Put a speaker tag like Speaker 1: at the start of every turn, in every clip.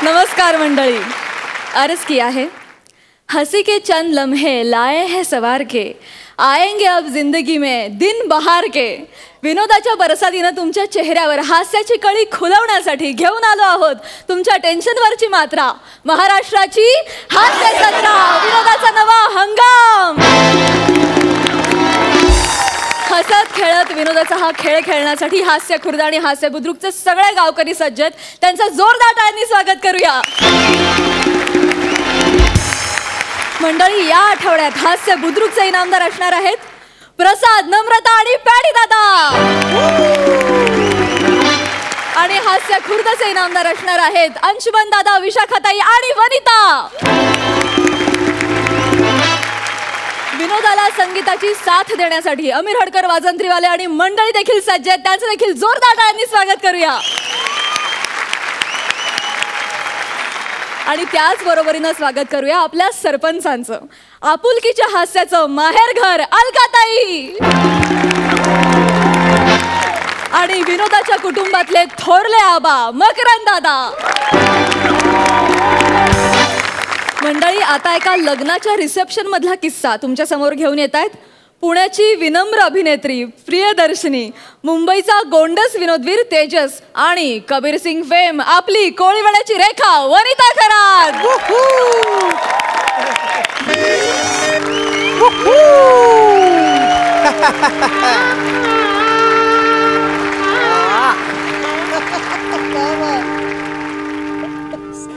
Speaker 1: नमस्कार मंडळी, अर्ज किया है हंसी के चंद लम्हे लाए हैं सवार के, आएंगे अब जिंदगी में दिन बहार के. विनोदाच्या बरसातीनं तुमच्या चेहऱ्यावर हास्याची कळी खुलवण्यासाठी घेऊन आलो आहोत तुमच्या टेन्शनवरची मात्रा. महाराष्ट्राची हास्य जत्रा, विनोदाचा नवा हंगाम. हसत खेळत विनोदाचा हा खेळ खेळण्यासाठी हास्य खुर्द आणि हास्य बुद्रुकचे सगळे गावकरी सज्ज आहेत. त्यांचं जोरदार टाळ्यांनी स्वागत करूया. मंडळी, या आठवड्यात हास्य बुद्रुकचे इनामदार असणार आहेत प्रसाद, नम्रता आणि पॅडी दादा. आणि हास्य खुर्दचे इनामदार असणार आहेत अंशुमन दादा, विशाखाताई आणि वनिता. विनोदाला संगीताची साथ देण्यासाठी अमीर हडकर वाजंत्रीवाले आणि मंडळी देखील सज्ज आहेत. त्यांचं देखील जोरदार टाळ्यांनी स्वागत करूया. आणि त्याच बरोबरीनं स्वागत करूया आपल्या सरपंचांचं, आपुलकीच्या हास्याचं माहेरघर अलकाताई. आणि विनोदाच्या कुटुंबातले थोरले आबा मकरंद दादा. मंडळी, आता एका लग्नाच्या रिसेप्शन मधला किस्सा तुमच्या समोर घेऊन येत आहेत पुण्याची विनम्र अभिनेत्री प्रियदर्शनी, मुंबईचा गोंडस विनोदवीर तेजस आणि कबीर सिंग फेम आपली कोळीवाड्याची रेखा वनिता खरात.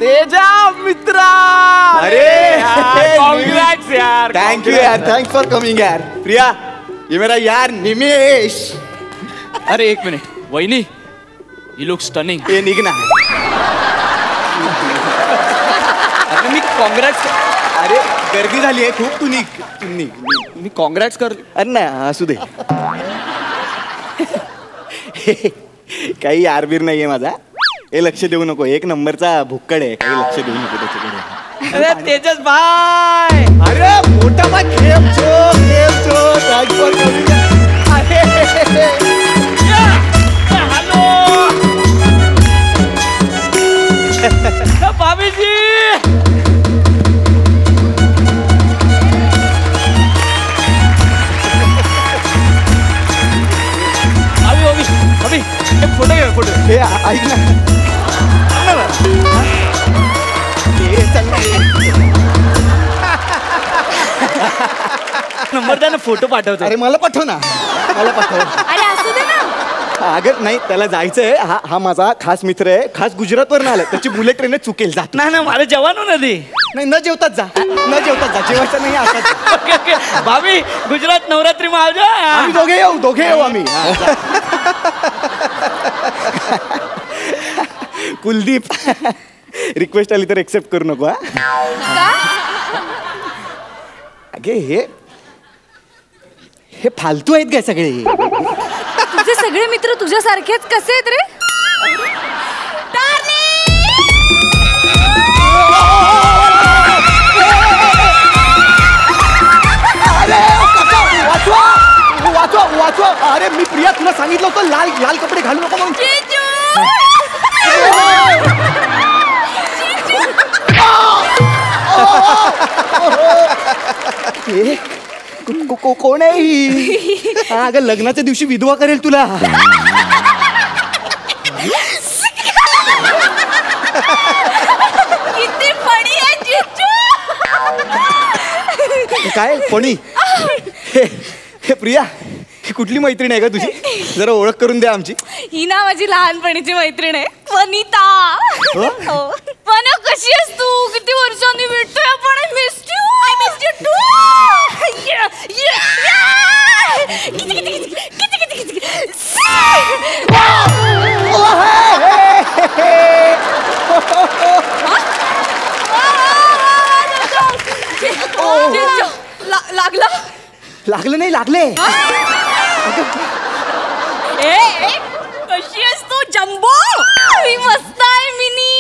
Speaker 2: तेजा मित्रा,
Speaker 3: अरे
Speaker 2: कांग्रेट्स यार.
Speaker 3: थैंक यू यार, थैंक्स फॉर कमिंग यार. प्रिया, ये मेरा यार निमेश.
Speaker 2: अरे एक मिनिट वहिनी, यू लुक स्टनिंग.
Speaker 3: ये निघ ना.
Speaker 2: अरे मी काँग्रेट्स.
Speaker 3: अरे गर्दी झाली आहे खूप, तू निघ, तू निघ.
Speaker 2: मी काँग्रेट्स कर.
Speaker 3: अरे ना असू दे. काही यारबीर नाहीये माझा. हे लक्ष देऊ नको, एक नंबरचा भुक्कड आहे, काही लक्ष देऊ नको त्याच्याकडे.
Speaker 2: अरे तेजस भाई,
Speaker 3: अरे मोठा भाई, खेम छो थँक्स फॉर कमिंग.
Speaker 2: हॅलो भाभीजी. अभी एक फोटो घे, फोटो.
Speaker 3: हे ऐक ना.
Speaker 2: नंबर द्या ना, फोटो पाठवतो.
Speaker 3: अरे मला पाठव ना, मला पाठव.
Speaker 1: अरे असू दे ना.
Speaker 3: अगं नाही, त्याला जायचंय. हा माझा खास मित्र आहे, खास गुजरातवरून आलाय. त्याची बुलेट ट्रेन चुकेल, जात
Speaker 2: नाही ना, मला जेवण हो ना दे.
Speaker 3: नाही. न जेवताच जा, न जेवताच जा. जेवायचं नाही असं.
Speaker 2: ओके ओके भाभी, गुजरात नवरात्री में आ जा.
Speaker 3: आम्ही दोघे येऊ आम्ही. कुलदीप, रिक्वेस्ट आली तर एक्सेप्ट करू नको. अगे हे फालतू आहेत काय सगळे?
Speaker 1: तुझे सगळे मित्र तुझ्यासारखेच कसे आहेत रे?
Speaker 3: वाचवा. अरे मी प्रिया तुला सांगितलं होतं लाल कपडे घालू नको म्हणून. कोण आहे ही? अगं लग्नाच्या दिवशी विधवा करेल तुला.
Speaker 1: किती फणी आहे जिजू.
Speaker 3: काय फणी? हे प्रिया, ही कुठली मैत्रीण आहे का तुझी? जरा ओळख करून द्या आमची.
Speaker 1: ही ना माझी लहानपणीची मैत्रीण आहे वनिता. वना, कशी आहेस तू? किती वर्षांनी भेटतोय आपण. I missed you too.
Speaker 3: लागलं नाही, लागले.
Speaker 1: कशी आहेस तू जम्बो? मी मस्त आहे मिनी.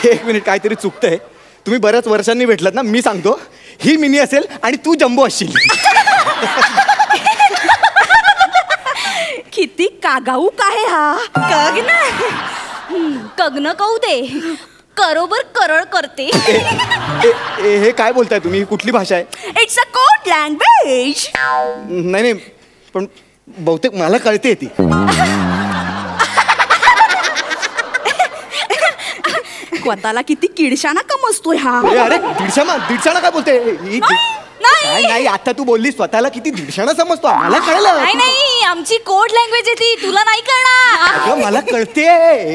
Speaker 3: एक मिनिट काहीतरी चुकतंय. तुम्ही बऱ्याच वर्षांनी भेटलात ना. मी सांगतो, ही मिनी असेल आणि तू जम्बो असशील.
Speaker 1: किती कागाऊ काय हा. कग ना. कग्न कौते करोबर करळ करते.
Speaker 3: हे काय बोलताय तुम्ही? कुठली भाषा आहे?
Speaker 1: It's a code language.
Speaker 3: नाही नाही, पण बहुतेक मला कळते ती.
Speaker 1: स्वतःला किती किडशाना कमजतोय हा.
Speaker 3: अरे दीडशाना काय बोलते? काय नाही, आता तू बोलली स्वतःला किती दीडशाना समजतो. मला कळलं.
Speaker 1: नाही, आमची कोड लँग्वेज आहे ती, तुला नाही कळणार.
Speaker 3: अगं मला कळते.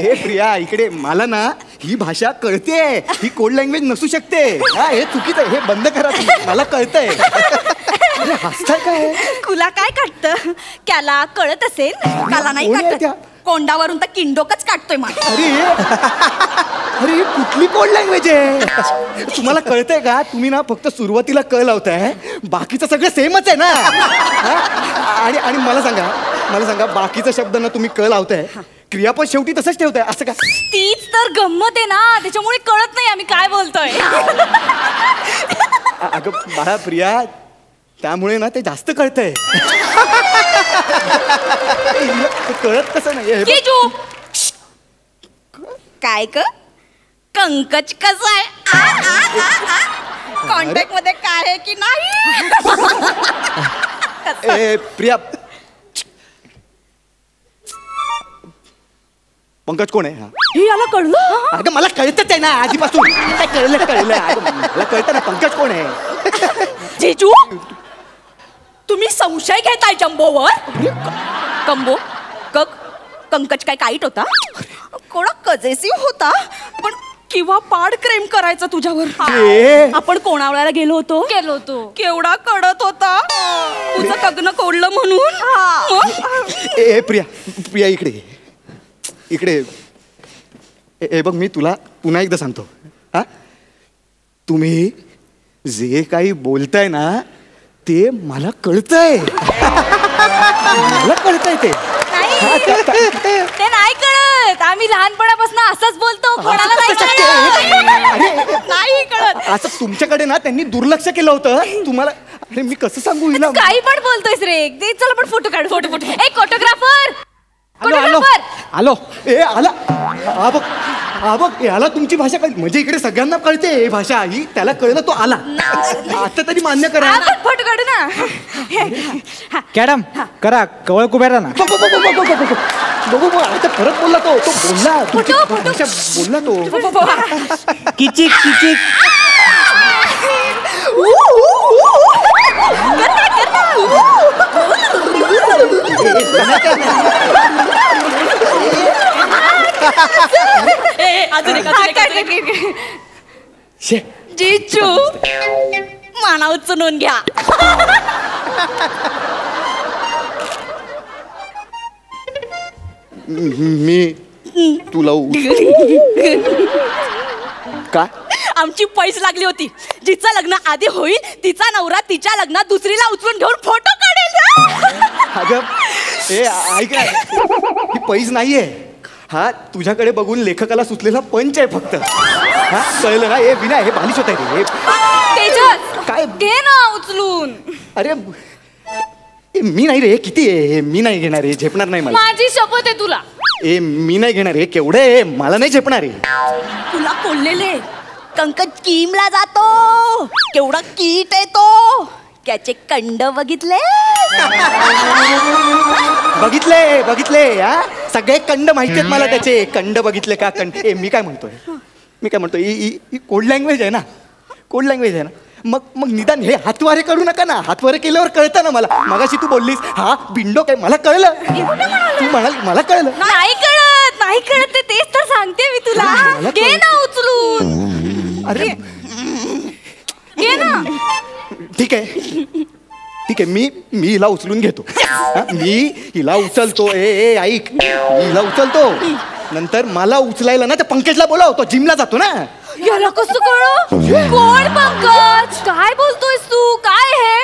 Speaker 3: हे प्रिया इकडे, मला ना ही भाषा कळते. ही कोड लँग्वेज नसू शकते. हा, हे चुकीचं आहे. हे बंद करा तुम्ही. मला कळतंय. अरे हसताय काय?
Speaker 1: तुला काय काटतं? त्याला कळत असेल, त्याला नाही
Speaker 3: कोण आहे
Speaker 1: काटत.
Speaker 3: त्या?
Speaker 1: कोंडावरून तर किंडोकच काटतोय मला.
Speaker 3: अरे ही कुठली कोड लँग्वेज आहे? तुम्हाला कळतंय का? तुम्ही ना फक्त सुरुवातीला क लावताय, बाकीचं सगळं सेमच आहे ना. आणि मला सांगा बाकीचा शब्द ना तुम्ही क लावताय, क्रियापद शेवटी तसंच ठेवताय असं का?
Speaker 1: तीच तर गंमत आहे ना, त्याच्यामुळे कळत नाही आम्ही काय बोलतोय.
Speaker 3: अगं बाळा प्रिया, त्यामुळे ना ते जास्त कळतंय. कळत कसं नाही?
Speaker 1: काय क कंकच कसं आहे? कॉन्टॅक्ट मध्ये काय आहे की नाही?
Speaker 3: ए प्रिया, पंकज कोण आहे?
Speaker 1: हे याला कळलं.
Speaker 3: अगं मला कळतच आहे ना आधीपासून. काय कळलं? अगं मला कळतं ना पंकज कोण आहे.
Speaker 1: जेजू, तुम्ही संशय घेताय जंबोवर? कंबो कंकज काय काईट होता? कोणा कजेसिव्ह होता, पण किंवा पाड क्रेम करायचा तुझ्यावर. आपण कोणावळ्याला गेलो होतो. केवढा कडत होता. तुझं कग्न कोडलं म्हणून.
Speaker 3: ए प्रिया इकडे. ए बघ, मी तुला पुन्हा एकदा सांगतो. हा, तुम्ही जे काही बोलताय ना ते मला कळतंय. मला कळतंय ते.
Speaker 1: ते नाही कळत. आम्ही लहानपणापासून असंच बोलतो. कोणाला नाही कळत.
Speaker 3: असं तुमच्याकडे ना त्यांनी दुर्लक्ष केलं होतं. तुम्हाला अरे मी कसं सांगू हिला?
Speaker 1: काही पण बोलतोयस रे. ते चल आपण फोटो काढू. फोटो एक फोटोग्राफर.
Speaker 3: आलो. ए आला. हा बघ याला तुमची भाषा कळली. म्हणजे इकडे सगळ्यांना कळते ही भाषा. ही त्याला कळलं, तो आला. आता तरी मान्य करा.
Speaker 1: फोटो काढू ना.
Speaker 4: कॅडम करा, कवळ कुबेरा ना.
Speaker 3: बघू आता परत बोलला तो बोलला. बोलला तो.
Speaker 4: किचिक
Speaker 1: जीजू माना उचलून घ्या.
Speaker 3: मी तुला का?
Speaker 1: आमची पैस लागली होती. जिचं लग्न आधी होईल तिचा नवरा तिच्या लग्नात दुसरीला उचलून घेऊन फोटो काढेल.
Speaker 3: अगं ए ऐक, ही पैस नाहीये. हा तुझ्याकडे बघून लेखकाला सुचलेला पंच आहे फक्त. हा कळलं ना? हे विना हे बालिश होत आहे.
Speaker 1: तेजस
Speaker 3: काय
Speaker 1: घे ना उचलून.
Speaker 3: अरे मी नाही रे. किती आहे? मी नाही घेणार आहे. झेपणार नाही मला.
Speaker 1: माझी शपथ आहे तुला.
Speaker 3: मी नाही घेणार आहे. केवढं आहे? मला नाही झेपणार आहे.
Speaker 1: तुला कोल्लेले कंकज स्कीमला जातो. केवढा कीट आहे तो. त्याचे कंड बघितले?
Speaker 3: बघितले. हा सगळे कंड माहिती आहेत मला त्याचे. कंड बघितले का? मी काय म्हणतोय ही कोड लँग्वेज आहे ना. कोड लँग्वेज आहे ना. मग निदान हे हातवारे करू नका ना. हातवारे केल्यावर कळतं ना मला. मगाशी तू बोललीस हा बिंडो काय, मला कळलं. तू म्हणाल मला कळलं.
Speaker 1: नाही कळत. तेच तर सांगते मी तुला. घे ना उचलून.
Speaker 3: अरे
Speaker 1: घे ना.
Speaker 3: ठीक आहे मी हिला उचलून घेतो. मी हिला उचलतो. ए ऐक, मी हिला उचलतो. नंतर मला उचलायला ना त्या पंकजला बोलावतो. जिमला जातो ना.
Speaker 1: याला कसं कळलं? कोण पंकज? काय बोलतोयस तू? काय हे?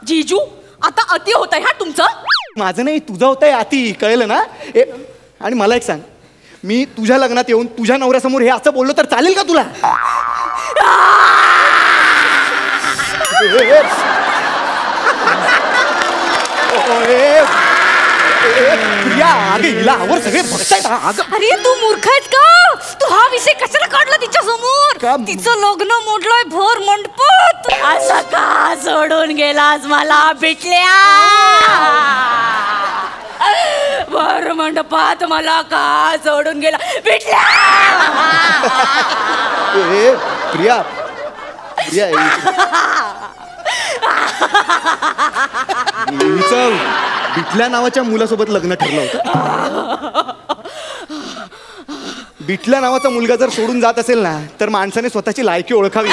Speaker 1: जीजू आता अति होत आहे हा तुमचं.
Speaker 3: माझं नाही, तुझं होतंय अति. कळलं ना? आणि मला एक सांग, मी तुझ्या लग्नात येऊन तुझ्या नवऱ्यासमोर हे असं बोललो तर चालेल का तुला? प्रिया, अगं हिला आवर सगळे बघतायत.
Speaker 1: अरे तू मूर्ख आहेस का? विषय कशाला काढला तिच्या समोर?
Speaker 3: का?
Speaker 1: तिचं लग्न मोडलंय भर मंडपात. असं का सोडून गेलास मला बिटल्या? भर मंडपात मला का सोडून गेला बिटल्या?
Speaker 3: ए, प्रिया प्रिया हिचं बिटल्या नावाच्या मुलासोबत लग्न ठरलं होतं. बिटल्या नावाचा मुलगा जर सोडून जात असेल ना तर माणसाने स्वतःची लायकी ओळखावी.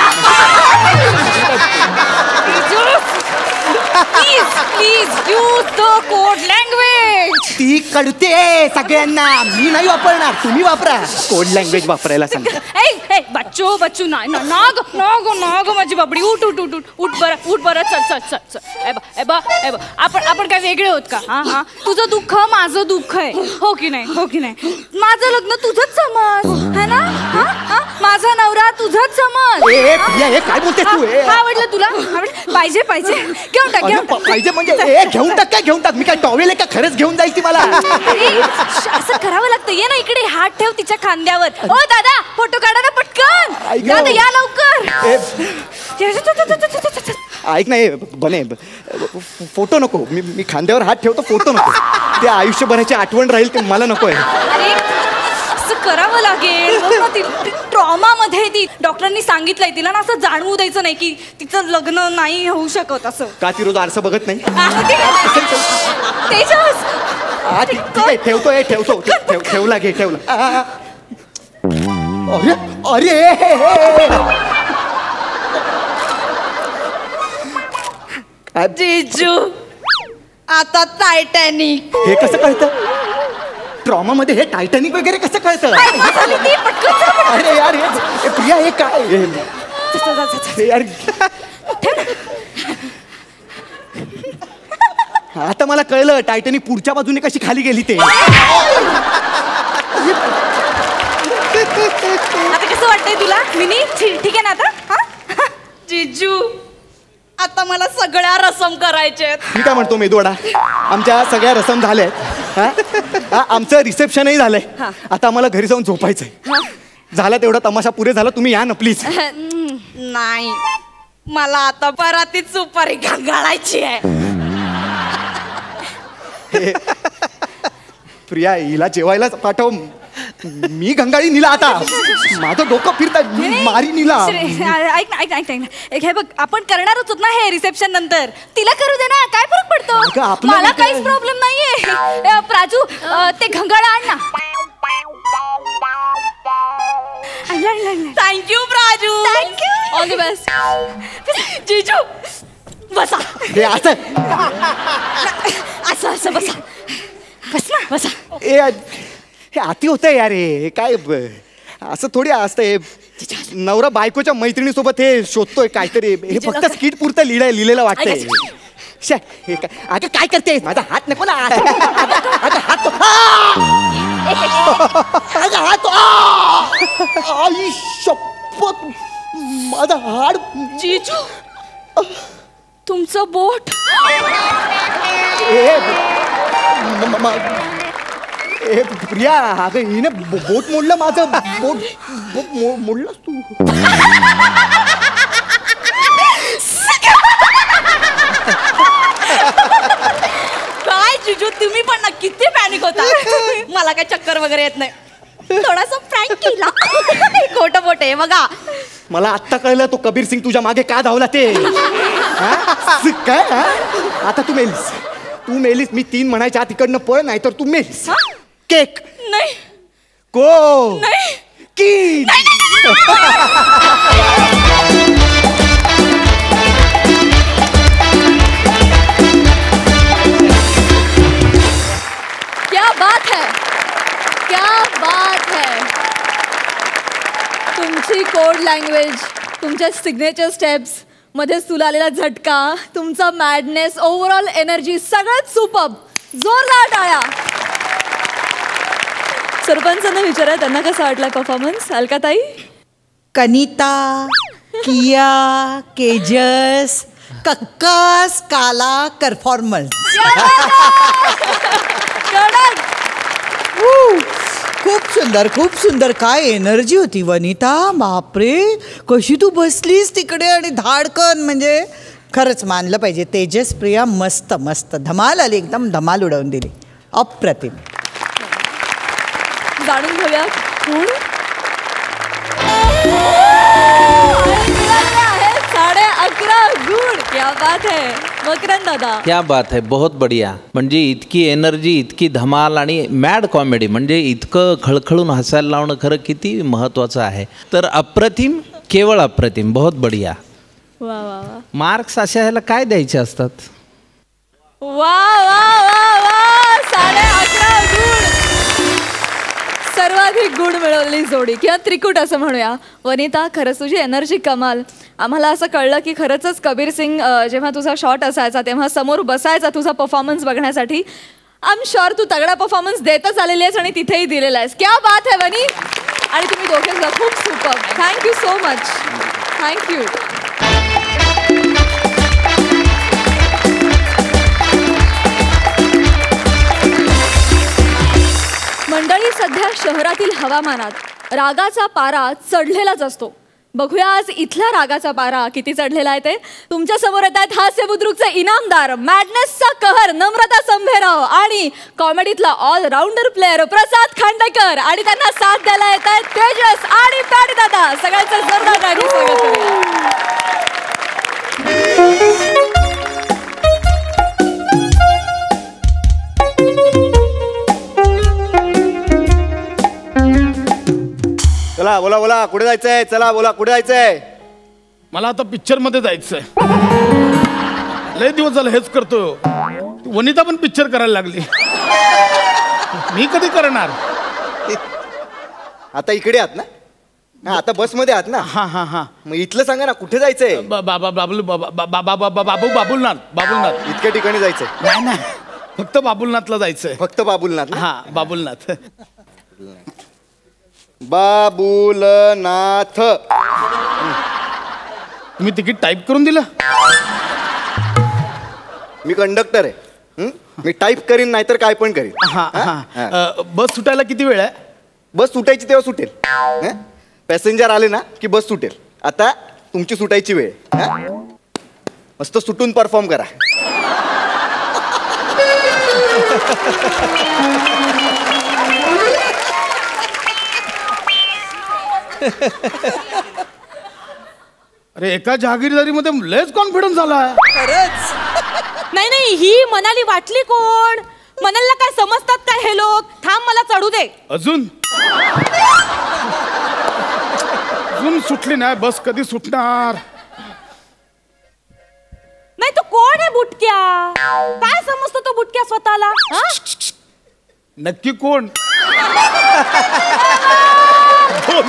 Speaker 1: Please use the code language.
Speaker 3: ती कळते सगळ्यांना. मी नाही वापरणार, तुम्ही वापरा. कोड लँग्वेज वापरायला सांग.
Speaker 1: बच्चू बच्चू नाग नाग नाग माझी बाबडी. उठ उठ उठ उठ उठ बरं चल चल चल चल. आपण काय वेगळे होत का? हा तुझं दुःख माझं दुःख आहे, हो की नाही? हो की नाही? माझं लग्न तुझंच समज है ना? माझा नवरा तुझंच समज.
Speaker 3: हे काय बोलतेस तू?
Speaker 1: आवडलं तुला? पाहिजे पाहिजे घेऊन टाक घेऊन टाक.
Speaker 3: पाहिजे म्हणजे घेऊन टाक. काय घेऊन टाक? मी काय टॉवेल आहे का? खरंच घेऊन जाईल ती मला?
Speaker 1: असं करावं लागतं. ये ना इकडे, हात ठेव तिच्या खांद्यावर. ओ दादा फोटो काढा ना पटकन.
Speaker 3: ऐक
Speaker 1: दादा या लवकर.
Speaker 3: ऐक नाही बने, फोटो नको. मी खांद्यावर हात ठेवतो, फोटो नको. ते आयुष्यभराची आठवण राहील, ते मला नको आहे.
Speaker 1: अरे असं करावं लागेल. ट्रॉमा मध्ये ती डॉक्टरांनी सांगितलंय तिला ना असं जाणवू द्यायचं नाही की तिचं लग्न नाही होऊ शकत असं.
Speaker 3: का ती रोज आरसा बघत नाही?
Speaker 1: तेजस
Speaker 3: ठीक आहे, ठेवतो ठेवला घे ठेवला. अरे अरे
Speaker 1: जीजू आता टायटॅनिक. हे
Speaker 3: कसं कळतं? ट्रॉमा मध्ये हे टायटॅनिक वगैरे कसं कळतं? अरे यार हे प्रिया हे काय यार? आता मला कळलं टायटॅनिक पुढच्या बाजूने कशी खाली गेली ते.
Speaker 1: आता कसं वाटतंय तुला मिनी? ठीक आहे ना आता? जीजू आता मला सगळ्या रसम करायच्या आहेत.
Speaker 3: मी काय म्हणतो मेदूवडा, आमच्या सगळ्या रसम झाल्यात. आमचं रिसेप्शनही झालंय. आता आम्हाला घरी जाऊन झोपायचंय. झाला तेवढा तमाशा पुरे झाला. तुम्ही या ना प्लीज.
Speaker 1: नाही मला आता परातीत सुपारी घालायची आहे.
Speaker 3: प्रिया हिला जेवायलाच पाठव. मी गंगाळी निला आता. माझं डोकं फिरतंय. मी मारी निला.
Speaker 1: ऐक ना हे बघ, आपण करणारच होत ना हे रिसेप्शन नंतर. तिला करू दे ना, काय फरक पडतो? मला काहीच प्रॉब्लेम नाहीये. प्राजू ते घंगाळा आण ना. Thank you Praju. Thank you. All the best. जीजू बसा.
Speaker 3: हे असं
Speaker 1: असं बसा. बस ना बसा.
Speaker 3: हे अति होतंय यार. हे काय असं थोडी असतंय. नवरा बायकोच्या मैत्रिणीसोबत हे शोधतोय काहीतरी. हे फक्त स्किट पुरतं लिहिलेलं वाटतंय. अगं काय करते? माझा हात नको ना. आई शपथ माझा हाड.
Speaker 1: जीजू तुमचं बोट.
Speaker 3: प्रिया अगं हिने बोट मोडलं माझं. बोट मोडलंस तू.
Speaker 1: काय जीजू तुम्ही पण ना किती पॅनिक होता. मला काय चक्कर वगैरे येत नाही. थोडासा प्रँक केला. खोटं बोट आहे बघा.
Speaker 3: मला आत्ता कळलं तो कबीर सिंग तुझ्या मागे का धावला ते. काय आता तू मेलीस. मी 3 म्हणायच्या तिकडनं पळ, नाही तर तू मेलीस. केक
Speaker 1: नाही.
Speaker 3: को
Speaker 1: नाही
Speaker 3: की
Speaker 1: क्या बात है, क्या बात है. तुमची कोड लँग्वेज, तुमच्या सिग्नेचर स्टेप्स मध्येच तुला आलेला झटका, तुमचा मॅडनेस, ओव्हरऑल एनर्जी सगळंच सुपर्ब. जोरदार टाळ्या. सरपंचांना विचारा त्यांना कसा वाटला परफॉर्मन्स. अलकाताई.
Speaker 5: कनिता, किया, केजस, कक्कास काला परफॉर्मन्स. खूप सुंदर. खूप सुंदर. काय एनर्जी होती वनिता, बापरे कशी तू बसलीस तिकडे आणि धाडकन, म्हणजे खरंच मानलं पाहिजे. तेजस प्रिया मस्त मस्त धमाल आली, एकदम धमाल उडवून दिली, अप्रतिम.
Speaker 1: जाणून घेऊया कोण 11.5 गुण. क्या बात है मकरंद दादा.
Speaker 6: क्या बात है, बहुत बढ़िया. म्हणजे इतकी एनर्जी, इतकी धमाल आणि मॅड कॉमेडी, म्हणजे इतकं खळखळून हसायला लावणं खरं किती महत्त्वाचं आहे. तर अप्रतिम, केवळ अप्रतिम, बहुत बढ़िया.
Speaker 1: वा वा वा
Speaker 6: मार्क्स अशा ह्याला काय द्यायचे असतात?
Speaker 1: वा वा वा वा 11.5 गुण. सर्वाधिक गुण मिळवलेली जोडी किंवा त्रिकूट असं म्हणूया. वनिता, खरंच तुझी एनर्जी कमाल. आम्हाला असं कळलं की खरंच कबीर सिंग जेव्हा तुझा शॉट असायचा तेव्हा समोर बसायचा तुझा परफॉर्मन्स बघण्यासाठी. आय एम शुअर तू तगडा परफॉर्मन्स देतच आलेली आहेस आणि तिथेही दिलेला आहेस. क्या बात है वनी. आणि तुम्ही दोघे खूप super. Thank you so much. Thank you. मंडळी, सध्या शहरातील हवामानात रागाचा पारा चढलेलाच असतो. बघूया आज इथला रागाचा पारा किती चढलेला आहे ते. तुमच्या समोर येत आहेत हास्य बुद्रुकचे इनामदार, मॅडनेसचा कहर नम्रता संभेराव आणि कॉमेडीतला ऑलराऊंडर प्लेअर प्रसाद खांडेकर. आणि त्यांना साथ द्यायला येत आहेत तेजस आणि पॅडी दादा. सगळ्यांचं जोरदार टाळ्यांनी स्वागत करूया.
Speaker 3: चला बोला बोला, कुठे जायचंय? चला बोला, कुठे जायचंय?
Speaker 7: मला आता पिक्चर मध्ये जायचंय. लय दिवस झालं हेच करतो. वनिता पण पिक्चर करायला लागली, मी कधी करणार?
Speaker 3: आता इकडे आहात ना? हा, आता बस मध्ये आहात ना?
Speaker 7: हा हा हा.
Speaker 3: मग इथलं सांगा ना, कुठे जायचंय?
Speaker 7: बाबुलनाथ. बाबुलनाथ
Speaker 3: इतक्या ठिकाणी जायचंय?
Speaker 7: नाही नाही, फक्त बाबुलनाथला जायचंय.
Speaker 3: फक्त बाबुलनाथ ना?
Speaker 7: हा, बाबुलनाथ.
Speaker 3: बाबुलनाथ.
Speaker 7: तुम्ही तिकीट टाईप करून दिलं?
Speaker 3: मी कंडक्टर आहे. मी टाईप करीन नाहीतर काय पण करीन.
Speaker 7: हा हा. बस सुटायला किती वेळ आहे?
Speaker 3: बस सुटायची तेव्हा सुटेल. पॅसेंजर आले ना की बस सुटेल. आता तुमची सुटायची वेळ. मस्त सुटून परफॉर्म करा.
Speaker 7: अरे एका जहागीरदारीमध्ये लयच कॉन्फिडन्स झालाय.
Speaker 5: खरंच
Speaker 8: नाही नाही, ही मनाली वाटली कोण? मनालीला काय समजतात काय हे लोक? थांब, मला चढू दे.
Speaker 7: अजून सुटली नाही बस, कधी सुटणार?
Speaker 8: नाही, तू कोण आहे बुटक्या? काय समजतो तो बुटक्या स्वतःला?
Speaker 7: नक्की कोण?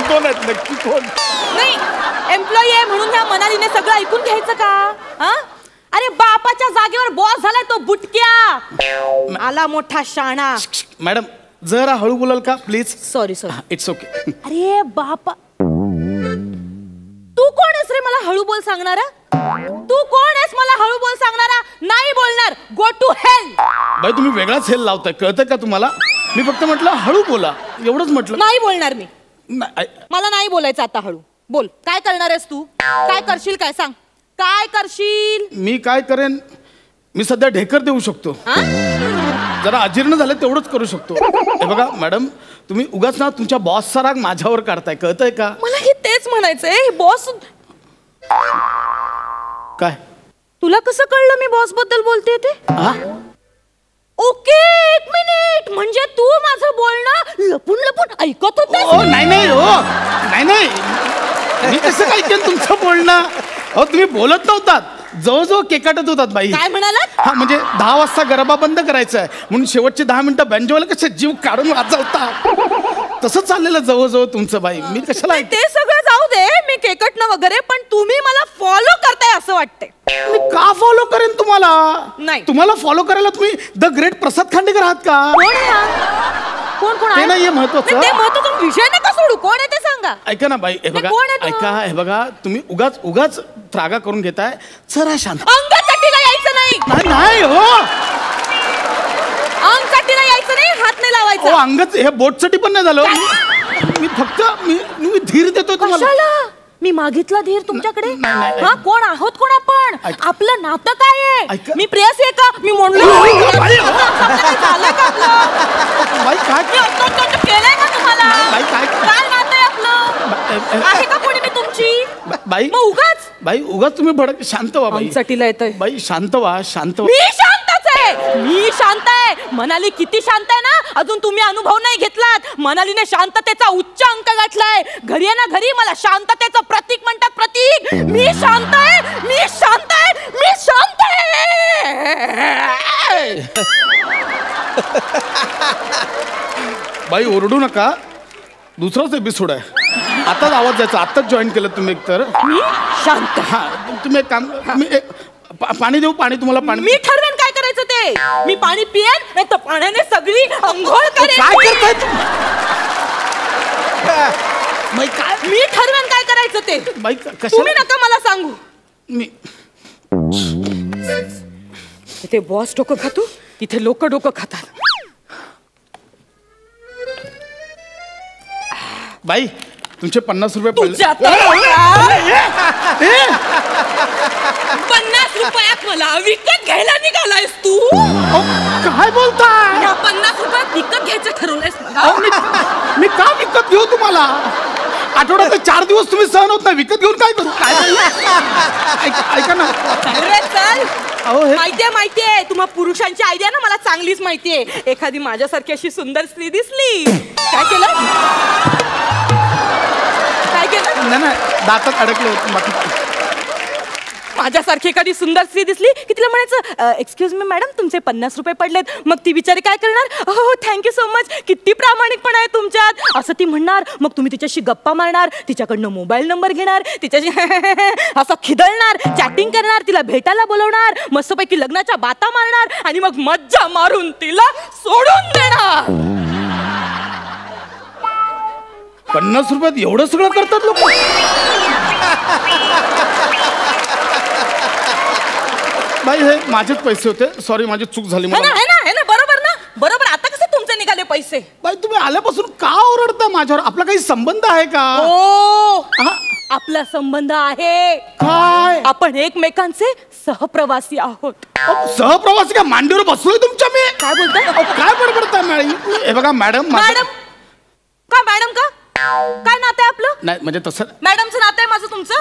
Speaker 7: दोन आहेत, नक्की कोण?
Speaker 8: नाही, एम्प्लॉई आहे म्हणून ह्या मनालीने सगळं ऐकून घ्यायचं का? हा? अरे बापाच्या जागेवर बॉस झालाय तो बुटक्या. आला मोठा शाणा.
Speaker 7: मॅडम जरा हळू बोलाल का please?
Speaker 8: Sorry sorry.
Speaker 7: It's okay.
Speaker 8: अरे बापा, तू कोण आहेस रे मला हळू बोल सांगणारा? तू कोण आहेस मला हळू बोल सांगणारा? नाही बोलणार, गो टू हेल.
Speaker 7: बाई तुम्ही वेगळाच हेल लावताय, कळतंय का तुम्हाला? मी फक्त म्हटलं हळू बोला, एवढंच म्हटलं.
Speaker 8: नाही बोलणार मी.
Speaker 7: नाही,
Speaker 8: मला नाही बोलायचं आता. हळू बोल. काय करणार आहेस तू? काय करशील? काय सांग, काय करशील?
Speaker 7: मी काय करेन? मी सध्या ढेकर देऊ शकतो. जरा अजीर्ण झालं तेवढंच करू शकतो. हे बघा मॅडम, तुम्ही उगाच ना तुमच्या बॉसचा राग माझ्यावर काढताय, कळतंय का?
Speaker 8: मला हे तेच म्हणायचंय. बॉस
Speaker 7: काय?
Speaker 8: तुला कसं कळलं मी बॉस बद्दल बोलते ते? ओके, एक मिनिट. म्हणजे तू माझं बोलणं लपून लपून ऐकत होते?
Speaker 7: नाही नाही हो, नाही नाही, मी कसं काय ऐकेन तुमचं बोलणं? अहो तुम्ही बोलत नव्हतात, जवळजवळ केकाटत होतात बाई.
Speaker 8: काय म्हणालात?
Speaker 7: हा, म्हणजे 10 वाजता गरबा बंद करायचा आहे म्हणून शेवटचे 10 मिनिटं बँजोला कसे जीव काढून वाजवता, तसं चाललेलं जवळजवळ तुमचं बाई. मी कशाला
Speaker 8: ते सगळं जाऊ दे, मी केकटणं वगैरे, पण तुम्ही मला फॉलो करताय असं वाटतंय.
Speaker 7: मी का फॉलो करेन तुम्हाला?
Speaker 8: नाही.
Speaker 7: तुम्हाला फॉलो करायला तुम्ही द ग्रेट प्रसाद खांडेकर आहात का?
Speaker 8: कोण आहे हा? कोण कोण आहे?
Speaker 7: ते नाहीये महत्वाचं.
Speaker 8: ते महत्वाचं विषय नका सोडू. कोण आहे ते सांगा.
Speaker 7: ऐका ना बाई, हे बघा,
Speaker 8: कोण आहे तो?
Speaker 7: ऐका, हे बघा, तुम्ही उगाच त्रागा करून घेताय. जरा शांत.
Speaker 8: अंगाचटीला यायचं नाही.
Speaker 7: नाही हो,
Speaker 8: अंगकाठीला यायचं नाही, हात नाही लावायचा.
Speaker 7: अंगच हे बोटसाठी पण नाही झालं. मी फक्त मी धीर देतो तुम्हाला.
Speaker 8: कशाला? मी मागितला धीर तुमच्याकडे? हा, कोण आहोत कोण आपण? आपलं नातं काय आहे? मी प्रेयसी आहे का? मी म्हणलं झालं का आपलं?
Speaker 7: बाई काय
Speaker 8: केलंय का तुम्हाला? काय नातं आहे आपलं? आहे का कोणी मी तुमची?
Speaker 7: बाई
Speaker 8: मग
Speaker 7: उगाच तुम्ही भडक. शांत व्हा बाई.
Speaker 8: चटीला येतोय
Speaker 7: बाई शांत व्हा.
Speaker 8: मी शांतच आहे. मी शांत आहे. मनाली किती शांत आहे ना, अजून तुम्ही अनुभव नाही घेतलात. मनालीने शांततेचा उच्च अंक गाठलाय. घरी आहे ना, घरी मला शांततेचं प्रतीक म्हणतात. प्रतीक. मी शांत आहे. मी शांत आहे. मी शांत आहे.
Speaker 7: बाई ओरडू नका. दुसराच एपिसोड आहे. आताच आवाज द्यायचा. आताच जॉईन केलं तुम्ही. एकतर
Speaker 8: मी शांत.
Speaker 7: हा, तुम्ही एक काम. पाणी देऊ? पाणी तुम्हाला पाणी.
Speaker 8: मी ठरवेन काय करायचं ते. मी पाणी पिएन, नाही तर पाण्याने सगळी अंघोळ करेन.
Speaker 7: काय करताय
Speaker 8: मी ठरवेन काय करायचं ते.
Speaker 7: बाई
Speaker 8: तुम्ही नका मला सांगू.
Speaker 7: मी
Speaker 8: इथे बॉस डोकं खातो, इथे लोक डोकं खातात.
Speaker 7: बाई तुमचे 50 रुपये पडले.
Speaker 8: 50 रुपयात मला विकत घ्यायला निघालायस तू?
Speaker 7: काय बोलताय?
Speaker 8: या 50 रुपयात विकत घ्यायचं ठरवलंयस मला?
Speaker 7: मी का विकत घेऊ तुम्हाला? आठवड्यात 4 दिवस तुम्ही सहन होत नाही. विकत घेऊन काय करू? काय ऐका ना.
Speaker 8: अरे चल.
Speaker 7: हे
Speaker 8: माहितीये तुम्हा पुरुषांची आयडिया ना मला चांगलीच माहितीये. एखादी माझ्यासारखी अशी सुंदर स्त्री दिसली, काय केलं?
Speaker 7: नाही दातात अडकले होते.
Speaker 8: माझ्यासारखी एखादी सुंदर स्त्री दिसली की तिला म्हणायचं, एक्सक्यूज मी मॅडम, तुमचे 50 रुपये पडलेत. मग ती बिचारी काय करणार? हो थँक्यू सो मच, किती प्रामाणिकपणा आहे तुमच्यात, असं ती म्हणणार. मग तुम्ही तिच्याशी गप्पा मारणार, तिच्याकडनं मोबाईल नंबर घेणार, तिच्याशी असं खिदळणार, चॅटिंग करणार, तिला भेटायला बोलवणार, मस्तपैकी लग्नाच्या बाता मारणार आणि मग मज्जा मारून तिला सोडून देणार.
Speaker 7: 50 रुपयात एवढं सगळं करतात लोक? बाई हे माझेच पैसे होते. सॉरी, माझी चूक झाली.
Speaker 8: है ना बरोबर ना. बरोबर. आता कसे तुमचे निघाले पैसे?
Speaker 7: बाई तुम्ही आल्यापासून का ओरडताय माझ्यावर? आपला काही संबंध आहे का?
Speaker 8: आपला संबंध आहे.
Speaker 7: काय?
Speaker 8: आपण एकमेकांचे सहप्रवासी आहोत.
Speaker 7: सहप्रवासी? का मांडीवर बसलोय तुमच्या मी?
Speaker 8: काय बोलताय?
Speaker 7: काय बडबडताय मॅडम? हे बघा मॅडम.
Speaker 8: मॅडम का काय नातं आहे आपलं?
Speaker 7: नाही म्हणजे तसं.
Speaker 8: मॅडमचं नातं आहे माझं तुमचं?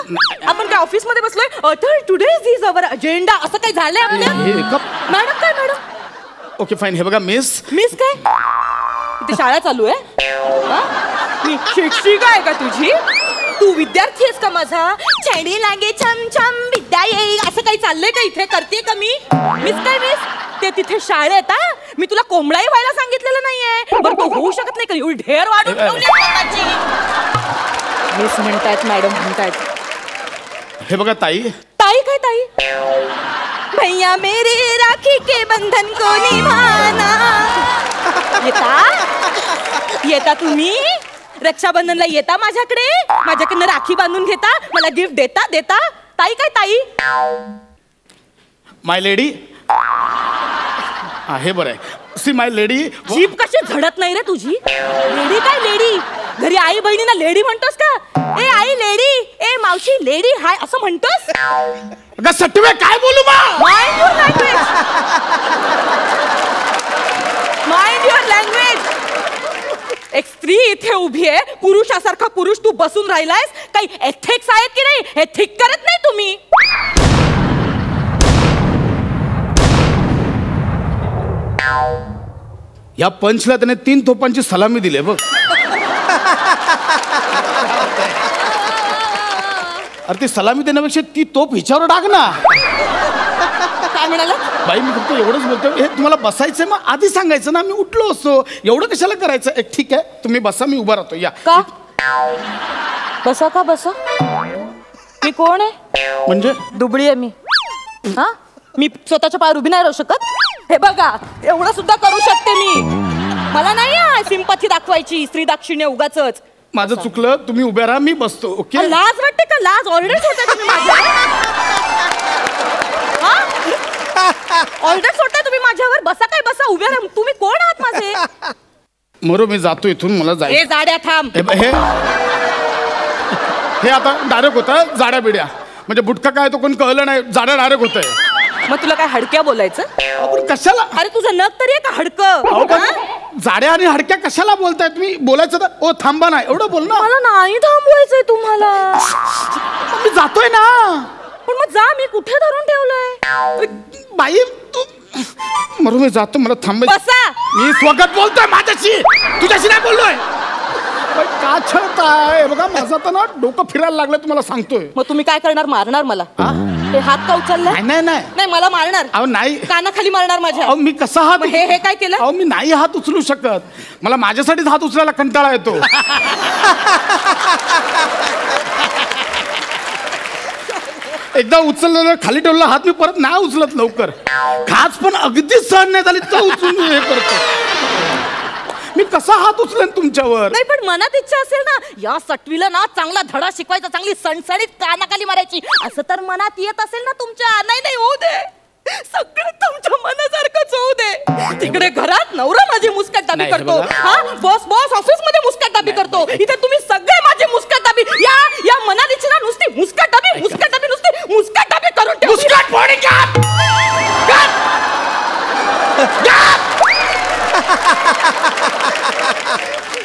Speaker 8: आपण काय ऑफिस मध्ये बसलोय? टुडे इज अवर अजेंडा असं काही झालंय आपल्या? मॅडम काय मॅडम?
Speaker 7: Okay fine. हे बघा मिस
Speaker 8: काय इथे शाळा चालू आहे? मी शिक्षिका आहे का तुझी? तू विद्यार्थी आहेस का माझा? चढी लागे छम छम विद्या येईल असं काही चाललंय का इथे? करते का मी? मिस ते तिथे शाळेत. मी तुला कोंबडाही व्हायला सांगितलेलं नाहीये. बरं तो होऊ शकत नाही का? एवढी ढेर वाढून ठेवली स्वतःची. मिस म्हणतायत, मॅडम म्हणतायत.
Speaker 7: हे बघा ताई.
Speaker 8: काय ताई? भैया मेरे राखी के बंधन को निभाना. येता तुम्ही रक्षाबंधनला येता माझ्याकडनं राखी बांधून घेता, मला गिफ्ट देता. ताई काय ताई?
Speaker 7: माय लेडी आहे. बरं आहे. See my lady.
Speaker 8: जीभ कशी झडत नाही रे तुझी? लेडी काय लेडी? घरी आई बहिणींना लेडी म्हणतोस का? ए आई लेडी, ए मावशी लेडी हाय असं म्हणतोस?
Speaker 7: सटवे काय बोलू
Speaker 8: माइंड युअर लँग्वेज. एक स्त्री इथे उभी आहे, पुरुषासारखा पुरुष तू बसून राहिलायस. काही एथिक्स आहेत की नाही? हे थिक करत नाही तुम्ही?
Speaker 7: या पंचला त्याने 3 तोफांची सलामी दिली बघ. अरे ती सलामी देण्यापेक्षा ती तोफ हिच्यावर टाक ना.
Speaker 8: काय म्हणाला?
Speaker 7: बाई मी फक्त एवढंच बोलतो. हे तुम्हाला बसायचंय मग आधी सांगायचं ना, मी उठलो असतो. एवढं कशाला करायचं? ठीक आहे तुम्ही बसा, मी उभा राहतो. या
Speaker 8: का बसा? मी कोण आहे?
Speaker 7: म्हणजे
Speaker 8: दुबळी आहे मी. मी स्वतःच्या पायावर उभी नाही राहू शकत? हे बघा एवढं सुद्धा करू शकते मी. मला नाही सिंपथी दाखवायची, स्त्री दाक्षिण्य उगाचच.
Speaker 7: माझं चुकलं, तुम्ही उभ्या राहा, मी बसतो. ओके.
Speaker 8: लाज वाटते का? लाज ऑलरेडी होते तुम्ही माझ्या. ऑर्डर सोडताय तुम्ही माझ्यावर. बसा काय बसा, उभ्या राहा. तुम्ही कोण आहात माझे?
Speaker 7: मरो मी जातो इथून, मला जायचं.
Speaker 8: हे जाड्या थांब.
Speaker 7: हे आता डायरेक्ट होतं जाड्या बिड्या, म्हणजे बुटका काय तो कोण कळलं नाही, जाड्या डायरेक्ट होतंय.
Speaker 8: मग तुला काय हडक्या बोलायचं?
Speaker 7: आपण कशाला?
Speaker 8: अरे तुझं नख तरी आहे का हडकं?
Speaker 7: जाड्या आणि हडक्या कशाला बोलताय तुम्ही? बोलायचं तर ओ थांबा ना, एवढं बोल ना.
Speaker 8: मला नाही थांबवायचंय तुम्हाला.
Speaker 7: मी जातोय ना.
Speaker 8: पण मग जा, मी कुठे धरून ठेवलंय?
Speaker 7: बाई तू मरू, मी जातो, मला थांब.
Speaker 8: बसा.
Speaker 7: मी स्वगत बोलतोय माझ्याशी, तुझ्याशी नाही बोललोय. का छळताय? बघा माझं तर ना डोकं फिरायला लागलं, तुम्हाला सांगतोय.
Speaker 8: मग तुम्ही काय करणार? मारणार मला? हे हात का उचललाय?
Speaker 7: नाही नाही
Speaker 8: नाही, मला मारणार.
Speaker 7: अहो नाही,
Speaker 8: कानाखाली मारणार माझ्या.
Speaker 7: अहो मी कसा हात?
Speaker 8: हे काय केलं?
Speaker 7: अहो मी नाही हात उचलू शकत, मला माझ्यासाठीच हात उचलायला कंटाळा येतो. एकदा उचललेलं खाली ठेवलेला हात मी परत नाही उचलत लवकर. खास पण अगदीच सहन नाही झाली तर उचलून हे करतो. मी कसा हात उचलेन तुमच्यावर?
Speaker 8: नाही, पण मनात इच्छा असेल ना, या सटवीला ना चांगला धडा शिकवायचा, चांगली सणसणीत कानाखाली मारायची, असं तर मनात येत असेल ना तुमच्या. नाही नाही, होऊ दे, सगळं तुमच्या मनासारखंच होऊ दे. तिकडे घरात नवरा माझी मुस्कटदाबी करतो, हा बॉस ऑफिस मध्ये मुस्कटदाबी करतो, इथे तुम्ही सगळे माझी मुस्कटदाबी, या मनात इच्छा ना नुसती मुस्कटदाबी नुसती मुस्कटदाबी करून ठेव.
Speaker 7: मुस्कट फोडी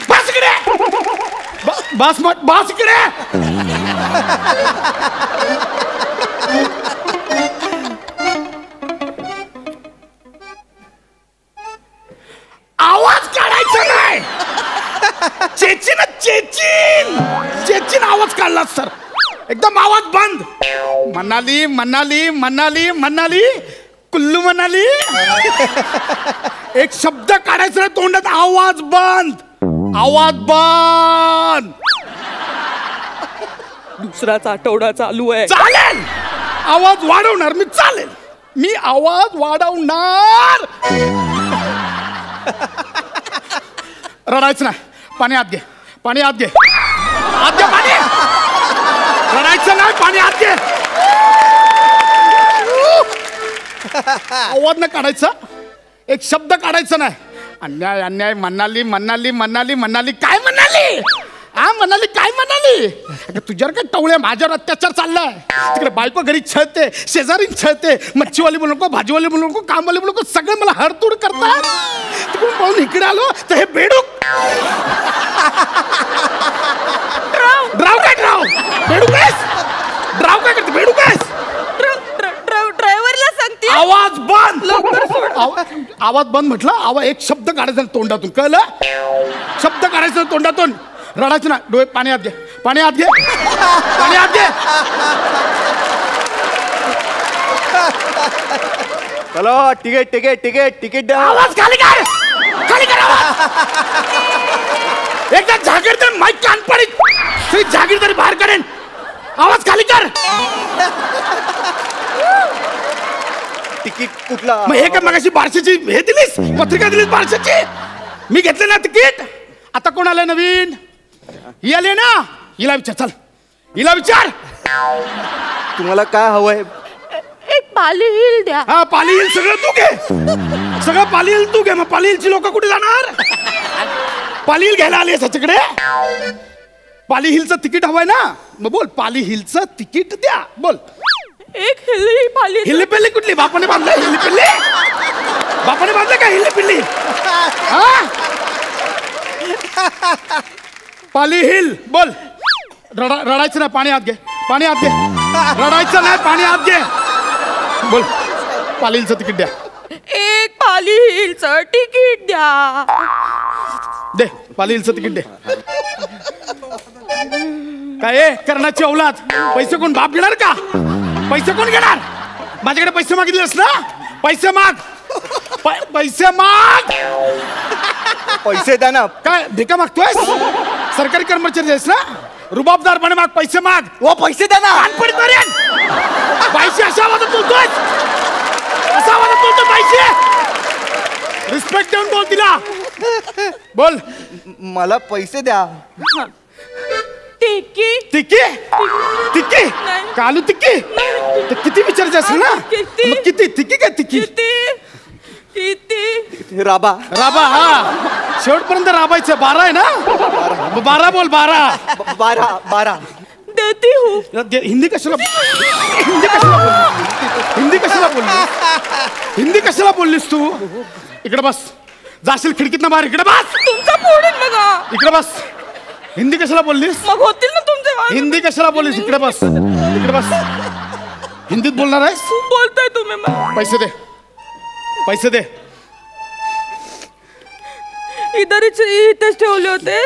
Speaker 7: बस इकडे, बस इकडे. आवाज काढायचा नाही. चेचिन आवाज काढला सर, एकदम आवाज बंद. मनाली मनाली मनाली मनाली कुल्लू मनाली. एक शब्द काढायचा नाही तोंडात. आवाज बंद, आवाज बंद.
Speaker 8: दुसराच आठवडा चालू आहे.
Speaker 7: चालेल, आवाज वाढवणार मी. चालेल, मी आवाज वाढवणार. रडायचं नाही. पाणी आत घे, पाणी आत घे, आत घे पाणी. रडायचं नाही, पाणी आत घे. आवाज नाही काढायचा, एक शब्द काढायचा नाही. अन्याय अन्याय मनाली मनाली मनाली मनाली. काय म्हणाली? हा म्हणाली, काय म्हणाली? तुझ्यावर काय टवळ्या, माझ्यावर अत्याचार चाललाय. तिकडे बायको घरी छळते, शेजारी छळते, मच्छीवाली बोलू नको, भाजीवाली बोलू नको, कामवाली बोलू नको, सगळे मला हडतूड करतात. तिकडून पाहून इकडे आलो तर हे बेडूक. ड्राव काय ड्राव? बेडूक आहेस? ड्राव काय करते? बेडूक आहेस?
Speaker 8: ड्रायव्हरला सांगते
Speaker 7: आवाज बंद. लवकर सोड. आवाज बंद म्हटलं. आवाज एक शब्द काढायचा तोंडातून, कळलं? शब्द काढायचा तोंडातून. रडायचं ना. डोळे पाणी आत घे, पाणी आत घे, पाणी आत घे.
Speaker 3: चलो तिकीट तिकीट तिकीट तिकीट द्या.
Speaker 7: आवाज खाली कर, खाली कर आवाज. एकदा जागीरदार माईक कान पडीत, जागीरदारी बाहेर काढेन. आवाज खाली कर.
Speaker 3: तिकीट कुठला?
Speaker 7: मग हे काय मगाशी बारशेची हे दिलीस, पत्रिका दिलीस बारशेची? मी घेतले ना तिकीट. आता कोण आलंय नवीन? ही आली ना, हिला विचार. चल, हिला विचार.
Speaker 3: तुम्हाला काय हवंय?
Speaker 8: एक पाली हिल द्या.
Speaker 7: हा, पाली हिल सगळं तू घे, सगळं पाली हिल तू घे. मग पाली हिलची लोक कुठे जाणार? पाली हिल घ्यायला आली त्याच्याकडे. पाली हिलचं तिकीट हवंय ना, मग बोल पाली हिलचं तिकीट द्या. बोल.
Speaker 8: एक हिली पाली.
Speaker 7: हिल्ली पिल्ली कुठली? बापाने बांधलं हिल्ली पिल्ली? बापाने बांधलं का हिल्ली पिल्ली? पाली हिल. बोल. रडायचं नाही, पाणी आत घे, पाणी आत घे. रडायचं नाही, पाणी आत घे. बोल. पाली हिलचं तिकीट द्या.
Speaker 8: एक पाली हिलचं तिकीट द्या.
Speaker 7: दे, पाली हिलचं तिकीट दे. काय कर्णाची औलाद? पैसे कोण बाप घेणार का? पैसे कोण घेणार? माझ्याकडे पैसे मागितलेस ना, पैसे माग. पैसे माग.
Speaker 3: पैसे द्या ना.
Speaker 7: काय भिका मागतोय? सरकारी कर्मचारी आहेस ना, रुबाबदारपणे माग, पैसे माग.
Speaker 3: ओ पैसे द्या ना.
Speaker 7: कानपडीत मारेन. पैसे अशा आवाजात बोलतोय, असा आवाजात बोलतो. पैसे रिस्पेक्ट देऊन बोल तिला. बोल.
Speaker 3: मला पैसे द्या.
Speaker 8: ते टिक्की
Speaker 7: तिकी तिकी
Speaker 8: नाही.
Speaker 7: कालू तिकी तर किती विचारायचं असेल ना
Speaker 8: किती?
Speaker 7: मग किती तिकी काय तिकी
Speaker 8: किती
Speaker 3: राबा
Speaker 7: राबा हा शेवटपर्यंत राबायचं 12 आहे ना 12 बोल 12
Speaker 3: 12
Speaker 8: देती हूँ.
Speaker 7: हिंदी कशाला हिंदी कशाला बोललीस तू इकडे बस जाशील खिडकीतनं बाहेर इकडे बस
Speaker 8: तुमचा फोडून बघा.
Speaker 7: इकडे बस हिंदी कशाला बोललीस
Speaker 8: मग होतील ना तुमचे वाद.
Speaker 7: हिंदी कशाला बोललीस इकडे बस हिंदीत बोलणार आहेस
Speaker 8: खूप बोलताय तुम्ही मला.
Speaker 7: पैसे दे
Speaker 8: इथेच ठेवले होते.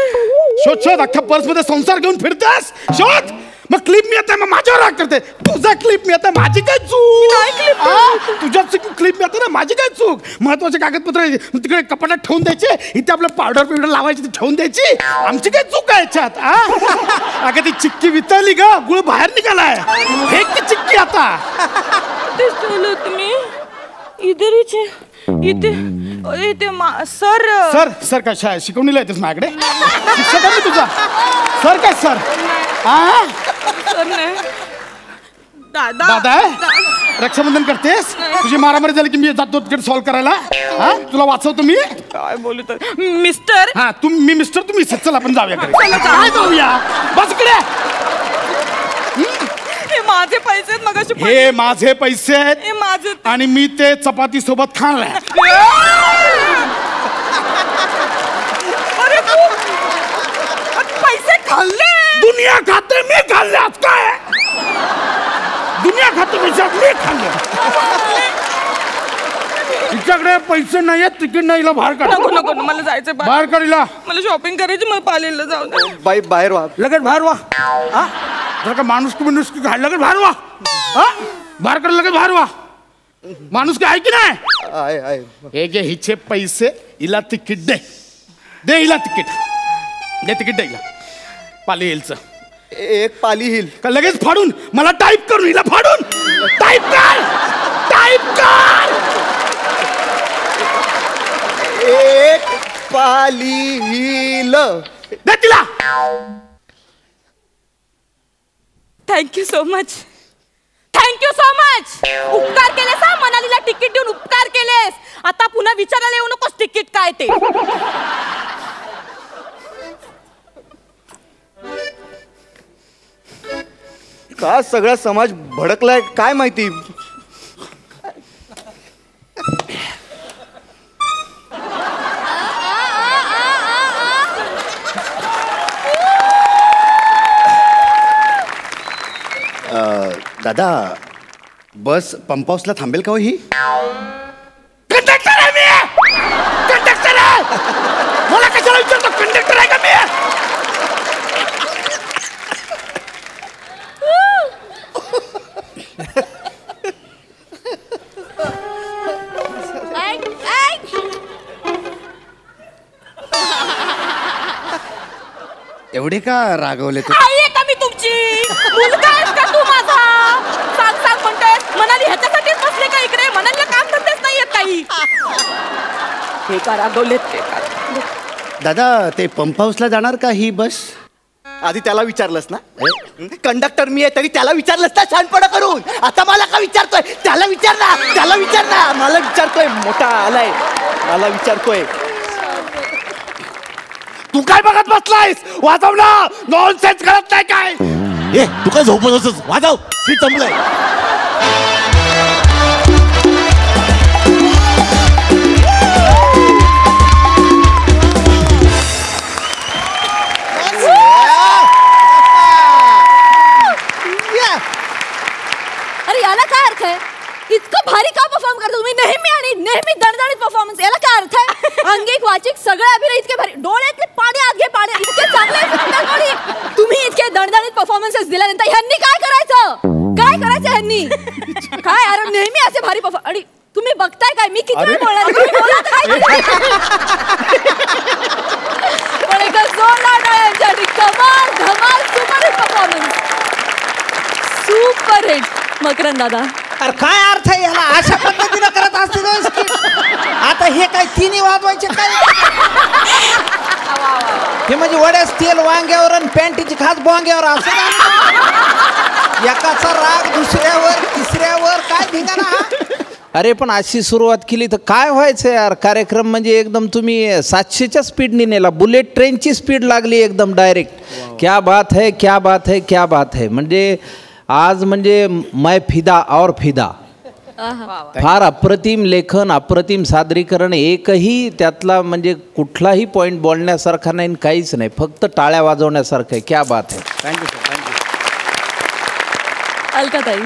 Speaker 7: शोध अख्ख्या पर्स मध्ये संसार घेऊन फिरतेस शोध मग क्लिप मी आता माझ्यावर राग करते तुझा क्लिप मी आता माझी काय चूक तुझ्या क्लिप मी आता ना माझी काय चूक महत्वाचे कागदपत्र तिकडे कपाटात ठेवून द्यायचे इथे आपलं पावडर लावायची ठेवून द्यायची आमची काय चूक आहे याच्यात अगं ती चिक्की वितळली ग गुळ बाहेर निघालाय हे की चिक्की आता
Speaker 8: तेच ठेवलं होतं मी इथे सर
Speaker 7: सर सर काय शिकवणीला येतेस माझ्याकडे शिक्षक आहे तुझा सर काय सर
Speaker 8: सर नाही दादा
Speaker 7: दादा आहे रक्षाबंधन करतेस तुझी मारामारी झाली की मी जातो तिकडे सॉल्व्ह करायला तुला वाचवतो मी
Speaker 8: काय बोलू तर मिस्टर
Speaker 7: हा मी मिस्टर तुम्ही चल आपण जाऊया काय जाऊया बस इकडे
Speaker 8: हे माझे पैसे आहेत मगाशी
Speaker 7: हे माझे पैसे आहेत
Speaker 8: हे माझे
Speaker 7: आणि मी ते चपाती सोबत खाल्लाय
Speaker 8: अरे पैसे खाल्ले
Speaker 7: दुनिया खाते मी खाल्ले आज काय दुनिया खाते पैसे मी खाल्ले तिच्याकडे पैसे नाही आहेत तिकीट नाही बाहेर काढ
Speaker 8: नको नको मला जायचं
Speaker 7: बाहेर काढला
Speaker 8: मला शॉपिंग करायची मला पालेला जाऊ दे
Speaker 3: बाई बाहेर वा
Speaker 7: लगेच बाहेर वा जर का माणूस घाल लगेच बाहेर वा बाहेर काढ लगेच बाहेर वा माणूस काय आहे की नाही
Speaker 3: आहे
Speaker 7: हे घे हिचे पैसे हिला तिकीट दे हिला तिकीट दे हिला पाली हिलचं
Speaker 3: एक पाली हिल
Speaker 7: का लगेच फाडून मला टाईप करून हिला फाडून टाईप कर
Speaker 3: एक पाली हिल
Speaker 7: दे तिला
Speaker 8: थँक्यू सो मच उपकार केलेस हा मनालीला तिकीट देऊन उपकार केलेस आता पुन्हा विचारायला येऊ नकोस तिकीट काय ते
Speaker 3: का सगळा समाज भडकलाय काय माहिती
Speaker 9: दादा बस पंप हाऊसला थांबेल का हो ही
Speaker 7: कंडक्टर आहे मला कशाला विचारतो कंडक्टर आहे का मी
Speaker 9: एवढे का रागवले तू
Speaker 8: आहे का मी तुमची मुलगा आहेस का तू माझा सांग म्हणतेस मनाली ह्याच्यासाठीच बसले का इकडे मनालीला काम करतेच नाहीये काही हे का रागवलेत ते का
Speaker 9: दादा ते पंप हाऊसला जाणार का ही बस
Speaker 3: आधी त्याला विचारलंस ना कंडक्टर मी आहे तरी त्याला विचारलंस ना शहाणपणा करून आता मला का विचारतोय त्याला विचार ना मला विचारतोय मोठा आलाय मला विचारतोय
Speaker 7: तू काय बघत बसलायस वाजव ना नॉनसेन्स करत नाही काय
Speaker 10: ए तू काय झोपत होतस वाजव मी संपलंय
Speaker 1: अरे याला काय अर्थ आहे इतकं भारी का परफॉर्म करतो तुम्ही नेहमी दणदणीत परफॉर्मन्स याला काय अर्थ आहे अंगिक वाचिक सगळे अभिनय इतके भारी डोळ्यातले पाणी आत घे पाणी इतके चांगले तुम्ही इतके दणदणीत परफॉर्मन्सेस दिल्यानंतर ह्यांनी काय करायचं ह्यांनी काय अरे नेहमी असे भारी परफॉर्म आणि तुम्ही बघताय काय मी किती वेळ बोलणार तुम्ही बोला काय पण एकदा जोरदार टाळ्यांसाठी कमाल धमाल super hit performance super hit Makarand दादा
Speaker 5: अरे काय अर्थ आहे याला अशा पद्धतीनं करत असते आता हे काय तिन्ही वाजवायचे काय
Speaker 6: हे म्हणजे वड्यास तेल वांग्यावर आणि पॅन्टीची खास बोंग्यावर असं एकाचा राग दुसऱ्यावर तिसऱ्यावर काय धिंगाणा हा? अरे पण अशी सुरुवात केली तर काय व्हायचं यार. कार्यक्रम म्हणजे एकदम तुम्ही 700च्या स्पीडने नेला. बुलेट ट्रेनची स्पीड लागली एकदम डायरेक्ट. क्या बात है, क्या बात है, क्या बात है. म्हणजे आज म्हणजे मैं फिदा और फिदा. फार अप्रतिम लेखन, अप्रतिम सादरीकरण. एकही त्यातला म्हणजे कुठलाही पॉईंट बोलण्यासारखा नाही, काहीच नाही, फक्त टाळ्या वाजवण्यासारखं आहे. क्या बात आहे.
Speaker 3: Thank you sir, thank you.
Speaker 1: अलकाताई.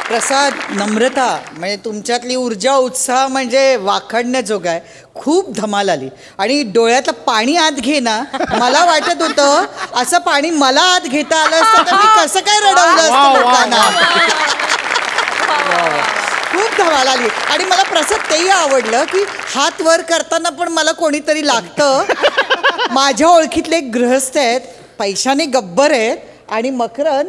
Speaker 5: प्रसाद, नम्रता, म्हणजे तुमच्यातली ऊर्जा उत्साह म्हणजे वाखाणण्याजोगा आहे. खूप धमाल आली आणि डोळ्यातलं पाणी आत घे ना. मला वाटत होतं असं पाणी मला आत घेता आलं असतं तर मी कसं काय रडवलं असतं लोकांना. खूप धमाल आली. आणि मला प्रसाद तेही आवडलं की हात वर करताना पण मला कोणीतरी लागतं. माझ्या ओळखीतले एक गृहस्थ आहेत, पैशाने गब्बर आहेत. आणि मकरन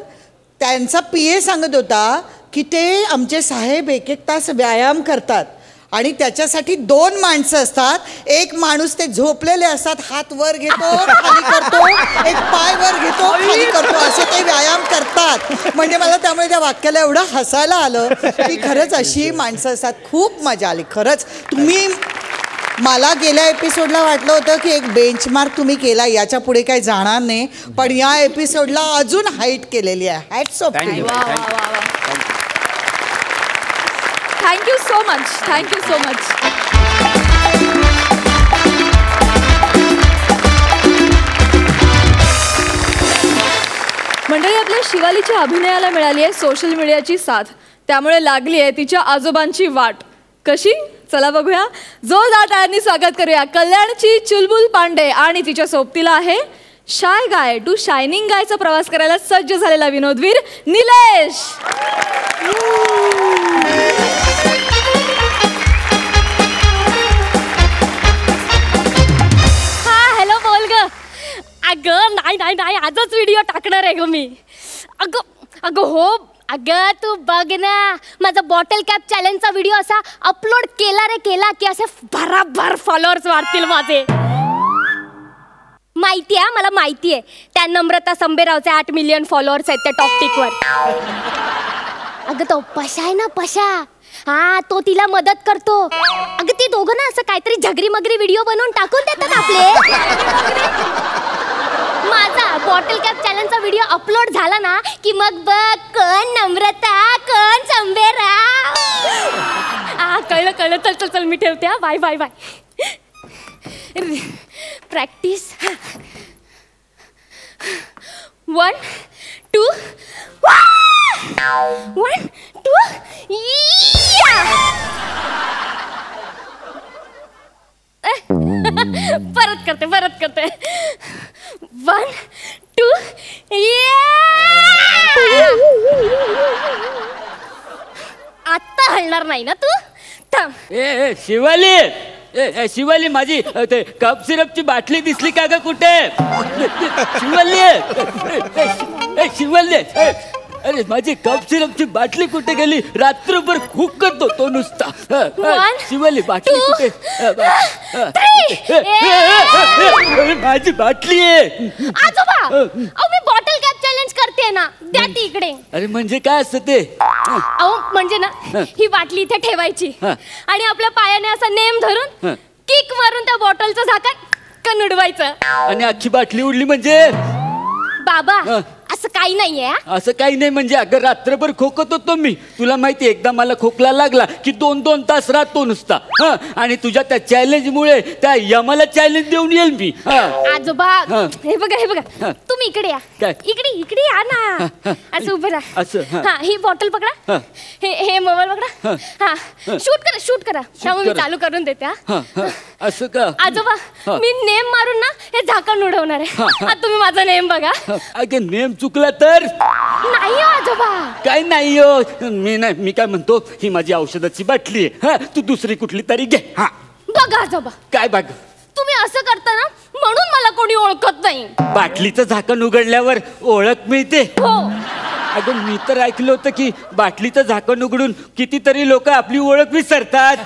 Speaker 5: त्यांचा PA सांगत होता की ते आमचे साहेब 1-1 तास व्यायाम करतात आणि त्याच्यासाठी 2 माणसं असतात. एक माणूस ते झोपलेले असतात, हात वर घेतो खाली करतो, एक पाय वर घेतो खाली करतो, असे ते व्यायाम करतात. म्हणजे मला त्यामुळे त्या वाक्याला एवढं हसायला आलं की खरंच अशी माणसं असतात. खूप मजा आली खरंच. तुम्ही, मला गेल्या एपिसोडला वाटलं होतं की एक बेंचमार्क तुम्ही केला, याच्या पुढे काही जाणार नाही, पण या एपिसोडला अजून हाईट केलेली आहे. Hats off.
Speaker 1: Thank you so much, thank you so much. मंडळी, आपल्या शिवालीच्या अभिनयाला मिळाली आहे सोशल मीडियाची साथ. त्यामुळे लागली आहे तिच्या आजोबांची वाट. कशी? चला बघूया. जोरदार टाळ्यांनी स्वागत करूया कल्याणची चुलबुल पांडे आणि तिच्या सोबतीला आहे शाय गाय टू शायनिंग गायचा प्रवास करायला सज्ज झालेला विनोदवीर निलेश.
Speaker 11: हॅलो, बोल ग. अगं नाही आजच व्हिडिओ टाकणार आहे ग मी. अगं हो, अगं तू बघ ना, माझा बॉटल कॅप चॅलेंजचा व्हिडिओ असा अपलोड केला की असे भराभर फॉलोअर्स वाढतील माझे. माहितीये, मला माहितीये त्या नम्रता संबेरावचे 8 मिलियन फॉलोअर्स आहेत त्या टॉपटिकवर. अगं तो पशा आहे ना, पशा, हा तो तिला मदत करतो. अगं ते दोघं ना असं काहीतरी झगरी मगरी व्हिडिओ बनवून टाकून देतात आपले. माझा बॉटल कॅप चॅलेंजचा व्हिडिओ अपलोड झाला ना की मग बघ कोण नम्रता कोण संबेराव. कळलं. चल मी ठेवते. Bye bye bye. प्रॅक्टिस. 1 2 1 2 परत करते. 1 2 आता हलणार नाही ना तू. थांब.
Speaker 2: ए शिवाली, शिवाली, माझी ते कप सिरपची बाटली दिसली का ग कुठे? शिवाली, अरे माझी कप सिरपची बाटली कुठे गेली? रात्रभर खूप करतो तो नुसता. शिवाली, बाटली कुठे? माझी बाटली आहे.
Speaker 11: आजोबा, मी बॉटल कॅप चॅलेंज करते ना, द्या ती इकडे.
Speaker 2: अरे म्हणजे काय असतं ते?
Speaker 11: म्हणजे ना, ही बाटली इथे ठेवायची आणि आपल्या पायाने असा नेम धरून किक मारून त्या बॉटलचं झाकण उडवायचं
Speaker 2: आणि अख्खी बाटली उडली म्हणजे?
Speaker 11: बाबा, असं काही नाहीये.
Speaker 2: असं काही नाही म्हणजे अगं रात्रभर खोकत होतो मी. तुला माहिती, एकदा मला खोकला लागला की 2-2 तास राहतो नुसता. आणि तुझ्या त्या चॅलेंज मुळे त्या यमाला चॅलेंज देऊन येईल मी.
Speaker 11: आजोबा, हे बघा तुम्ही इकडे या. इकडे या ना. असं उभं राहा.
Speaker 2: असं.
Speaker 11: ही बॉटल पकडा, हे मोबाईल पकडा. हा, शूट करा. त्यामुळे मी चालू करून देते.
Speaker 2: असं का?
Speaker 11: आजोबा, मी नेम मारून ना हे झाकण उडवणार आहे. आता तुम्ही माझा नेम बघा.
Speaker 2: अगं नेम चुकला तर?
Speaker 11: नाही आजोबा,
Speaker 2: काय नाही हो. मी काय म्हणतो, ही माझी औषधाची बाटली आहे. तू दुसरी कुठली तरी घे.
Speaker 11: बघा आजोबा.
Speaker 2: काय बघ?
Speaker 11: तुम्ही असं करता ना म्हणून मला कोणी ओळखत नाही.
Speaker 2: बाटलीचं झाकण उघडल्यावर ओळख मिळते?
Speaker 11: हो.
Speaker 2: अगं मी तर ऐकलं होतं की बाटलीचं झाकण उघडून कितीतरी लोक आपली ओळख विसरतात.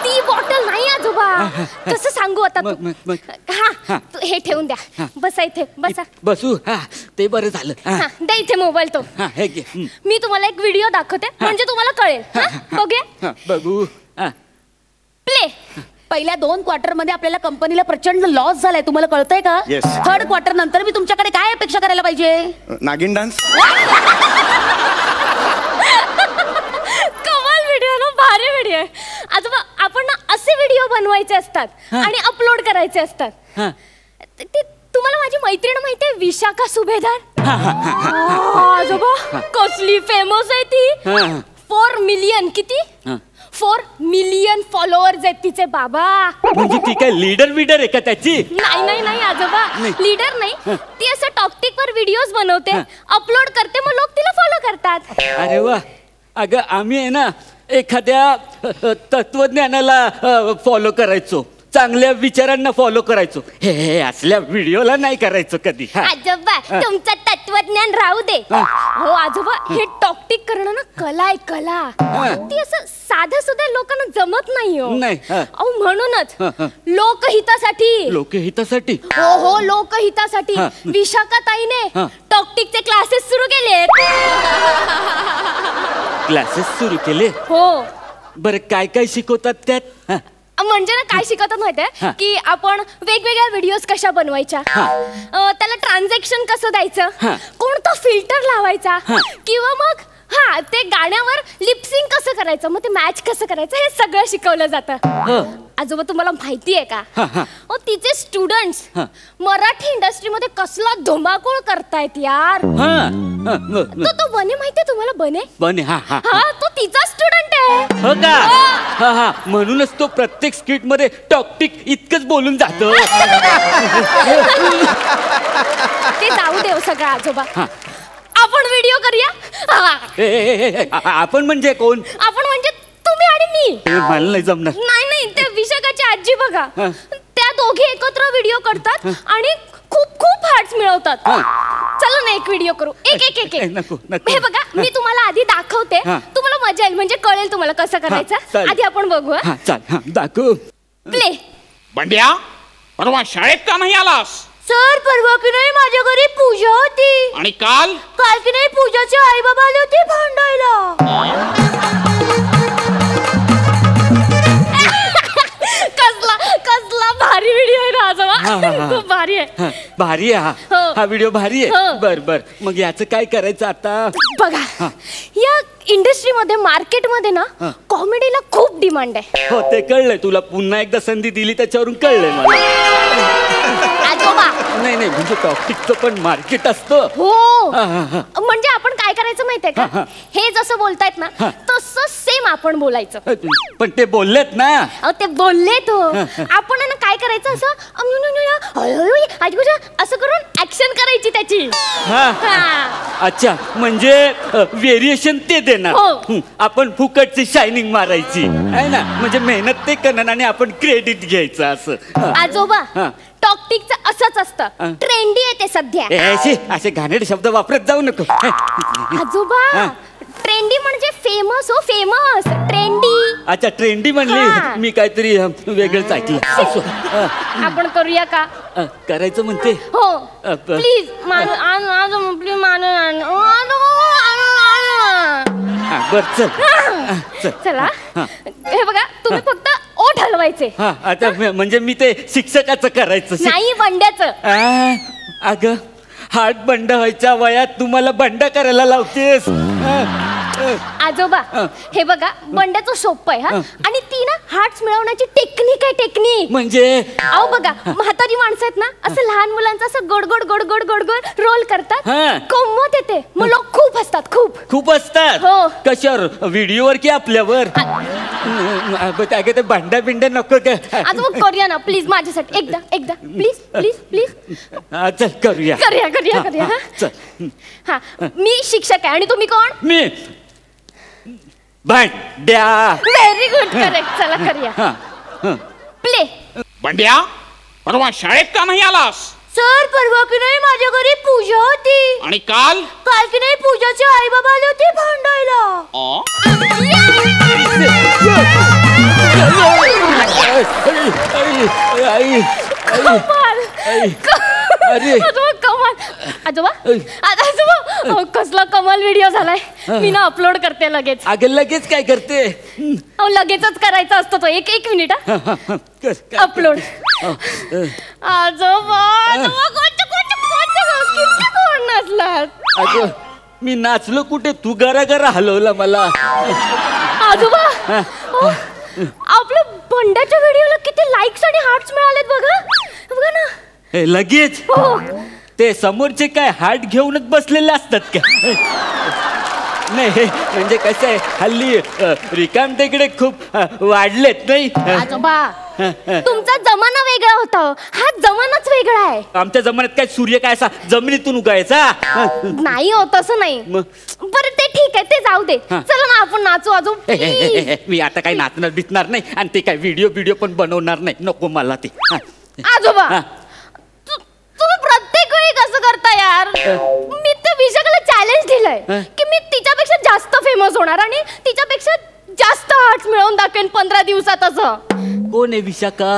Speaker 11: ती बॉटल नाही आजोबा. कसं सांगू आता तू? हा तू हे ठेवून द्या. बसा इथे बसा.
Speaker 2: बसू. हा ते बरं झालं.
Speaker 11: हा द्या इथे मोबाईल तो.
Speaker 2: हे घे.
Speaker 11: मी तुम्हाला एक व्हिडिओ दाखवते म्हणजे तुम्हाला कळेल. बघूया.
Speaker 2: बघू.
Speaker 11: प्ले.
Speaker 8: पहिल्या 2 क्वार्टर मध्ये आपल्याला कंपनीला प्रचंड लॉस झालाय, तुम्हाला कळतंय का?
Speaker 9: Yes.
Speaker 8: 3rd क्वार्टर नंतर मी तुमच्याकडे काय अपेक्षा करायला पाहिजे?
Speaker 9: नागिन डान्स.
Speaker 11: कमाल व्हिडिओ ना, भारी व्हिडिओ आहे. आजोबा आपण ना असे व्हिडिओ बनवायचे असतात आणि अपलोड करायचे असतात. ते तुम्हाला माझी मैत्रीण माहितीये विशाखा सुभेदार? आजोबा कसली फेमस आहे ती. 4 मिलियन किती 4 मिलियन फॉलोअर्स आहेत तिचे बाबा.
Speaker 2: म्हणजे ती काय लीडर आहे का त्याची?
Speaker 11: नाही आजोबा, लीडर नाही. ती असं टॉकटिक वर व्हिडिओज बनवते, अपलोड करते, मग लोक तिला फॉलो करतात.
Speaker 2: अरे वा. अगं आम्ही आहे ना एखाद्या तत्वज्ञानाला फॉलो करायचो, चांगल्या विचारांना फॉलो करायचो. हे असल्या व्हिडिओला नाही करायचो कधी.
Speaker 11: आजोबा तुमचं तत्वज्ञान राहू दे. हो आजोबा, हे टॉकटिक करणं ना कला आहे, कला. ती असं साध्या सुद्धा लोकांना जमत नाही हो.
Speaker 2: नाही.
Speaker 11: अहो म्हणूनच लोकहितासाठी हो लोकहितासाठी विशाखा ताईने टॉकटिकचे क्लासेस सुरू केले.
Speaker 2: क्लासेस सुरू केले?
Speaker 11: हो.
Speaker 2: बरं काय काय शिकवतात त्यात?
Speaker 11: म्हणजे ना काय शिकवतात माहितीये की आपण वेगवेगळ्या व्हिडिओज कशा बनवायच्या, त्याला ट्रान्झॅक्शन कसं द्यायचं, कोणता फिल्टर लावायचा, किंवा मग ते गाण्यावर लिपसिंग कसं करायचं, मग ते मॅच कसं करायचं, हे सगळं शिकवलं जातं. आजोबा तुम्हाला माहितीये का तिचे स्टुडंट्स मराठी इंडस्ट्रीमध्ये कसला धुमाकूळ करतायत यार. तो बने माहितीये तुम्हाला? बने हा तो तिचा स्टुडंट आहे.
Speaker 2: हो का? म्हणूनच तो प्रत्येक स्किट मध्ये टॉकटिक इतकंच बोलून जातो.
Speaker 11: ते जाऊ देव सगळं आजोबा. आपण व्हिडिओ करूया.
Speaker 2: आपण म्हणजे कोण?
Speaker 11: आपण म्हणजे तुम्ही आणि मी.
Speaker 2: मला नाही जमणार.
Speaker 11: नाही त्या विशाखाची आजी बघा, त्या दोघे एकत्र व्हिडिओ करतात आणि खूप खूप हार्ट्स मिळवतात. चला ना एक व्हिडिओ करू. एक
Speaker 2: नको.
Speaker 11: हे बघा मी तुम्हाला आधी दाखवते, तुम्हाला मजा येईल, म्हणजे कळेल तुम्हाला कसं करायचं. आधी आपण बघू.
Speaker 2: चल दाखव.
Speaker 11: प्ले.
Speaker 12: बंड्या परवा शाळेत का नाही आलास?
Speaker 11: सर परवा की नाही माझ्या घरी पूजा होती.
Speaker 12: आणि काल
Speaker 11: की नाही पूजाचे आई बाबा आले होते भांडायला. कसला भारी व्हिडिओ आहे ना आजोबा. खूप भारी आहे.
Speaker 2: भारी आहे हा व्हिडिओ, भारी आहे. बर मग याचं काय करायचं आता?
Speaker 11: बघा या इंडस्ट्रीमध्ये मार्केटमध्ये ना कॉमेडीला खूप डिमांड आहे.
Speaker 2: हो ते कळलंय. तुला पुन्हा एकदा संधी दिली त्याच्यावरून कळलंय मला.
Speaker 11: आजोबा
Speaker 2: नाही म्हणजे टॉपिकचं पण मार्केट असतं.
Speaker 11: हो म्हणजे आपण काय करायचं माहितीये का, हे जसं बोलतायत ना तसं सेम आपण बोलायचं.
Speaker 2: पण ते बोललेत ना.
Speaker 11: ते बोलले तो. आपण ना काय करायचं असं असं करून ऍक्शन करायची त्याची.
Speaker 2: अच्छा म्हणजे व्हेरिएशन ते देणार. आपण फुकटची शायनिंग मारायची आहे ना, म्हणजे मेहनत ते करणार आणि आपण क्रेडिट घ्यायचं असं.
Speaker 11: आजोबा टॉकटिकचं असंच असतं, ट्रेंडी आहे ते सध्या.
Speaker 2: असे घाणेरडे शब्द वापरत जाऊ नको.
Speaker 11: आजोबा ट्रेंडी म्हणजे फेमस फेमस ट्रेंडी.
Speaker 2: अच्छा ट्रेंडी म्हणली, मी काहीतरी वेगळंच ऐकलं.
Speaker 11: आपण करूया का?
Speaker 2: करायचं म्हणते.
Speaker 11: हो प्लीज प्लीज
Speaker 2: बर चल.
Speaker 11: चला हे बघा तुम्ही फक्त ओठ हलवायचे.
Speaker 2: आता म्हणजे मी ते शिक्षकाचं करायचं
Speaker 11: नाही बंड्याचं.
Speaker 2: अगं हार्ट बंड व्हायच्या वयात तुम्हाला बंड करायला लावतेस.
Speaker 11: आजोबा हे बघा बंड्याचं सोपं आहे आणि ती ना हार्ट्स मिळवण्याची टेक्निक आहे. टेक्निक
Speaker 2: म्हणजे
Speaker 11: अहो बघा म्हातारी माणसं आहेत ना असं लहान मुलांचं असं गोड गोड गोड गोड गोड गोड रोल करतात, गंमत येते, मग लोक खूप असतात. खूप
Speaker 2: असतात.
Speaker 11: हो.
Speaker 2: कशावर? व्हिडिओवर की आपल्यावर? ते भांड्या बिंड्या नको काय.
Speaker 11: आजोबा करूया ना प्लीज माझ्यासाठी एकदा प्लीज प्लीज प्लीज.
Speaker 2: चल करूया.
Speaker 11: चल. हा मी शिक्षक आहे आणि तुम्ही कोण?
Speaker 2: मी भांड्या.
Speaker 11: Very good correct. चला करूया. प्ले.
Speaker 12: बंड्या परवा शाळेत का नाही आलास?
Speaker 11: सर परवा की नाही माझ्या घरी पूजा होती.
Speaker 12: आणि काल
Speaker 11: काल की नाही पूजाचे आई बाबा आले होते भांडायला.
Speaker 2: अरे
Speaker 11: कमाल आजोबा कसला कमाल व्हिडिओ झालाय. मी ना अपलोड करते लगेच.
Speaker 2: अगं लगेच काय करते?
Speaker 11: लगेचच करायचा असतो तो. एक मिनिट. अपलोड. आजोबा किती कोण नसलात.
Speaker 2: अगं मी नाचलो कुठे? तू गरा गरा हलवला मला.
Speaker 11: आजोबा आपल्या बंड्याच्या व्हिडिओला किती लाईक्स आणि हार्ट्स मिळालेत बघा. बघा ना.
Speaker 2: लगेच ते समोरचे काय हार्ट घेऊनच बसलेले असतात का? नाही म्हणजे कसं आहे हल्ली रिकाम टेकडे खूप वाढलेत नाही.
Speaker 11: आजोबा तुमचा जमाना वेगळा होता. हा जमानाच वेगळा आहे.
Speaker 2: आमच्या जमान्यात काय सूर्य काय असा जमिनीतून उगायचा
Speaker 11: नाही हो तसं नाही. बरं ते ठीक आहे ते जाऊ दे. चला ना आपण नाचू आजोबा.
Speaker 2: मी आता काही नाचणार बिचणार नाही आणि ते काय व्हिडिओ पण बनवणार नाही. नको मला ते.
Speaker 11: आजोबा तुम्ही प्रत्येक वेळी कसं करता यार. मी त्या विशाखाला चॅलेंज दिलंय की मी तिच्यापेक्षा जास्त फेमस होणार आणि तिच्यापेक्षा जास्त हार्ट्स मिळवून दाखवेन 15 दिवसात. असं
Speaker 2: कोण आहे विशाखा?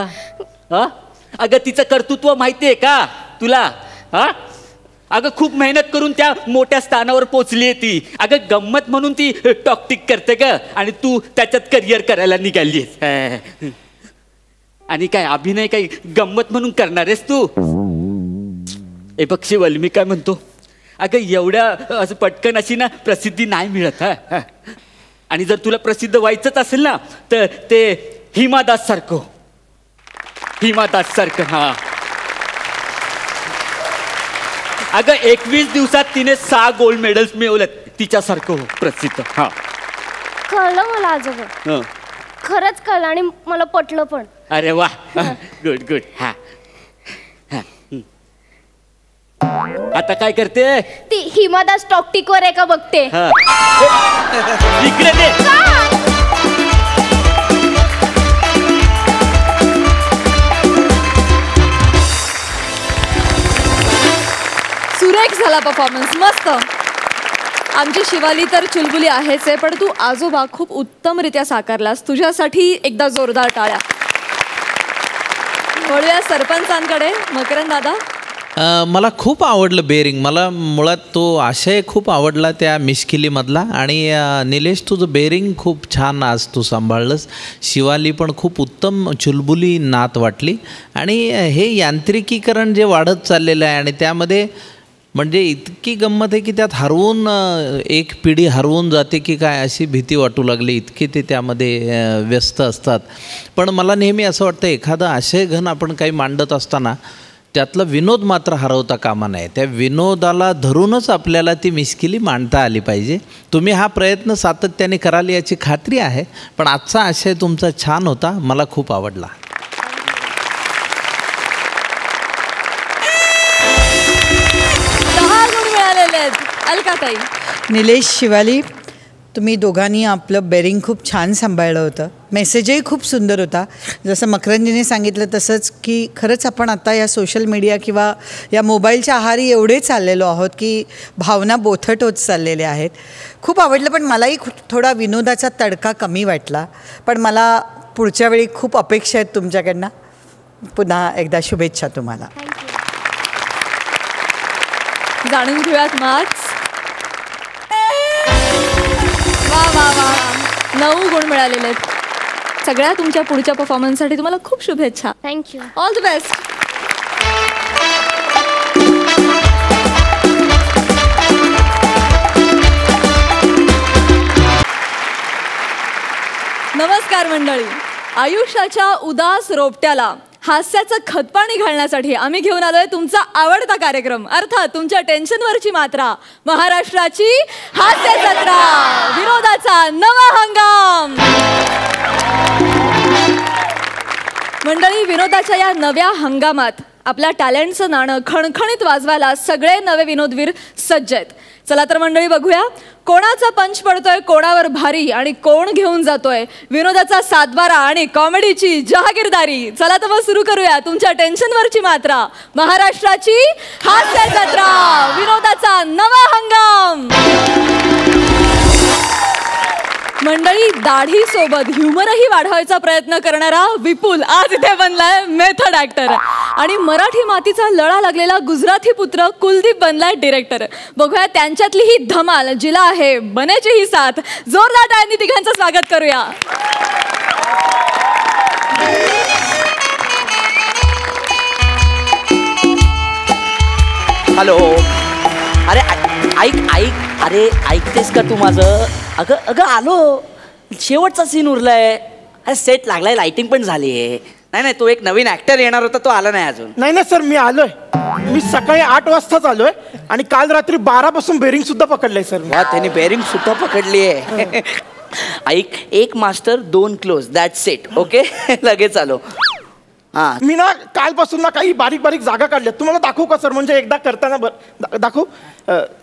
Speaker 2: अगं तिचं कर्तृत्व माहितीये का तुला? अगं खूप मेहनत करून त्या मोठ्या स्थानावर पोचली ती. अगं गंमत म्हणून ती टॉकटिक करते ग आणि तू त्याच्यात करिअर करायला निघालीस. आणि काय अभिनय काही गंमत म्हणून करणार आहेस तू? ए बघ शिवल मी काय म्हणतो. अगं एवढ्या असं पटकन अशी ना प्रसिद्धी नाही मिळत. आणि जर तुला प्रसिद्ध व्हायचंच असेल ना तर ते हिमादास सारखं. हा अगं 21 दिवसात तिने 6 गोल्ड मेडल्स मिळवलेत. तिच्यासारखं हो प्रसिद्ध. हा
Speaker 11: कळलं मला आजोबा. खरंच कळलं आणि मला पटलं पण.
Speaker 2: अरे वा गुड. हा आता काय करते?
Speaker 11: ती हिमादास टॉकटिक वर आहे का बघते.
Speaker 2: इकडे दे.
Speaker 1: सुरेख झाला परफॉर्मन्स. मस्त. आमची शिवाली तर चुलबुली आहेच आहे पण तू आजोबा खूप उत्तमरित्या साकारलास. तुझ्यासाठी एकदा जोरदार टाळ्या. वळूया सरपंचांकडे. मकरंद दादा.
Speaker 6: मला खूप आवडलं बेरिंग. मला मुळात तो आशय खूप आवडला त्या मिश्किलीमधला. आणि निलेश तुझं बेरिंग खूप छान आज तू सांभाळलंस. शिवाली पण खूप उत्तम चुलबुली नात वाटली. आणि हे यांत्रिकीकरण जे वाढत चाललेलं आहे आणि त्यामध्ये म्हणजे इतकी गंमत आहे की त्यात हरवून एक पिढी हरवून जाते की काय अशी भीती वाटू लागली. इतके ते त्यामध्ये व्यस्त असतात. पण मला नेहमी असं वाटतं एखादा आशयघन आपण काही मांडत असताना त्यातला विनोद मात्र हरवता कामा नये. त्या विनोदाला धरूनच आपल्याला ती मिश्किली मांडता आली पाहिजे. तुम्ही हा प्रयत्न सातत्याने कराल याची खात्री आहे. पण आजचा आशय तुमचा छान होता. मला खूप आवडला.
Speaker 1: अलकाताई.
Speaker 5: निलेश, शिवाली, तुम्ही दोघांनी आपलं बेरिंग खूप छान सांभाळलं होतं. मेसेजही खूप सुंदर होता. जसं मकरंदजीने सांगितलं तसंच की खरंच आपण आता या सोशल मीडिया किंवा या मोबाईलच्या आहारी एवढे चाललेलो आहोत की भावना बोथट होत चाललेल्या आहेत. खूप आवडलं. पण मलाही थोडा विनोदाचा तडका कमी वाटला. पण मला पुढच्या वेळी खूप अपेक्षा आहेत तुमच्याकडनं. पुन्हा एकदा शुभेच्छा तुम्हाला.
Speaker 1: जाणून घेऊयात मार्क्स. वा 9 गुण मिळालेले आहेत. सगळ्या तुमच्या पुढच्या परफॉर्मन्ससाठी तुम्हाला खूप शुभेच्छा.
Speaker 11: थँक्यू.
Speaker 1: All the best. नमस्कार मंडळी. आयुष्याच्या उदास रोपट्याला हास्याचं खतपाणी घालण्यासाठी आम्ही घेऊन आलोय तुमचा आवडता कार्यक्रम, अर्थात तुमच्या टेन्शनवरची मात्रा, महाराष्ट्राची हास्य जत्रा, विनोदाचा नवा हंगाम. मंडळी, विनोदाच्या या नव्या हंगामात आपल्या टॅलेंटचं नाणं खणखणीत वाजवायला सगळे नवे विनोदवीर सज्ज आहेत. चला तर मंडळी बघूया कोणाचा पंच पडतोय कोणावर भारी आणि कोण घेऊन जातोय विनोदाचा सातबारा आणि कॉमेडीची जहागीरदारी. चला तर मग सुरू करूया तुमच्या टेन्शनवरची मात्रा, महाराष्ट्राची हास्य जत्रा, विनोदाचा नवा हंगाम. मंडळी दाढी सोबत ह्युमरही वाढवायचा प्रयत्न करणारा विपुल आज इथे बनलाय मेथड ऍक्टर आणि मराठी मातीचा लळा लागलेला गुजराती पुत्र कुलदीप बनलाय डिरेक्टर. बघूया त्यांच्यातली ही धमाल जिला आहे बनेची ही साथ. जोरदार टाळ्यांनी तिघांचं स्वागत करूया.
Speaker 13: हॅलो. अरे ऐक अरे ऐकतेस का तू माझं? अगं आलो, शेवटचा सीन उरलाय. अरे सेट लागलाय, लाइटिंग पण झाली आहे. नाही तो एक नवीन ऍक्टर येणार होता, तो आला नाही अजून.
Speaker 14: नाही सर, मी आलोय. मी सकाळी 8 वाजताच आलोय आणि काल रात्री 12 पासून बेरिंग सुद्धा पकडलंय सर.
Speaker 13: वा, त्याने बेरिंग सुद्धा पकडली आहे. ऐक, 1 master 2 close, that set. Okay, लगेच आलो. हा,
Speaker 14: मी ना कालपासून ना काही बारीक बारीक जागा काढल्या. तुम्हाला दाखवू का सर? म्हणजे एकदा करताना दाखवू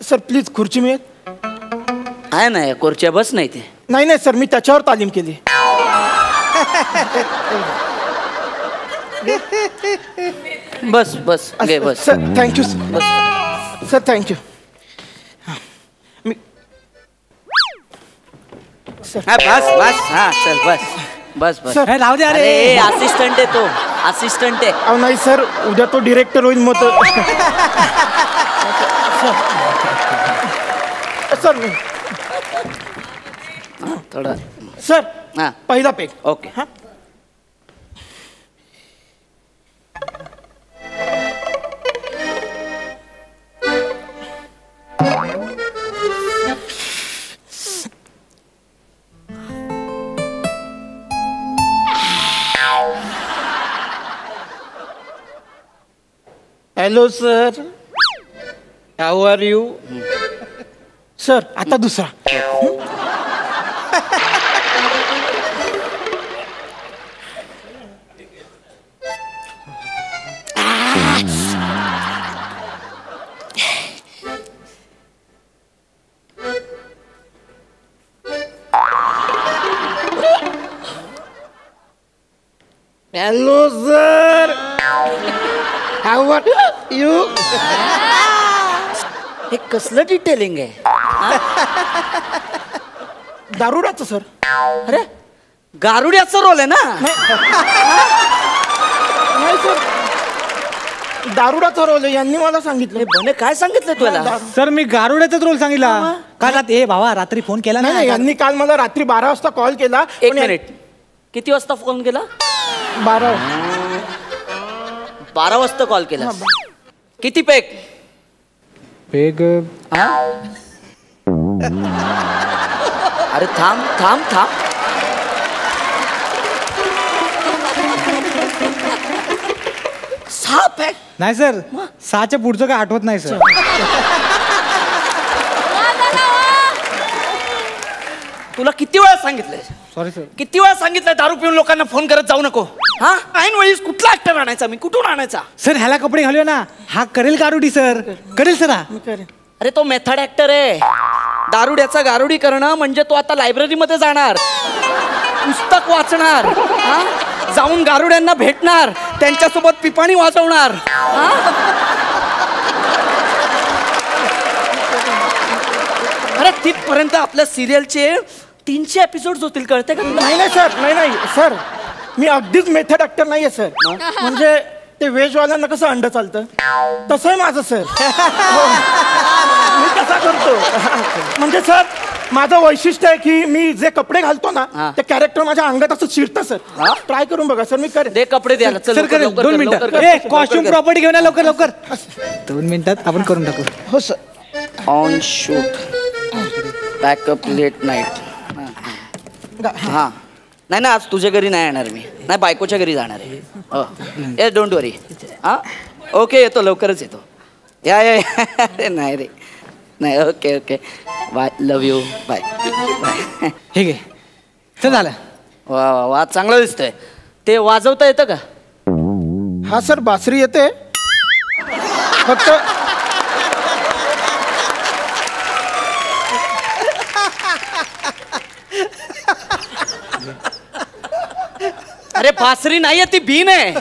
Speaker 14: सर प्लीज. खुर्ची मिळेल?
Speaker 13: आहे ना, खुर्च्या बस नाही ते.
Speaker 14: नाही सर, मी त्याच्यावर तालीम केली.
Speaker 13: बस घे बस.
Speaker 14: Sir thank you sir, thank you.
Speaker 13: बस हा, चल बस.
Speaker 14: सर
Speaker 4: राहू दे.
Speaker 13: अरे असिस्टंट आहे तो, असिस्टंट आहे.
Speaker 14: अहो नाही सर, उद्या तो डिरेक्टर होईल मग. सर
Speaker 13: थोडं
Speaker 14: सर,
Speaker 13: हा,
Speaker 14: पहिला पेक.
Speaker 13: ओके.
Speaker 14: हा, hello sir, how are you? Sir आता दुसरा. Hello sir, how are you?
Speaker 13: हे कसलं डिटेलिंग आहे?
Speaker 14: दारुड्याचं सर.
Speaker 13: अरे गारुड्याचा रोल आहे ना?
Speaker 14: नाही सर, दारुडाचा रोल आहे. यांनी मला सांगितलं.
Speaker 13: बने काय सांगितलं तुला?
Speaker 4: सर मी गारुड्याचाच रोल सांगितला. काल ए भावा रात्री फोन केला
Speaker 14: नाही, यांनी काल मला रात्री 12 वाजता कॉल केला.
Speaker 13: 1 मिनिट, किती वाजता फोन केला?
Speaker 14: 12
Speaker 13: वाजता कॉल केला. किती पेक?
Speaker 4: पेग
Speaker 13: अरे थांब. सहा पॅक?
Speaker 4: नाही सर, 6च्या पुढचं काय आठवत नाही सर.
Speaker 13: तुला किती वेळा सांगितलंय?
Speaker 4: Sorry sir.
Speaker 13: किती वेळा सांगितलं दारू पिऊन लोकांना फोन करत जाऊ नको? हा, ऐन वेळीस कुठला ऍक्टर आणायचा? मी कुठून आणायचा?
Speaker 4: सर ह्याला कपडे घालूया ना, हा करेल गारुडी सर, करेल सर. हा
Speaker 13: अरे तो मेथड ऍक्टर आहे. दारुड्याचा गारुडी करणं म्हणजे तो आता लायब्ररीमध्ये जाणार, पुस्तक वाचणार, जाऊन गारुड्यांना भेटणार, त्यांच्यासोबत पिपाणी वाजवणार. अरे तिथपर्यंत आपल्या सिरियलचे 300 एपिसोड होतील, कळते का?
Speaker 14: नाही सर, नाही सर, मी अगदीच मेथड ऍक्टर नाहीये सर. म्हणजे ते व्हेजवाल्यांना कसं अंड चालतं तसं आहे माझं सर. मी कसा करतो म्हणजे सर, माझं वैशिष्ट्य आहे की मी जे कपडे घालतो ना ते कॅरेक्टर माझ्या अंगात असं शिरतं सर. ट्राय करून बघा सर. मी करेन.
Speaker 13: दे कपडे द्यायला.
Speaker 4: सर करेल. 2 मिनिटं. कॉस्ट्युम प्रॉपर्टी घेऊन लवकर 2 मिनिटात आपण करून टाकू.
Speaker 14: हो sir.
Speaker 13: On shoot, backup late night. हा, नाही आज तुझ्या घरी नाही येणार मी. नाही, बायकोच्या घरी जाणार आहे. Don't worry. हा, ओके, येतो, लवकरच येतो. या नाही रे, नाही. Okay bye, love you, bye.
Speaker 4: हे घे. चल झालं.
Speaker 13: वा चांगलं दिसतंय. ते वाजवता येतं का?
Speaker 14: हा सर, बासरी येते फक्त
Speaker 13: अरे बासरी नाहीये ती बीन आहे.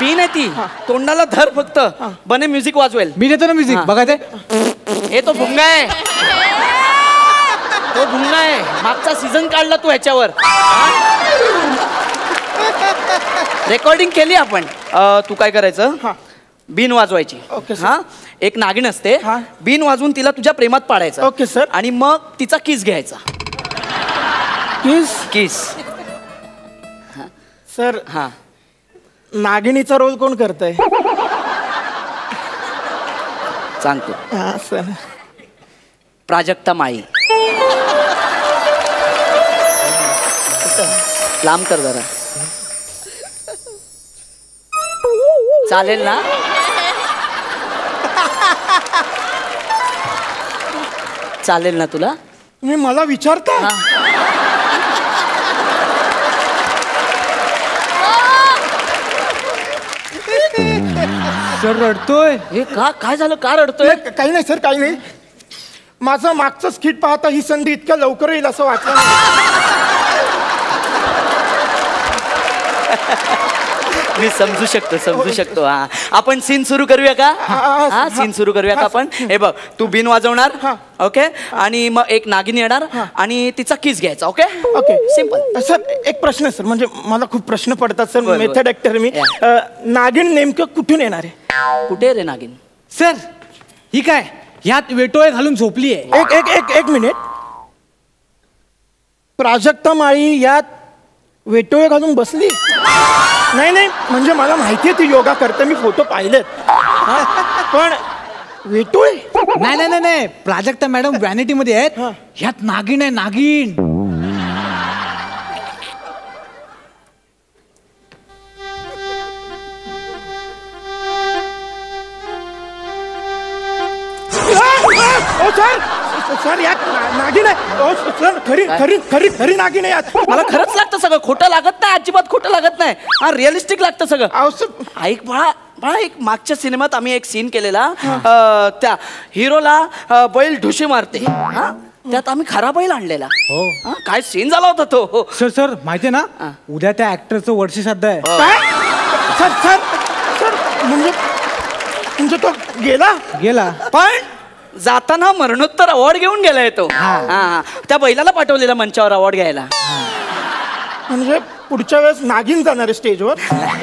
Speaker 13: बीन आहे ती. तोंडाला धर फक्त. बने म्युझिक वाजवेल.
Speaker 4: मी देतो ना म्युझिक बघा ते.
Speaker 13: हे तो भुंगा आहे. तो भुंगा आहे. मागचा सीझन काढला तू ह्याच्यावर. रेकॉर्डिंग केली आपण. तू काय करायचं, बीन वाजवायची. हा, एक नागिन असते. बीन वाजवून तिला तुझ्या प्रेमात पाडायचं.
Speaker 14: Okay sir.
Speaker 13: आणि मग तिचा किस घ्यायचा.
Speaker 14: किस
Speaker 13: किस.
Speaker 14: सर
Speaker 13: हा,
Speaker 14: नागिनीचा रोल कोण करतंय?
Speaker 13: सांगतो.
Speaker 14: हा सर.
Speaker 13: प्राजक्ता माळी. लांब कर जरा. चालेल ना? चालेल ना तुला?
Speaker 14: मी मला विचारता?
Speaker 4: सर रडतोय.
Speaker 13: हे का, काय झालं, का रडतोय?
Speaker 14: काही नाही सर, काही नाही. माझं मागचं स्किट पाहता ही संधी इतक्या लवकर येईल असं वाटलं
Speaker 13: मी समजू शकतो. हा, आपण सीन सुरू करूया का? हा, सीन सुरू करूया का आपण? हे बघ, तू बिन वाजवणार. ओके. आणि मग एक नागिन येणार आणि तिचा किस घ्यायचा. Okay
Speaker 14: okay.
Speaker 13: सिंपल.
Speaker 14: सर एक प्रश्न आहे सर, म्हणजे मला खूप प्रश्न पडतात सर. मेथड ऍक्टर मी. नागिन नेमकं कुठून येणार आहे?
Speaker 13: कुठे रे नागिन?
Speaker 4: सर ही काय ह्यात वेटोळे घालून झोपली आहे.
Speaker 14: एक एक एक एक मिनिट. प्राजक्ता माळी यात वेटोळे घालून बसली? नाही नाही, म्हणजे मला माहिती आहे ती योगा करते, मी फोटो पाहिलेत. पण वेटोळे?
Speaker 4: नाही नाही नाही नाही, प्राजक्ता मॅडम व्हॅनिटी मध्ये आहेत. ह्यात नागिन आहे, नागिन.
Speaker 14: ओ सर, सर यात नागिन आहे. ओ सर, खरी खरी खरी खरी नागिन आहे यात.
Speaker 13: मला खरंच लागतं सगळं. खोटं लागत नाही, अजिबात खोटं लागत नाही. हा, रिअलिस्टिक लागतं सगळं. ऐक बाळा, एक मागच्या सिनेमात आम्ही एक सीन केलेला. त्या हिरोला बैल ढुशी मारते. त्यात आम्ही खरा बैल आणलेला. हो, काय सीन झाला होता तो.
Speaker 4: सर माहितीये ना, उद्या त्या ऍक्टरचं वर्षश्राद्ध आहे.
Speaker 14: सर सर सर, म्हणजे तो गेला.
Speaker 13: पण जाताना मरणोत्तर अवॉर्ड घेऊन गेलाय तो. त्या बैलाला पाठवलेला मंचावर अवॉर्ड घ्यायला.
Speaker 14: म्हणजे पुढच्या वेळेस नागिन जाणार आहे स्टेजवर?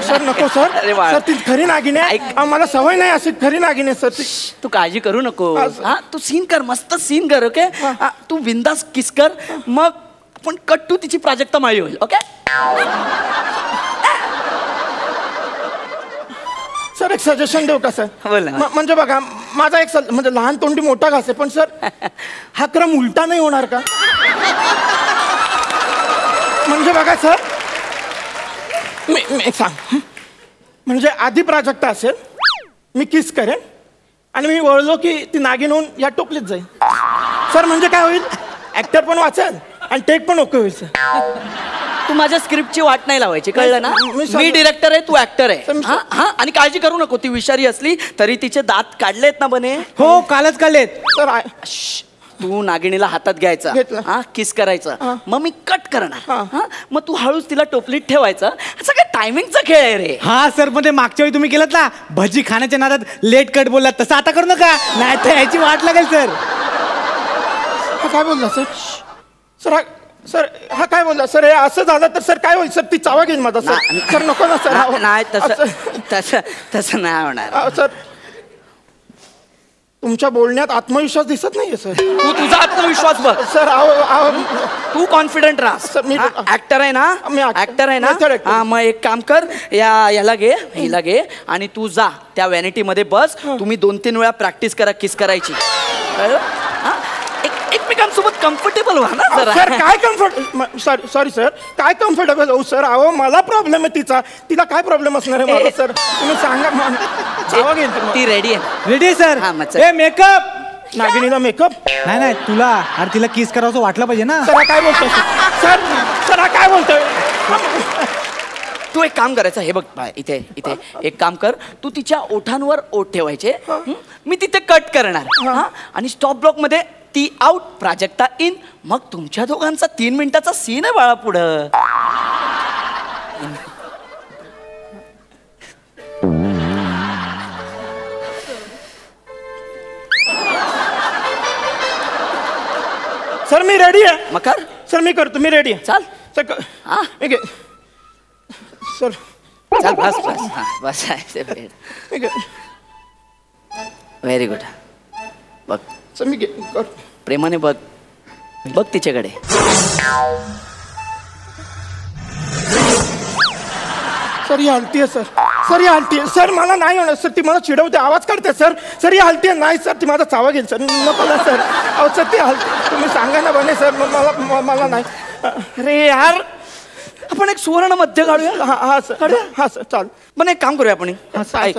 Speaker 14: सर नको सर. सर ती खरी नागिन आहे. मला सवय नाही अशी. खरी नागिन आहे सर.
Speaker 13: तू काळजी करू नको. हा, तू सीन कर, मस्त सीन कर. ओके. तू बिंदास किस कर, मग आपण कट टू तिची प्राजक्ता माळी होईल. ओके.
Speaker 14: सर एक सजेशन देऊ का सर?
Speaker 13: बोल ना.
Speaker 14: म्हणजे बघा, माझा एक म्हणजे लहान तोंडी मोठा घास आहे, पण सर हा क्रम उलटा नाही होणार का? म्हणजे बघा सर, मी एक सांग, म्हणजे आधी प्राजक्ता असेल, मी किस करेन आणि मी वळलो की ती नागिन होऊन या टोपलीत जाईल. सर म्हणजे काय होईल, ऍक्टर पण वाचेल आणि टेक पण ओके होईल. सर
Speaker 13: तू माझ्या स्क्रिप्टची वाट नाही लावायची, कळलं ना? मी डिरेक्टर आहे, तू ऍक्टर आहे. हा, आणि काळजी करू नको. ती विषारी असली तरी तिचे दात काढलेत ना बने?
Speaker 4: हो, कालच काढलेत.
Speaker 14: सर
Speaker 13: तू नागिणीला हातात घ्यायचा, हा, किस करायचं, मग मी कट करणार. मग तू हळूच तिला टोपलीत ठेवायचं. असं काय टायमिंगचा खेळ आहे रे.
Speaker 4: हा सर, पण ते मागच्या वेळी तुम्ही केलं ना, भजी खाण्याच्या नादात लेट कट बोललात, तसं आता करू नका, नाही तर याची वाट लागेल. सर
Speaker 14: काय बोलला सर? सर सर हा काय बोलला सर? हे असं झालं तर सर काय होईल सर? ती चावा घेईन माझा. सर नको ना सर.
Speaker 13: नाही, तसं नाही होणार.
Speaker 14: सर तुमच्या बोलण्यात आत्मविश्वास दिसत नाहीये सर.
Speaker 13: तू तुझा आत्मविश्वास बघ
Speaker 14: सर.
Speaker 13: तू कॉन्फिडंट राहा. मी ऍक्टर आहे ना, ऍक्टर आहे ना. मग एक काम कर, याला घे, हिला घे आणि तू जा त्या व्हॅनिटी मध्ये बस. तुम्ही 2-3 वेळा प्रॅक्टिस करा किस करायची. एकमेकांसोबत कम्फर्टेबल व्हा ना जरा.
Speaker 14: सर काय कम्फर्ट, सॉरी सर, काय कम्फर्टेबल हो सर? अहो मला प्रॉब्लेम आहे तिचा. तिला काय प्रॉब्लेम असणार आहे मला सर? तुम्ही सांगा.
Speaker 13: ती रेडी आहे?
Speaker 4: रेडी आहे सर. ए मेकअप.
Speaker 14: नागिनीला मेकअप?
Speaker 4: नाही नाही, तुला अरे तिला किस करावं वाटलं पाहिजे ना.
Speaker 14: सर काय बोलतोय सर? सर काय बोलतोय?
Speaker 13: तू एक काम करायचं, हे बघ बाळ, इथे इथे एक काम कर, तू तिच्या ओठांवर ओठ ठेवायचे, मी तिथे कट करणार हा, आणि स्टॉप ब्लॉक मध्ये ती आउट, प्राजक्ता इन, मग तुमच्या दोघांचा 3 मिनिटाचा सीन आहे बाळा पुढं.
Speaker 14: सर मी रेडी आहे.
Speaker 13: मग कर.
Speaker 14: सर मी करतो, मी रेडी आहे.
Speaker 13: चाल
Speaker 14: सर सर
Speaker 13: चल बस बस हा बस. Very good. बघ
Speaker 14: सर मी
Speaker 13: प्रेमाने बघ, बघ तिच्याकडे.
Speaker 14: सर ही हलतीये सर, सर ही हलतीये सर, मला नाही होणार सर, ती मला चिडवते, आवाज काढते सर, सर ही हलतीये. नाही सर, ती माझा चावा घेईल सर, नको ना सर. अहो सर ती हलते, तुम्ही सांगा ना बने सर, मला नाही.
Speaker 13: अरे यार, आपण एक सुवर्ण मध्य काढूया.
Speaker 14: हा सर, हा सर चाल.
Speaker 13: पण एक काम करूया आपण,
Speaker 14: ऐक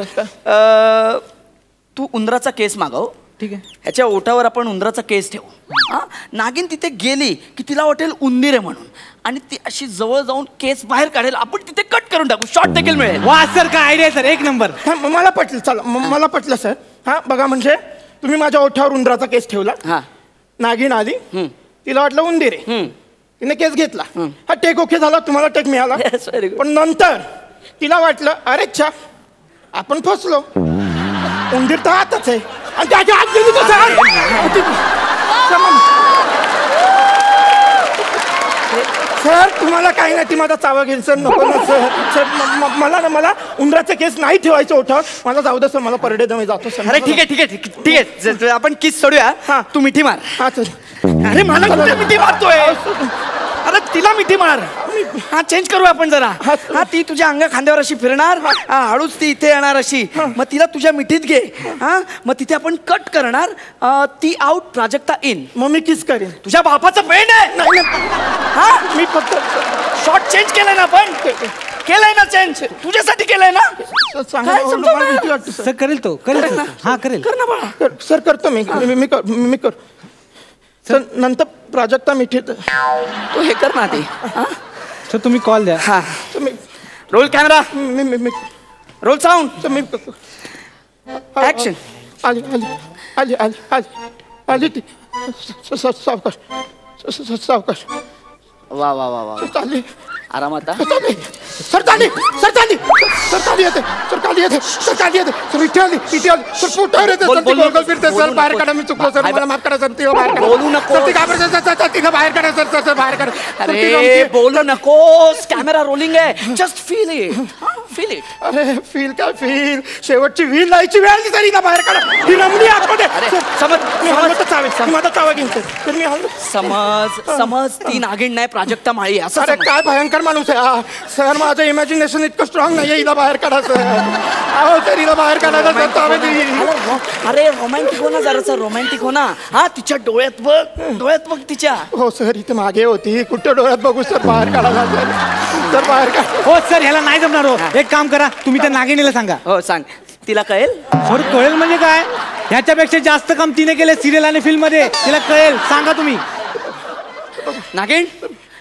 Speaker 13: तू उंदराचा केस मागव.
Speaker 4: ठीक आहे.
Speaker 13: ह्याच्या ओठावर आपण उंदराचा केस ठेवू. हा, नागिन तिथे गेली की तिला वाटेल उंदीर आहे म्हणून, आणि ती अशी जवळ जाऊन केस बाहेर काढेल, आपण तिथे कट करून टाकू, शॉर्ट देखील मिळेल.
Speaker 4: वा सर, काय आयडिया सर, एक नंबर.
Speaker 14: मला पटलं, चला मला पटलं सर. हा बघा, म्हणजे तुम्ही माझ्या ओठावर उंदराचा केस ठेवला,
Speaker 13: हा,
Speaker 14: नागिन आली, तिला वाटलं उंदीर आहे, तिने केस घेतला, हा टेक ओके झाला, तुम्हाला टेक मिळाला. पण नंतर तिला वाटलं अरे च्छा, आपण फसलो, उंदीर तर आताच आहे, आणि त्याच्या हात गेली तो सर. तुम्हाला काही नाही, ती माझा चावा घेईल सर, नको ना सर. सर मला उंदराचे केस नाही ठेवायचे ओठावर, मला जाऊ दे सर, मला परडे दमे जातो सर.
Speaker 13: अरे ठीक आहे ठीक आहे ठीक आहे, आपण किस सोडूया. हा, तू मिठी मार.
Speaker 14: हा सर.
Speaker 13: अरे मला कुठे मिठी मारतोय? अरे तिला मिठी मार. हा, चेंज करू आपण जरा. हा, ती तुझ्या अंगा खांद्यावर अशी फिरणार, हळूच ती इथे येणार अशी, मग तिला तुझ्या मिठीत घे. हा, मग तिथे आपण कट करणार, ती आउट, प्राजक्ता इन.
Speaker 14: मग मी किस करेन.
Speaker 13: तुझ्या बापाचं पेंड आहे. हा,
Speaker 14: मी फक्त
Speaker 13: शॉर्ट चेंज केलाय ना आपण, केलंय ना चेंज, तुझ्यासाठी केलंय ना.
Speaker 4: सर करेल तो, करेल. हा करेल.
Speaker 13: कर ना बाळा.
Speaker 14: सर करतो मी कर सर. नंतर प्राजक्ता मिठीत
Speaker 13: तू हे कर ना ते.
Speaker 4: सर तुम्ही कॉल द्या.
Speaker 13: हा, roll camera, roll sound, action.
Speaker 14: आली आली आली आली आली ती. सावकाश.
Speaker 13: वा वा वा वा,
Speaker 14: चालली
Speaker 13: आरामात.
Speaker 14: सर चालली, सर चालली, सर चालली येते, सर चालली येते, सर चालली येते, सर इथे आली, इथे आली, सर पोटावर येते, सर ती गोल फिरते, सर बाहेर काढा, मी चुकलो सर, मला माफ करा सर, ती बाहेर काढा.
Speaker 13: बोलू नको
Speaker 14: सर, ती घाबरते सर, तिला बाहेर काढा सर, सर बाहेर काढा.
Speaker 13: अरे बोलू नकोस, कॅमेरा रोलिंग आहे, just feel it, feel it.
Speaker 14: अरे फील काय फील, शेवटची व्हील लायची वेळ आली, सर हिला बाहेर काढा, ही रमली आतमध्ये.
Speaker 13: समज,
Speaker 14: मी हलवत चावेल, माझा चावा घेईन सर, मी हलवत.
Speaker 13: समज ती नागिण नाही, प्राजक्ता माळी असं.
Speaker 14: अरे काय भयंकर माणूस आहे सर, माझं इमॅजिनेशन इतकं स्ट्रॉंग नाही, हिला बाहेर काढा सर. अहो सर, हिला बाहेर काढायला सर चावे.
Speaker 13: अरे रोमॅन्टिक हो ना जरासा, रोमॅन्टिक हो ना. हा, तिच्या डोळ्यात बघ, डोळ्यात बघ तिच्या.
Speaker 14: हो सर, इथे मागे होती, कुठं डोळ्यात बघू सर, बाहेर काढायला सर बाहेर काढा.
Speaker 4: हो सर, ह्याला नाही जमणार. हो, एक काम करा, तुम्ही त्या नागिणीला सांगा.
Speaker 13: हो सांग, तिला कळेल.
Speaker 4: सर कळेल म्हणजे काय, ह्याच्यापेक्षा जास्त काम तिने केले सिरियल आणि फिल्म मध्ये, तिला कळेल, सांगा तुम्ही.
Speaker 13: नागिण,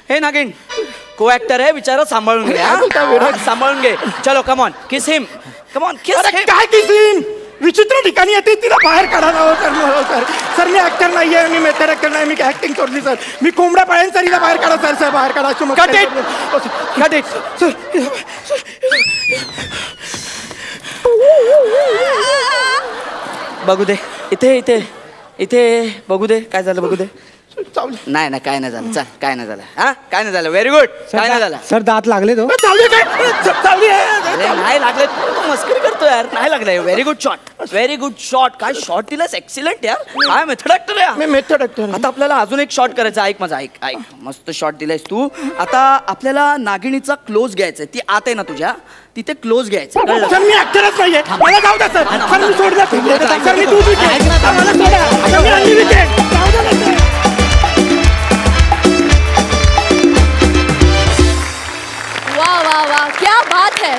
Speaker 13: हे नागिण को ऍक्टर आहे, विचारा, सांभाळून घे, सांभाळून घे. चलो come on, kiss him, come on किस.
Speaker 14: अरे काय किस हिम, विचित्र ठिकाणी येते, तिला बाहेर काढायला. हो सर, सर मी ऍक्टर नाहीये, मी मेथड ऍक्टर नाही, मी ऍक्टिंग सोडली सर, मी कोंबड्या पाळेन सर, हिला बाहेर काढा सर, बाहेर काढा.
Speaker 13: Cut it
Speaker 14: sir.
Speaker 13: बघू दे, इथे इथे इथे बघू दे, काय झालं बघू दे. नाही नाही, काय नाही झालं, चल, काय नाही झालं. हा, काय नाही झालं, व्हेरी गुड, काय नाही झालं.
Speaker 4: सर दात लागले तो.
Speaker 13: नाही लागले, मस्करी करतो यार, नाही लागले. Very good shot, very good shot. काय शॉट दिलास, एक्सिलंट यार, काय मेथड ऍक्टर आहे.
Speaker 14: मी मेथड ऍक्टर.
Speaker 13: आता आपल्याला अजून एक शॉट करायचा, ऐक माझा, ऐक ऐक, मस्त शॉट दिलायस तू. आता आपल्याला नागिणीचा क्लोज घ्यायचा, ती आत आहे ना तुझ्या, तिथे क्लोज घ्यायचं.
Speaker 14: सर मी ऍक्टरच नाहीये, मला जाऊ द्या सर, सर मी सोडलं सर, मी दूध विकेन, मला सोडा, मी अंडी विकेन, जाऊ द्या सर.
Speaker 1: वा वा वा, क्या बात है,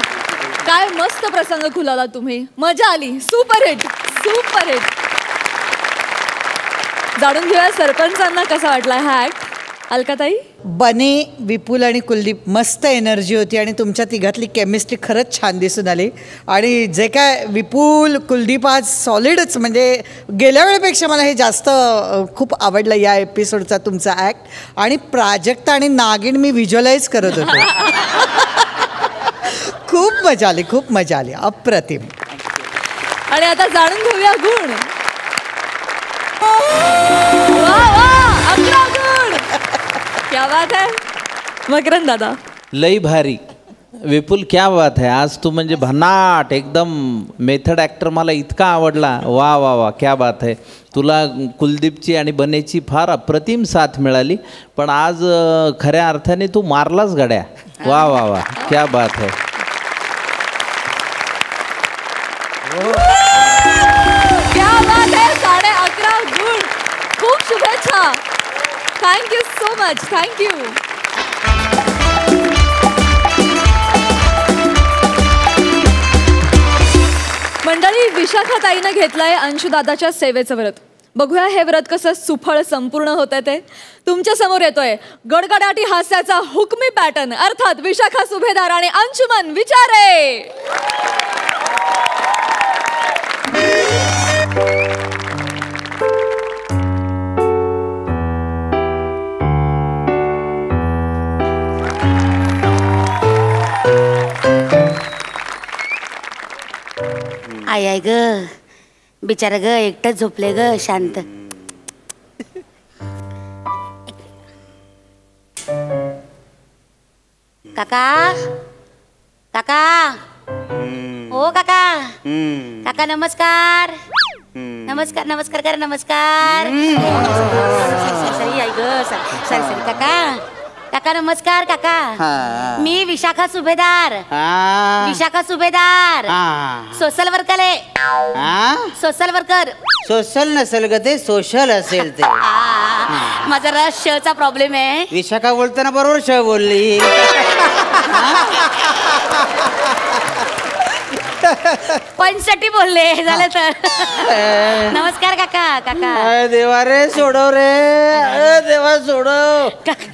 Speaker 1: काय मस्त प्रसंग खुलाला तुम्ही, मजा आली, सुपर हिट, सुपर हिट. जाणून घेऊया सरपंचांना कसा वाटला हा ऍक्ट. अलकाताई?
Speaker 5: बने, विपुल आणि कुलदीप मस्त एनर्जी होती आणि तुमच्या तिघातली केमिस्ट्री खरंच छान दिसून आली. आणि जे काय विपुल कुलदीप आज सॉलिडच, म्हणजे गेल्या वेळेपेक्षा मला हे जास्त खूप आवडलं या एपिसोडचा तुमचा ॲक्ट. आणि प्राजक्ता आणि नागिन मी व्हिज्युअलाइज करत होते. खूप मजा आली, खूप मजा आली, अप्रतिम.
Speaker 1: आणि आता जाणून घेऊया गुण. वा वा, 11 गुण. क्या बात है मकरंद दादा.
Speaker 6: लई भारी विपुल, क्या बात है. आज तू म्हणजे भन्नाट एकदम मेथड ॲक्टर मला इतका आवडला. वा वा वा, क्या बात है. तुला कुलदीपची आणि बनेची फार अप्रतिम साथ मिळाली, पण आज खऱ्या अर्थाने तू मारलाच गड्या. वा वा वा, क्या बात है.
Speaker 1: क्या बात है. 11.5 गुण. खूप शुभेच्छा. Thank you so much. थँक्यू. मंडळी, विशाखाताईनं घेतलंय अंशुदादाच्या सेवेचं व्रत. बघूया हे व्रत कसं सुफळ संपूर्ण होतं ते. तुमच्या समोर येतोय गडगडाटी हास्याचा हुकमी पॅटर्न, अर्थात विशाखा सुभेदार आणि अंशुमन विचारे.
Speaker 15: आय आय ग, बिचारा ग एकटंच झोपले ग शांत. काका काका, ओ काका, काका नमस्कार. नमस्कार नमस्कार करा, नमस्कार. सरी आई ग, सरी सरी काका. काका नमस्कार. काका मी विशाखा सुभेदार. विशाखा सुभेदार, सोशल वर्कर आहे. Social worker.
Speaker 16: सोशल नसेल ग ते, सोशल असेल ते.
Speaker 15: माझा रस चा प्रॉब्लेम आहे.
Speaker 16: विशाखा बोलताना बरोबर श बोलली.
Speaker 15: पंचसाठी बोलले झालं तर. नमस्कार काका. काका
Speaker 16: देवा रे सोडव रे, देवा सोडव,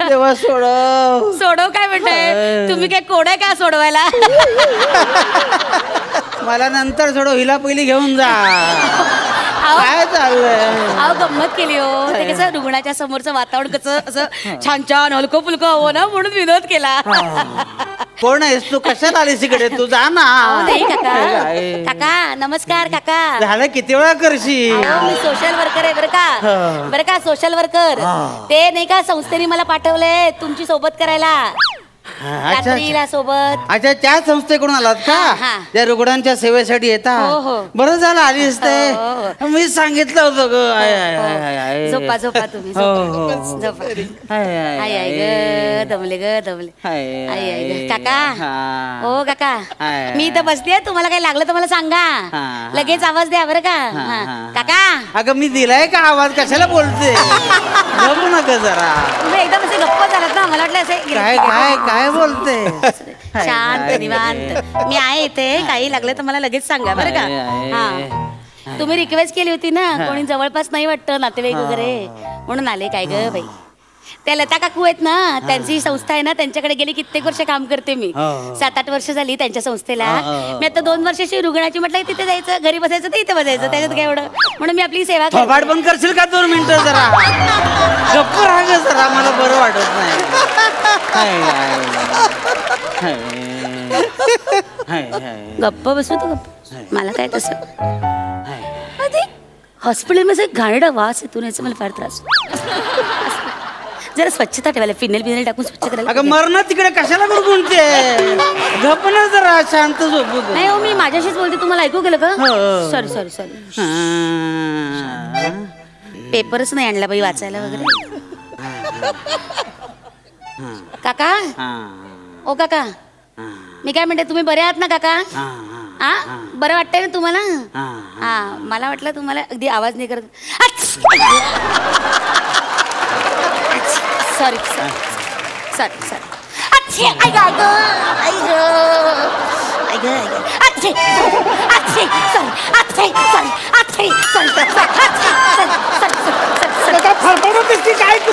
Speaker 16: देवा सोडव.
Speaker 15: सोडव काय म्हणताय तुम्ही? काय कोड आहे का सोडवायला?
Speaker 16: मला नंतर सोडव, हिला पहिली घेऊन जा. काय चाललंय?
Speaker 15: अहो गंमत केली हो. ते कसं रुग्णाच्या समोरचं वातावरण कसं असं छान छान हलकं फुलकं हवं ना, म्हणून विनोद केला.
Speaker 16: कोण आहेस तू? कशाला आलीस इकडे? तू जा ना.
Speaker 15: नाही काका. काका नमस्कार. काका
Speaker 16: झालं किती वेळा करशील?
Speaker 15: मी सोशल वर्कर आहे बरं का. बरं का, सोशल वर्कर. ते नाही का संस्थेने मला पाठवलंय तुमची सोबत करायला, रात्रीला सोबत.
Speaker 16: अच्छा, त्या संस्थेकडून आलात का? त्या रुग्णांच्या सेवेसाठी येतात. बरं झालं आलीस ते. मी सांगितलं होतं ग.
Speaker 15: झोपा झोपा तुम्ही, झोपा. आई आई ग, दमले ग दमले. आई आई ग. काका, हो काका, मी इथं बसते. तुम्हाला काही लागलं तर मला सांगा, लगेच आवाज द्या बरं का. काका
Speaker 16: अगं मी दिलाय का आवाज? कशाला बोलते? बघू नका जरा.
Speaker 15: तुम्ही एकदम असे गप्प झालात ना, मला वाटलं असे
Speaker 16: काय काय काय बोलते.
Speaker 15: शांत निवांत. मी आहे इथे, काही लागलं तर मला लगेच सांगा बरं का. हा, तुम्ही रिक्वेस्ट केली होती ना, कोणी जवळपास नाही वाटतं नातेवाईक वगैरे, म्हणून आले. काय ग बाई, त्या लता काकू आहेत ना, त्यांची संस्था आहे ना, त्यांच्याकडे गेली कित्येक वर्ष काम करते मी. 7-8 वर्ष झाली त्यांच्या संस्थेला. मी आता 2 वर्षाची रुग्णाची म्हटलं तिथे जायचं, घरी बसायचं तर इथे बसायचं, त्याच्यात काय एवढं. म्हणून मी आपली सेवा करते.
Speaker 16: थोबाड बंद करशील का 2 मिनिटं? जरा गप्प राहा जरा, मला बरं वाटत नाही.
Speaker 15: गप्प बसू तू गप्प. मला काय तसं हॉस्पिटलमध्ये घाणेरडा वास येतो, याचा मला फार त्रास. जरा स्वच्छता ठेवायला, फिनेल टाकून स्वच्छ करायला.
Speaker 16: अगं मरण तिकडे कशाला गुणगुणते? गप्प ना जरा, शांत झोपू.
Speaker 15: नाही हो, मी माझ्याशीच बोलते. तुम्हाला ऐकू गेलं का? Sorry sorry sorry. पेपरच नाही आणला बाई वाचायला वगैरे. काका, ओ काका, मी काय म्हणते, तुम्ही बरे आहात ना काका? हा, बरं वाटतंय ना तुम्हाला? हा, मला वाटलं तुम्हाला अगदी आवाज नाही करत. Sorry sorry sorry sorry. अच्छे आई ग, आई ग, आई ग, अच्छे अच्छे सॉरी, अच्छे सॉरी, अच्छे सॉरी,
Speaker 14: काय फरफडत दिसती काय तू?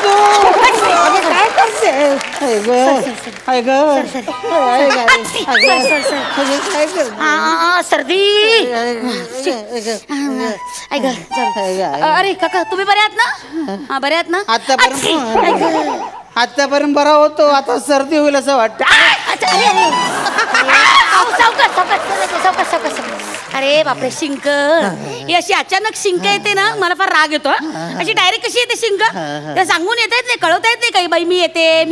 Speaker 15: सर्दी. अरे काका तुम्ही बरे आहात ना? हा बरे आहात ना?
Speaker 16: आतापर्यंत बरा होतो, आता सर्दी होईल असं वाटतं.
Speaker 15: अरे बापरे शिंक. ही अशी अचानक शिंक येते ना, मला फार राग येतो. अशी डायरेक्ट कशी येते शिंक? ते सांगून येत नाही, कळवता येत नाही काही. बाई मी येते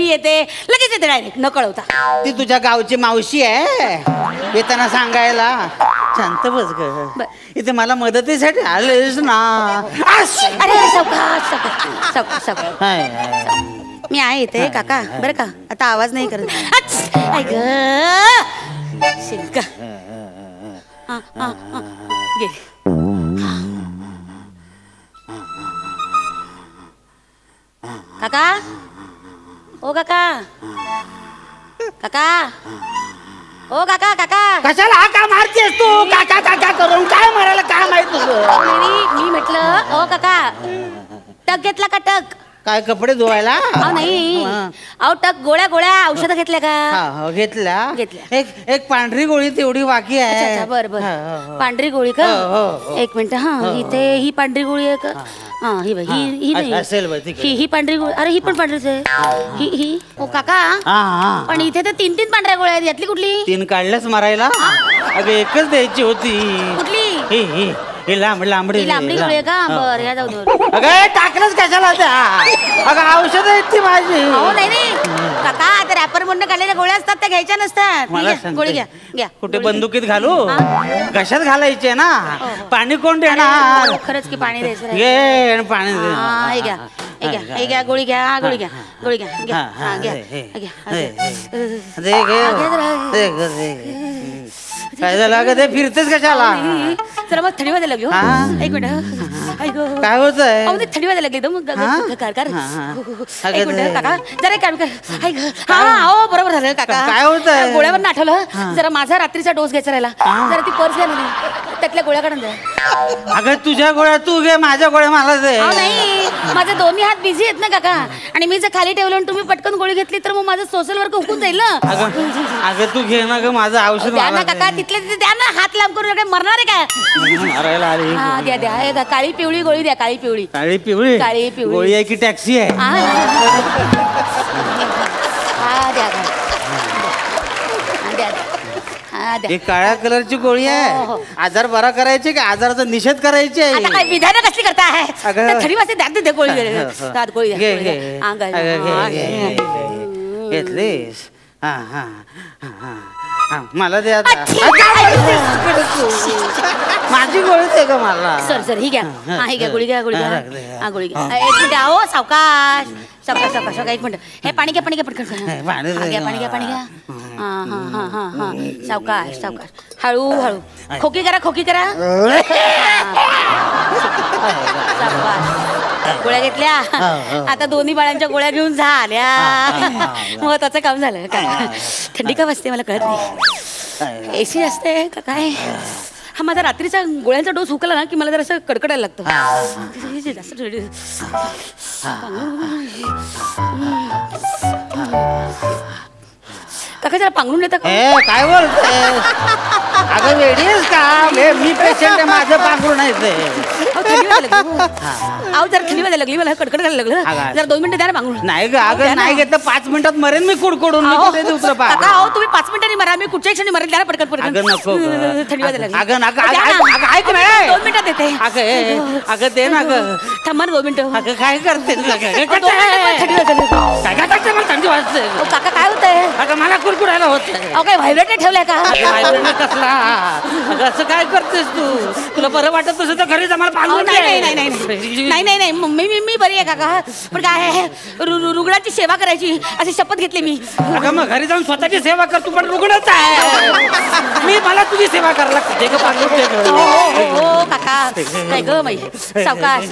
Speaker 15: लगेच येते डायरेक्ट न कळवता.
Speaker 16: ती तुझ्या गावची मावशी आहे, येताना सांगायला. शांत बस ग, इथे मला मदतीसाठी आलेस ना.
Speaker 15: अरे सावकाश सावकाश सावकाश. मी आहे इथे काका बरं का, आता आवाज नाही करत. शिंक गे. काका ओ काका काका ओ काका काका.
Speaker 16: कशाला हा का मारतेस तू? काका काका करून काय मारायला काय माहित तुझं?
Speaker 15: मी म्हटलं ओ काका टक घेतला का टक?
Speaker 16: काय कपडे धुवायला?
Speaker 15: नाही अहो टक गोळ्या औषधं घेतल्या का?
Speaker 16: घेतल्या. एक पांढरी गोळी तेवढी बाकी आहे.
Speaker 15: बरं पांढरी गोळी का? एक मिनिट. हा इथे ही पांढरी गोळी आहे का? हा ही बाई ही नाही ही पांढरी गोळी. अरे ही पण पांढरीच आहे. ही ओ काका पण इथे तर 3 पांढऱ्या गोळ्या आहेत, यातली कुठली?
Speaker 16: 3 काढल्याच मारायला? अगं एकच द्यायची होती.
Speaker 15: कुठली?
Speaker 16: ही लांबडी
Speaker 15: गोळी आहे का? बरं या जाऊ दे.
Speaker 16: अगं टाकलंच कशाला त्या? अगं औषध आहेत ती माझी.
Speaker 15: हो नाही काका, त्या रॅपर मधून काढलेल्या गोळ्या असतात त्या घ्यायच्या नसतात. गोळी घ्या.
Speaker 16: कुठे बंदुकीत घालू? कशात घालायचे ना? पाणी कोण देणार?
Speaker 15: खरंच की पाणी द्यायचं.
Speaker 16: घे पाणी
Speaker 15: हे घ्या गोळी घ्या.
Speaker 16: काय झालं? अगं ते फिरतेस कशाला?
Speaker 15: जरा मग थंडी वाजायला लागली. एक मिनिट.
Speaker 16: काय होत आहे?
Speaker 15: थंडी वाजायला लागली एकदम. एक मिनिट काका जरा हो बरोबर झालं काका.
Speaker 16: काय होत आहे?
Speaker 15: गोळ्यावर आठवलं जरा माझा रात्रीचा डोस घ्यायचा राहिला. जरा ती पर्स घ्या ना, त्यातल्या गोळ्या काढून द्या.
Speaker 16: अगं तुझ्या गोळ्या तू घे, माझ्या गोळ्या मला दे.
Speaker 15: नाही माझे दोन्ही हात बिझी आहेत ना काका, आणि मी जर खाली ठेवलं तुम्ही पटकन गोळी घेतली तर मग माझं सोशल वर्क हुकून जाईल ना.
Speaker 16: अगं तू घे ना ग माझं औषध.
Speaker 15: द्या ना काका, तिथले तिथे द्या ना. हात लांब करून मरणार आहे काय?
Speaker 16: मारायला आली.
Speaker 15: द्या काळी पिवळी गोळी द्या. काळी पिवळी
Speaker 16: गोळी आहे की टॅक्सी आहे?
Speaker 15: द्या.
Speaker 16: काळ्या कलरची गोळी आहे. आजार बरा करायची का आजाराचा निषेध करायची आहे?
Speaker 15: आता काय विधान कसली करता आहे? थंडी वाजते द्या तिथे गोळी. गोळी
Speaker 16: घेतलीस? मला दे आता. माझी गोळी दे ग मला.
Speaker 15: सर ही घ्या. ही घ्या गोळी घ्या. गोळी घ्या. एक मिनिट आहो सावकाश. एक मिनिट. हे पाणी घ्या पटकन. पाणी घ्या. सावकाश हळू खोकी करा. गोळ्या घेतल्या. आता दोन्ही बाळांच्या गोळ्या घेऊन झाल्या. महत्वाचं काम झालं. थंडी का वाजते मला कळत नाही. एसी असते का काय? हा माझा रात्रीचा गोळ्यांचा डोस हुकला ना की मला जरा असं कडकडायला लागतं. काका जरा पांघरून देता का?
Speaker 16: काय बोलते? अगं वेडी आहेस का? मी पेशंट आहे, माझं पांघरून नाही.
Speaker 15: जरा थंडी वाजायला लागली, मला कडकड करायला लागलं. जरा 2 मिनिटं द्या ना पांघरून.
Speaker 16: नाही ग, अगं नाही घेतलं 5 मिनिटात मरेन मी कुडकुडून.
Speaker 15: काका तुम्ही 5 मिनिटांनी मरा, मी कुठच्या क्षणी मरेल. द्या ना पटकन.
Speaker 16: नको
Speaker 15: थंडी वाजायला लागली.
Speaker 16: ऐक ना.
Speaker 15: 2 मिनिटात देते.
Speaker 16: अगं दे ना ग.
Speaker 15: थांबा ना 2 मिनिटं.
Speaker 16: अगं काय करते? थंडी वाजते.
Speaker 15: काका काय होतंय?
Speaker 16: अगं मला कुडकुडायला होत.
Speaker 15: काय व्हायब्रेटर ठेवलाय का?
Speaker 16: कसला? अगं असं काय करतेस तू? तुला बरं वाटत तसं तर घरी जमा पांघरून.
Speaker 15: नाही मी बरी आहे काका. पण काय आहे रुग्णाची सेवा करायची अशी शपथ घेतली मी.
Speaker 16: अगं मग घरी जाऊन स्वतःची सेवा कर. तू पण रुग्णच आहे. मी मला तुझी सेवा करायला लागते.
Speaker 15: हो काका. काय ग बाई. सावकाश.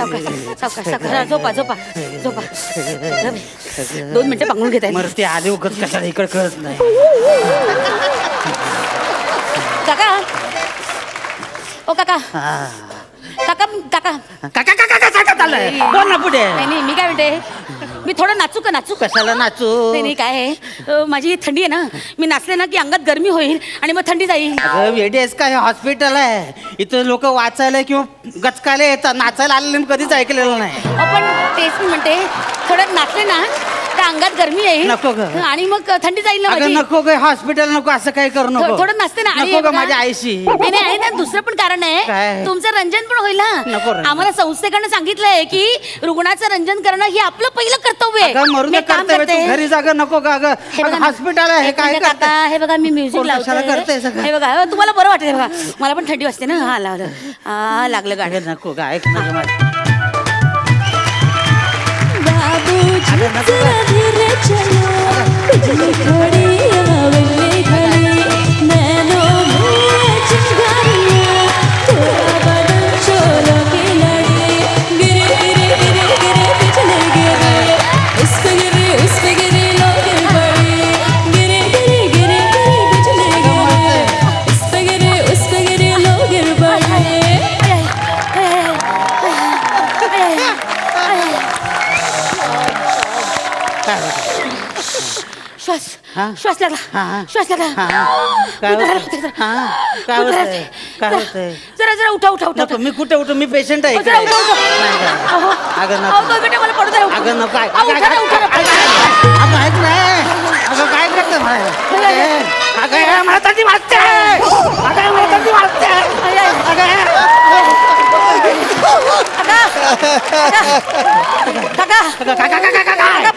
Speaker 15: झोपा 2 मिनिटं पांघरून घेताय.
Speaker 16: मरते आले उगत कशाला इकडे कळत नाही.
Speaker 15: काका ओ काका काका
Speaker 16: चाललंय. बोल ना पुढे.
Speaker 15: नाही मी काय म्हणते मी थोडं नाचू का? नाचू
Speaker 16: कशाला नाचू?
Speaker 15: नाही काय आहे, माझी थंडी आहे ना, मी नाचले ना की अंगात गरमी होईल आणि मग थंडी जाईल.
Speaker 16: अगं वेडी आहेस का? हे हॉस्पिटल आहे, इथं लोक वाचायला किंवा गचकायला येतात, नाचायला आलेले कधीच ऐकलेलं नाही.
Speaker 15: आपण तेच मी म्हणते, थोडं नाचले ना तर अंगात गरमी येईल.
Speaker 16: नको ग.
Speaker 15: आणि मग थंडी जाईल ना
Speaker 16: अगं
Speaker 15: माझी.
Speaker 16: नको ग, हॉस्पिटल नको, असं काही करू नको.
Speaker 15: थोडं नाचते ना.
Speaker 16: नको ग माझ्या आईशी.
Speaker 15: नाही आहे ना, दुसरं पण कारण आहे,
Speaker 16: काय?
Speaker 15: तुमचं रंजन पण होईल
Speaker 16: नको
Speaker 15: ना.
Speaker 16: रंजन.
Speaker 15: आम्हाला संस्थेकडनं सांगितलंय की रुग्णाचं रंजन करणं हे आपलं पहिलं कर्तव्य आहे.
Speaker 16: अगं मरून
Speaker 15: मी एक काम
Speaker 16: कर्तव्य,
Speaker 15: करते.
Speaker 16: तू घरी जागा नको का?
Speaker 15: हे बघा
Speaker 16: अगं
Speaker 15: ना,
Speaker 16: हॉस्पिटल आहे, हे
Speaker 15: एक
Speaker 16: काय
Speaker 15: मिनिट
Speaker 16: करते?
Speaker 15: काका, हे बघा मी म्युझिक
Speaker 16: कोण कशाला करते
Speaker 15: लावते.
Speaker 16: सगळं?
Speaker 15: हे बघा तुम्हाला बरं वाटेल. बघा मला पण थंडी वाजते ना. हा लावलं. हा लागलं गाडी.
Speaker 16: नको का? ऐक ना माझं.
Speaker 15: श्वास लागला. श्वास लागला. जरा जरा उठा उठा उठा.
Speaker 16: मी कुठे उठू? मी पेशंट आहे.
Speaker 15: जरा उठा उठा.
Speaker 16: अगं
Speaker 15: अहो, तो बेटा मला पडू द्या.
Speaker 16: अगं नको.
Speaker 15: अहो, उठा ना, उठा ना.
Speaker 16: अगं ऐक ना. अगं काय करते मला? अगं मला थंडी वाजते. अगं मला थंडी वाजते.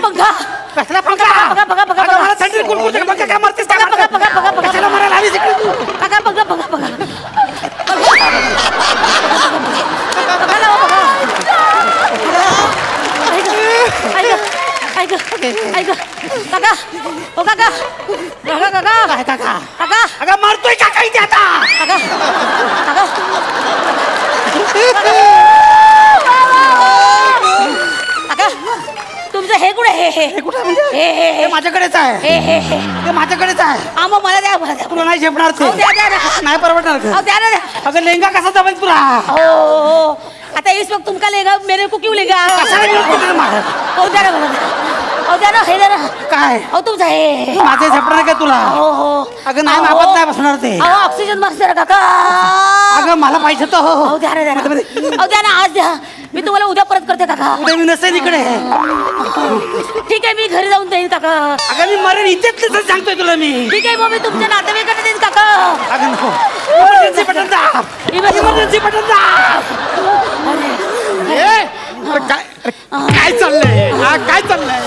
Speaker 15: पंखा.
Speaker 16: कसला पंखा?
Speaker 15: बघा बघा
Speaker 16: अगं मला थंडी कुरकुरते. बघा काय मरतेस का? कशाला मरायला आलीस इकडे तू?
Speaker 15: बघा बघा बघा बघा. ऐक काका. ओ काका. काका काका.
Speaker 16: काय काका?
Speaker 15: काका.
Speaker 16: अगं मरतोय काका इथे आता.
Speaker 15: काका. काका. काका तुमचं हे कुठे? हे
Speaker 16: कुठे म्हणजे? हे माझ्याकडेच आहे. हे माझ्याकडेच आहे.
Speaker 15: हा मग मला द्या. मला द्या.
Speaker 16: तुला नाही झेपणार ते.
Speaker 15: द्या.
Speaker 16: नाही परवडणार.
Speaker 15: द्या ना.
Speaker 16: अगं लेंगा कसा जमेल तुला?
Speaker 15: हो आता इस वक्त तुमका लेगा, मेरे को क्यों लेगा? हो द्या ना. हो द्या ना. हे द्या ना.
Speaker 16: काय?
Speaker 15: हो तुमचं हे
Speaker 16: माझे झेपणार का तुला?
Speaker 15: हो.
Speaker 16: अगं नाही मापत नाही बसणार ते.
Speaker 15: ऑक्सिजन मास्क द्या काका.
Speaker 16: अगं मला पाहिजे तो.
Speaker 15: हो द्या ना. हो द्या ना. आज द्या. मी तुम्हाला उद्या परत करते काका.
Speaker 16: उद्या मी नसेल इकडे.
Speaker 15: ठीक आहे मी घरी जाऊन देईन काका.
Speaker 16: अगं मी मरेन इथेच सांगतोय तुला मी.
Speaker 15: ठीक आहे मग मी तुमच्या नातेवाईकांना देईन काका.
Speaker 16: अगं नको. इमर्जन्सी बटन दाब. इमर्जन्सी बटन दाब.
Speaker 7: काय चाललंय? काय चाललंय?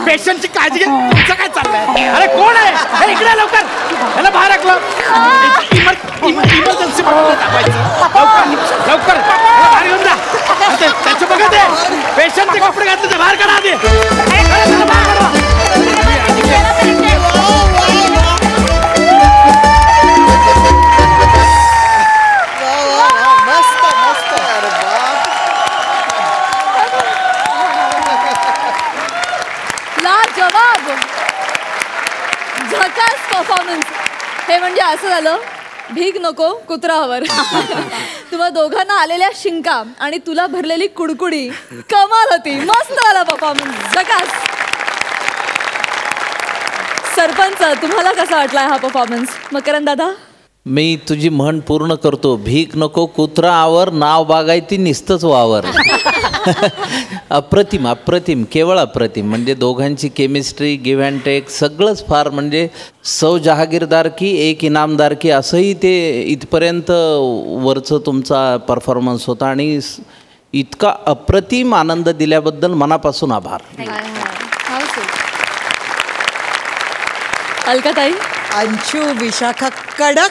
Speaker 7: पेशंटची काळजी घे. तुमचं काय चाललंय? अरे कोण आहे? हे इकडे लवकर. याला बाहेर ऐकलं. इमर्जन्सी लवकर बाहेर घेऊन जा. त्याचं बघा ते पेशंटचे कपडे घातले ते बाहेर काढा आधी.
Speaker 1: लाजवाब. झकास परफॉर्मन्स. हे म्हणजे असं झालं, भीक नको कुत्रावर. तुम्हा दोघांना आलेल्या शिंका आणि तुला भरलेली कुडकुडी कमाल होती. मस्त झाला परफॉर्मन्स. झकास. सरपंच तुम्हाला कसा वाटलाय हा परफॉर्मन्स? मकरंद दादा.
Speaker 6: मी तुझी म्हण पूर्ण करतो. भीक नको कुत्रा आवर, नाव बागायती निस्तच वावर. अप्रतिम अप्रतिम, केवळ अप्रतिम. म्हणजे दोघांची केमिस्ट्री, गिव्ह अँड टेक सगळंच फार, म्हणजे सौ जहागीरदार की एक इनामदार की असंही ते इथपर्यंत वरचं तुमचा परफॉर्मन्स होता. आणि इतका अप्रतिम आनंद दिल्याबद्दल मनापासून आभार.
Speaker 1: अलकाताई.
Speaker 5: अंशू, विशाखा कडक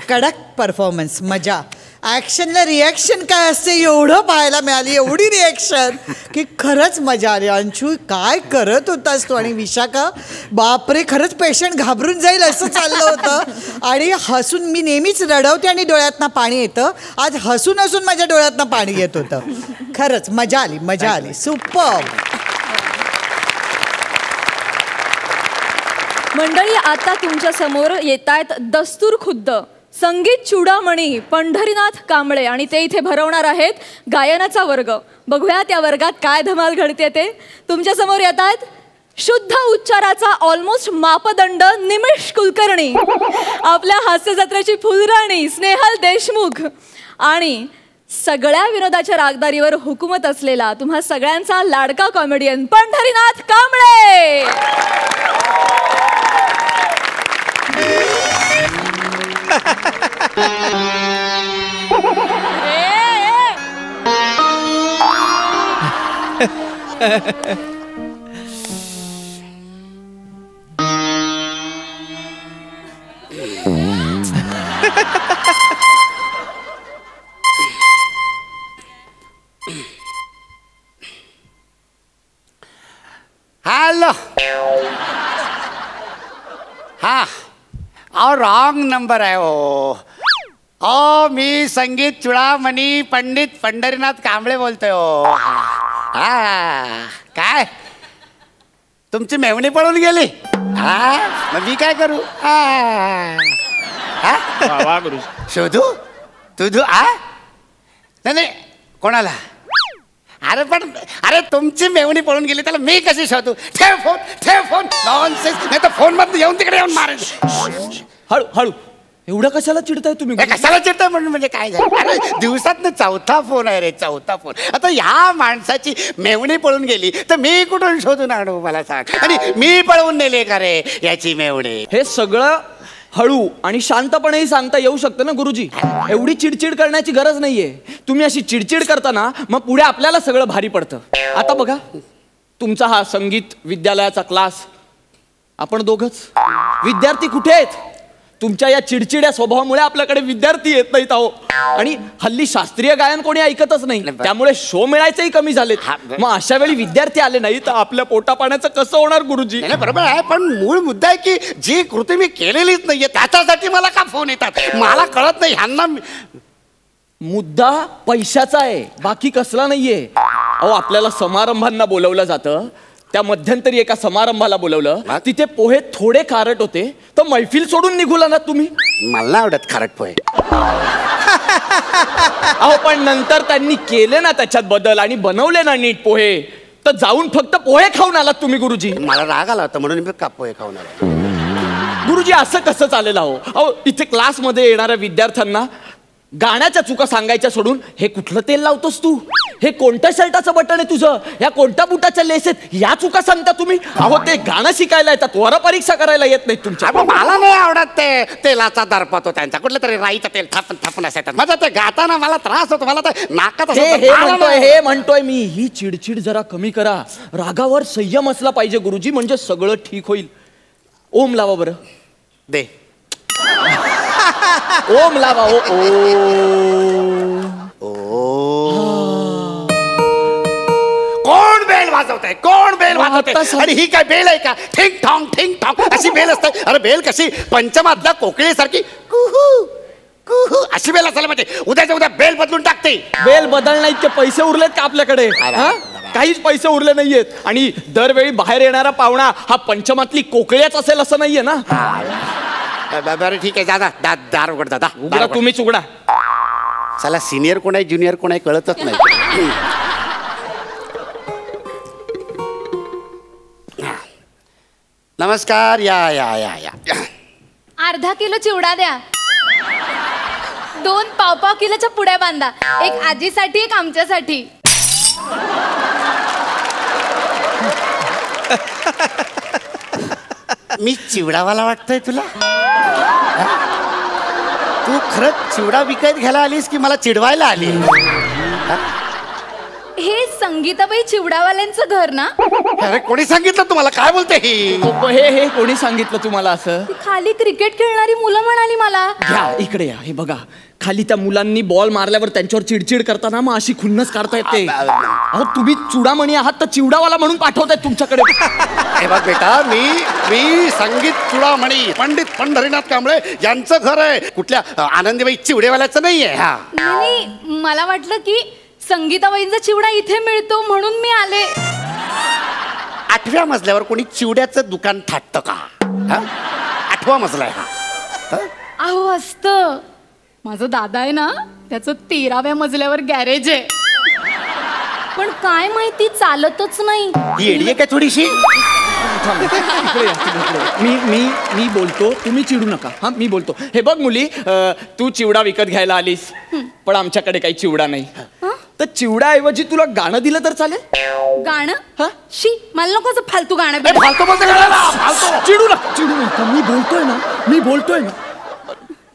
Speaker 5: कडक परफॉर्मन्स. मजा. ॲक्शनला रिॲक्शन काय असते एवढं पाहायला मिळाली, एवढी रिॲक्शन की खरंच मजा आली. अंशू काय करत होतास तू? आणि विशाखा बापरे, खरंच पेशंट घाबरून जाईल असं चाललं होतं. आणि हसून मी नेहमीच रडवते आणि डोळ्यातनं पाणी येतं. आज हसून हसून माझ्या डोळ्यातनं पाणी येत होतं. खरंच मजा आली, मजा आली. सुपर.
Speaker 1: मंडळी आता तुमच्या समोर येत आहेत दस्तूर खुद्द संगीत चूडामणी पंढरीनाथ कांबळे आणि ते इथे भरवणार आहेत गायनाचा वर्ग. बघूया त्या वर्गात काय धमाल घडते ते. तुमच्यासमोर येत आहेत शुद्ध उच्चाराचा ऑलमोस्ट मापदंड निमिष कुलकर्णी, आपल्या हास्य जत्रेची फुलराणी स्नेहल देशमुख आणि सगळ्या विनोदाच्या रागदारीवर हुकूमत असलेला तुम्हा सगळ्यांचा लाडका कॉमेडियन पंढरीनाथ कांबळे.
Speaker 9: हॅलो. हा रॉंग नंबर आहे मी संगीत चुडामणी पंडित पंढरीनाथ कांबळे बोलतोय काय तुमची मेवणी पळून गेली? मग मी काय करू? शोधू तुझू नाही कोणाला? अरे तुमची मेवणी पळून गेली त्याला मी कशी शोधू? ठेव फोन नॉनसेन्स. नाही तर फोन मध्ये येऊन तिकडे येऊन मारेल.
Speaker 14: हळू एवढं कशाला चिडताय तुम्ही?
Speaker 9: कशाला चिडताय म्हणजे काय झालं? अरे दिवसात चौथा फोन आहे रे, चौथा फोन. आता ह्या माणसाची मेवणी पळून गेली तर मी कुठून शोधून आणू मला सांग? आणि मी पळवून नेले का रे याची मेवणी?
Speaker 14: हे सगळं हळू आणि शांतपणेही सांगता येऊ शकतं ना गुरुजी. एवढी चिडचिड करण्याची गरज नाहीये. तुम्ही अशी चिडचिड करताना मग पुढे आपल्याला सगळं भारी पडतं. आता बघा तुमचा हा संगीत विद्यालयाचा क्लास, आपण दोघच विद्यार्थी कुठे आहेत? तुमच्या या चिडचिड्या स्वभावामुळे आपल्याकडे विद्यार्थी येत नाहीत अहो. आणि हल्ली शास्त्रीय गायन कोणी ऐकतच नाही, त्यामुळे शो मिळायचेही कमी झालेत. मग अशा वेळी विद्यार्थी आले नाही तर आपल्या पोटा पाण्याचं कसं होणार गुरुजी?
Speaker 9: बरोबर आहे, पण मूळ मुद्दा आहे की जी कृती मी केलेलीच नाहीये त्याच्यासाठी मला का फोन येतात मला कळत नाही. ह्यांना
Speaker 14: मुद्दा पैशाचा आहे, बाकी कसला नाहीये. अहो आपल्याला समारंभांना बोलवलं जातं, त्या मध्यंतरी एका समारंभाला बोलवलं, तिथे पोहे थोडे खारट होते तर मैफिल सोडून निघूला ना तुम्ही.
Speaker 9: मला नाही आवडत खारट पोहे.
Speaker 14: अहो पण नंतर त्यांनी केले ना त्याच्यात बदल आणि बनवले ना नीट पोहे, तर जाऊन फक्त पोहे खाऊन आलात तुम्ही गुरुजी.
Speaker 9: मला राग आला होता म्हणून मी का पोहे खाऊन आलो.
Speaker 14: गुरुजी असं कसं चालेल? अहो इथे क्लासमध्ये येणाऱ्या विद्यार्थ्यांना गाण्याच्या चुका सांगायच्या सोडून हे कुठलं तेल लावतोस तू, हे कोणत्या शर्टाचं बटन आहे तुझं, या कोणत्या बुटाच्या लेस आहेत, या चुका सांगता तुम्ही. अहो ते गाणं शिकायला येतात, वर परीक्षा करायला येत नाही तुमच्या.
Speaker 9: मला नाही आवडत ते तेलाचा दर्पा तो त्यांचा, कुठलं तरी राईचं तेल थापून असायचं. माझा ते गाताना मला त्रास होतो, मला तर नाकात
Speaker 14: हे म्हणतोय मी, ही चिडचिड जरा कमी करा, रागावर संयम असला पाहिजे गुरुजी, म्हणजे सगळं ठीक होईल. ओम लावा बरं.
Speaker 9: दे
Speaker 14: ओम लावा.
Speaker 9: कोण बेल वाजवतंय? कोण बेल वाजवतंय? आणि ही काय बेल आहे का? ठिंग ठॉंग अशी बेल असते? अरे बेल कशी पंचमातल्या कोकिळेसारखी कुहू कुहू अशी बेल असायला पाहिजे. उद्याच्या उद्या बेल बदलून टाकते.
Speaker 14: बेल बदलण्यात इतके पैसे उरलेत का आपल्याकडे? काहीच पैसे उरले नाहीयेत. आणि दरवेळी बाहेर येणारा पाहुणा हा पंचमातली कोकिळ्याच असेल असं नाहीये ना.
Speaker 9: बरं ठीक आहे, दादा दार उघड. दादा
Speaker 14: उघडा, तुम्हीच उघडा.
Speaker 9: चला सिनियर कोण आहे ज्युनियर कोण आहे कळतच नाही. नमस्कार. या या या या.
Speaker 1: अर्धा किलो चिवडा द्या, 2 पाव किलोच्या पुड्या बांधा, एक आजीसाठी एक आमच्यासाठी.
Speaker 9: मी चिवडावाला वाटतोय तुला? तू खरंच चिवडा विकत घ्यायला आलीस की मला चिडवायला आली?
Speaker 1: हे संगीताबाई चिवडावाल्यांचं घर ना?
Speaker 9: अरे कोणी सांगितलं तुम्हाला? काय बोलते ही?
Speaker 14: हे कोणी सांगितलं तुम्हाला असं?
Speaker 1: खाली क्रिकेट खेळणारी मुलं म्हणाली मला.
Speaker 14: घ्या इकडे या. हे बघा खाली त्या मुलांनी बॉल मारल्यावर त्यांच्यावर चिडचिड करताना मग अशी खुन्नस काढता येते. अहो तुम्ही चुडामणी आहात तर चिवडावाला म्हणून पाठवतायत तुमच्याकडे.
Speaker 9: हे बघ बेटा, मी संगीत चुडामणी पंडित पंढरीनाथ कांबळे यांचं घर आहे, कुठल्या आनंदीबाई चिवडेवाल्याचं नाहीये.
Speaker 1: नाही, मला वाटलं की संगीताबाईंचा चिवडा इथे मिळतो म्हणून मी आले.
Speaker 9: 8व्या मजल्यावर कोणी चिवड्याचं दुकान थाटतं का? 8वा मजला आहे हा.
Speaker 1: अहो असतं. माझा दादा आहे ना, त्याचं 13व्या मजल्यावर गॅरेज आहे. पण काय माहिती चालतच नाही.
Speaker 9: ही येडी आहे काय थोडीशी?
Speaker 3: मी मी मी बोलतो, तुम्ही चिडू नका. हा मी बोलतो. हे बघ मुली, तू चिवडा विकत घ्यायला आलीस, पण आमच्याकडे काही चिवडा नाही. तर चिवडाऐवजी तुला गाणं दिलं तर चालेल?
Speaker 1: गाणं? शी, मला नको असं फालतू गाणं.
Speaker 3: चिडू नका. मी बोलतोय ना.